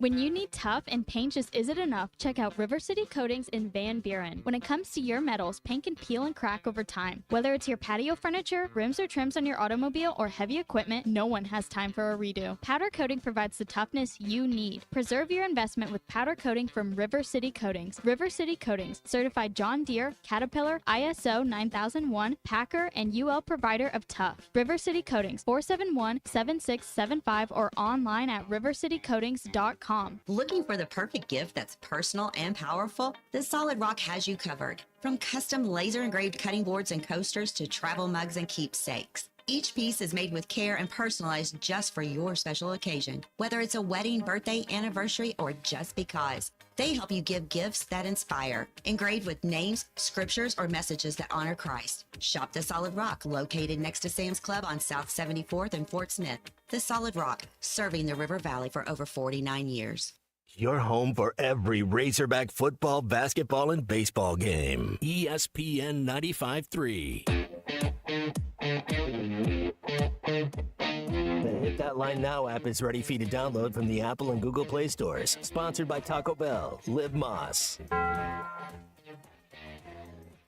When you need tough and paint just isn't enough, check out River City Coatings in Van Buren. When it comes to your metals, paint can peel and crack over time. Whether it's your patio furniture, rims or trims on your automobile, or heavy equipment, no one has time for a redo. Powder coating provides the toughness you need. Preserve your investment with powder coating from River City Coatings. River City Coatings, certified John Deere, Caterpillar, ISO 9001, Packer, and UL provider of tough. River City Coatings, 471-7675 or online at rivercitycoatings.com. Looking for the perfect gift that's personal and powerful? The Solid Rock has you covered. From custom laser engraved cutting boards and coasters to travel mugs and keepsakes. Each piece is made with care and personalized just for your special occasion, whether it's a wedding, birthday, anniversary, or just because. They help you give gifts that inspire, engraved with names, scriptures, or messages that honor Christ. Shop the Solid Rock, located next to Sam's Club on South 74th and Fort Smith. The Solid Rock, serving the River Valley for over 49 years. Your home for every Razorback football, basketball, and baseball game. ESPN 95.3. The Hit That Line Now app is ready for you to download from the Apple and Google Play stores. Sponsored by Taco Bell. Live Moss.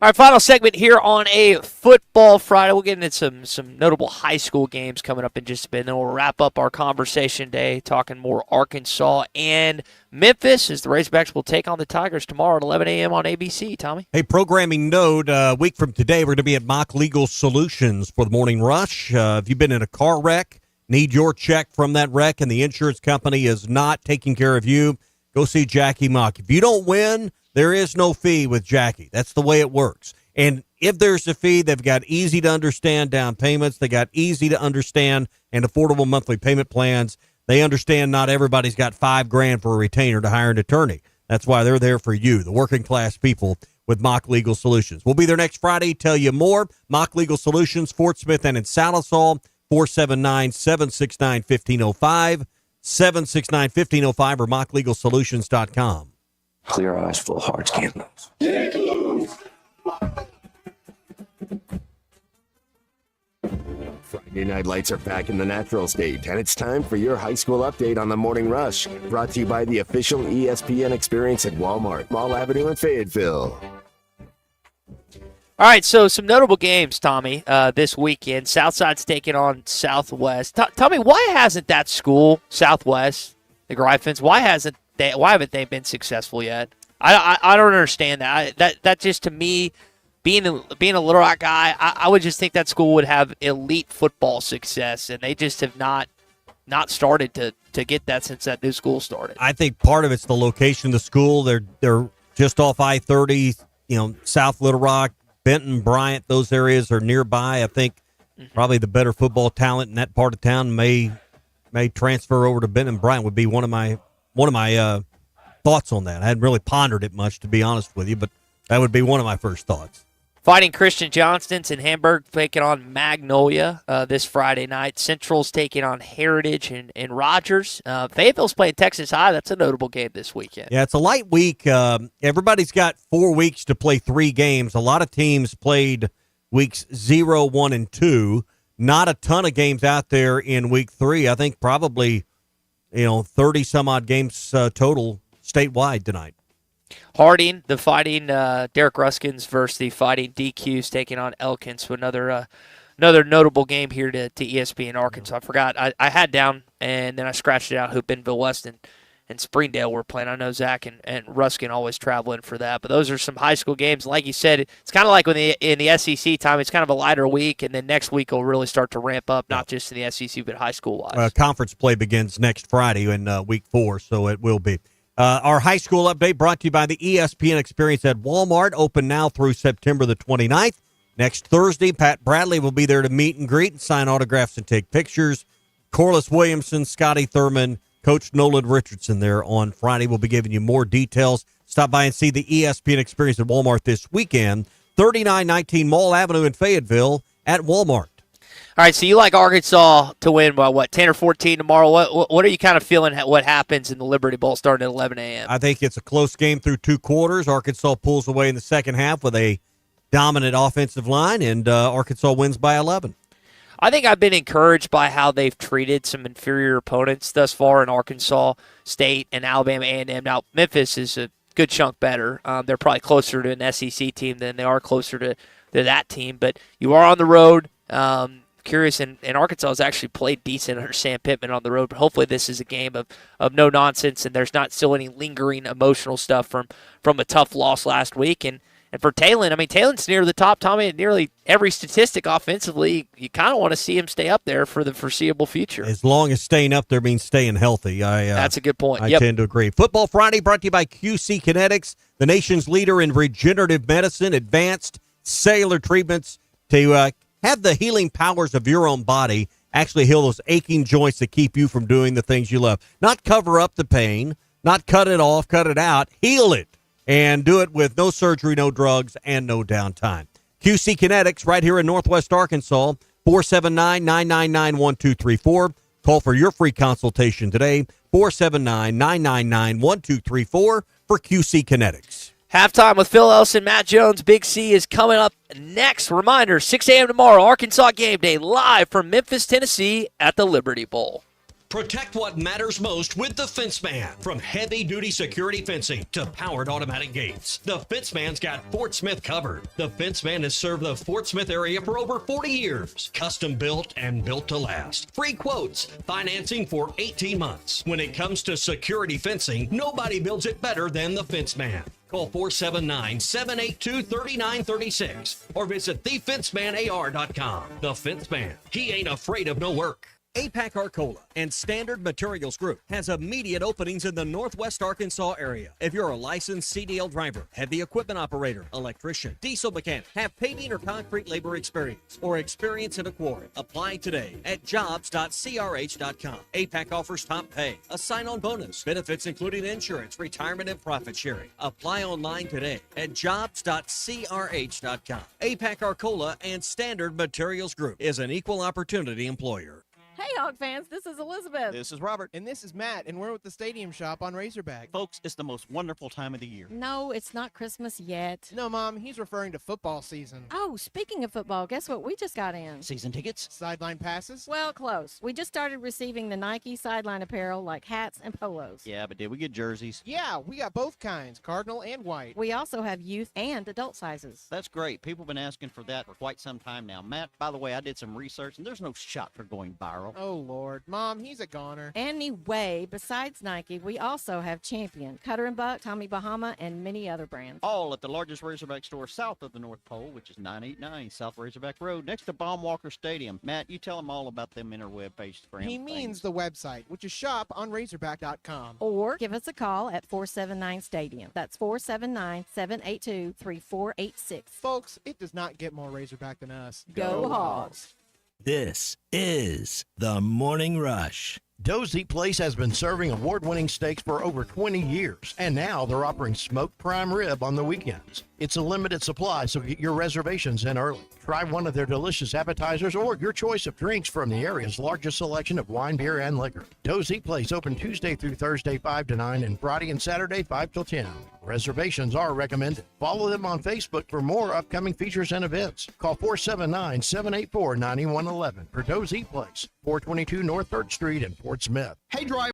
All right, final segment here on a Football Friday. We'll get into some notable high school games coming up in just a bit. Then we'll wrap up our conversation day talking more Arkansas and Memphis as the Razorbacks will take on the Tigers tomorrow at 11 a.m. on ABC. Tommy? Hey, programming note, a week from today, we're going to be at Mock Legal Solutions for the morning rush. If you've been in a car wreck, need your check from that wreck, and the insurance company is not taking care of you, go see Jackie Mock. If you don't win, there is no fee with Jackie. That's the way it works. And if there's a fee, they've got easy-to-understand down payments. They got easy-to-understand and affordable monthly payment plans. They understand not everybody's got $5,000 for a retainer to hire an attorney. That's why they're there for you, the working-class people with Mock Legal Solutions. We'll be there next Friday. Tell you more. Mock Legal Solutions, Fort Smith and in Salisal, 479-769-1505, 769-1505 or mocklegalsolutions.com. Clear eyes, full hearts, can't lose. Friday night lights are back in the natural state, and it's time for your high school update on the Morning Rush. Brought to you by the official ESPN experience at Walmart, Mall Avenue in Fayetteville. All right, so some notable games, Tommy, this weekend. Southside's taking on Southwest. Tell me, why hasn't that school, Southwest, the Griffins, why haven't they been successful yet? I don't understand that. That just, to me, being a Little Rock guy, I would just think that school would have elite football success, and they just have not started to get that since that new school started. I think part of it's the location of the school. They're just off I-30, South Little Rock, Benton, Bryant. Those areas are nearby. I think Probably the better football talent in that part of town may transfer over to Benton Bryant would be one of my thoughts on that. I hadn't really pondered it much, to be honest with you, but that would be one of my first thoughts. Fighting Christian Johnston's in Hamburg taking on Magnolia this Friday night. Central's taking on Heritage and Rogers. Fayetteville's playing Texas High. That's a notable game this weekend. Yeah, it's a light week. Everybody's got 4 weeks to play 3 games. A lot of teams played weeks 0, 1, and 2. Not a ton of games out there in week 3. I think probably 30 some odd games total statewide tonight. Harding, the Fighting Derek Ruskins versus the Fighting DQs taking on Elkins. So another notable game here to ESPN Arkansas. I forgot. I had down, and then I scratched it out who Bentonville West and Springdale were playing. I know Zach and Ruskin always traveling for that. But those are some high school games. Like you said, it's kind of like in the SEC time, it's kind of a lighter week, and then next week will really start to ramp up, not just in the SEC, but high school-wise. Conference play begins next Friday in week 4, so it will be. Our high school update brought to you by the ESPN Experience at Walmart, open now through September the 29th. Next Thursday, Pat Bradley will be there to meet and greet and sign autographs and take pictures. Corliss Williamson, Scotty Thurman, Coach Nolan Richardson there on Friday. We'll be giving you more details. Stop by and see the ESPN Experience at Walmart this weekend. 3919 Mall Avenue in Fayetteville at Walmart. All right, so you like Arkansas to win by, 10 or 14 tomorrow? What are you kind of feeling what happens in the Liberty Bowl starting at 11 a.m.? I think it's a close game through 2 quarters. Arkansas pulls away in the second half with a dominant offensive line, and Arkansas wins by 11. I think I've been encouraged by how they've treated some inferior opponents thus far in Arkansas State and Alabama A&M. Now, Memphis is a good chunk better. They're probably closer to an SEC team than they are closer to that team, but you are on the road. Curious, and Arkansas has actually played decent under Sam Pittman on the road, but hopefully this is a game of no nonsense and there's not still any lingering emotional stuff from a tough loss last week. And for Talon, Talon's near the top, Tommy, at nearly every statistic offensively. You kind of want to see him stay up there for the foreseeable future. As long as staying up there means staying healthy. That's a good point. I tend to agree. Football Friday brought to you by QC Kinetics, the nation's leader in regenerative medicine, advanced cellular treatments to have the healing powers of your own body actually heal those aching joints that keep you from doing the things you love. Not cover up the pain, not cut it off, cut it out, heal it. And do it with no surgery, no drugs, and no downtime. QC Kinetics right here in Northwest Arkansas, 479-999-1234. Call for your free consultation today, 479-999-1234 for QC Kinetics. Halftime with Phil Elson, Matt Jones. Big C is coming up next. Reminder, 6 a.m. tomorrow, Arkansas Game Day, live from Memphis, Tennessee at the Liberty Bowl. Protect what matters most with the Fence Man. From heavy-duty security fencing to powered automatic gates, the Fence Man's got Fort Smith covered. The Fence Man has served the Fort Smith area for over 40 years. Custom built and built to last. Free quotes, financing for 18 months. When it comes to security fencing, nobody builds it better than the Fence Man. Call 479-782-3936 or visit thefencemanar.com. The Fence Man. He ain't afraid of no work. APAC Arcola and Standard Materials Group has immediate openings in the Northwest Arkansas area. If you're a licensed CDL driver, heavy equipment operator, electrician, diesel mechanic, have paving or concrete labor experience, or experience in a quarry, apply today at jobs.crh.com. APAC offers top pay, a sign-on bonus, benefits including insurance, retirement, and profit sharing. Apply online today at jobs.crh.com. APAC Arcola and Standard Materials Group is an equal opportunity employer. Hey, Hog fans, this is Elizabeth. This is Robert. And this is Matt, and we're with the Stadium Shop on Razorback. Folks, it's the most wonderful time of the year. No, it's not Christmas yet. No, Mom, he's referring to football season. Oh, speaking of football, guess what we just got in? Season tickets? Sideline passes? Well, close. We just started receiving the Nike sideline apparel like hats and polos. Yeah, but did we get jerseys? Yeah, we got both kinds, cardinal and white. We also have youth and adult sizes. That's great. People have been asking for that for quite some time now. Matt, by the way, I did some research, and there's no shot for going viral. Oh, Lord. Mom, he's a goner. Anyway, besides Nike, we also have Champion, Cutter & Buck, Tommy Bahama, and many other brands. All at the largest Razorback store south of the North Pole, which is 989 South Razorback Road, next to Baumwalker Stadium. Matt, you tell them all about them interweb pages for him. He means the website, which is shoponrazorback.com. Or give us a call at 479-STADIUM. That's 479-782-3486. Folks, it does not get more Razorback than us. Go Hogs! This is The Morning Rush. Doe's Eat Place has been serving award-winning steaks for over 20 years, and now they're offering smoked prime rib on the weekends. It's a limited supply, so get your reservations in early. Try one of their delicious appetizers or your choice of drinks from the area's largest selection of wine, beer, and liquor. Doe's Eat Place open Tuesday through Thursday 5 to 9 and Friday and Saturday 5 till 10. Reservations are recommended. Follow them on Facebook for more upcoming features and events. Call 479-784-9111 for Doe's Eat Place, 422 North 3rd Street in Fort Smith. Hey, driver.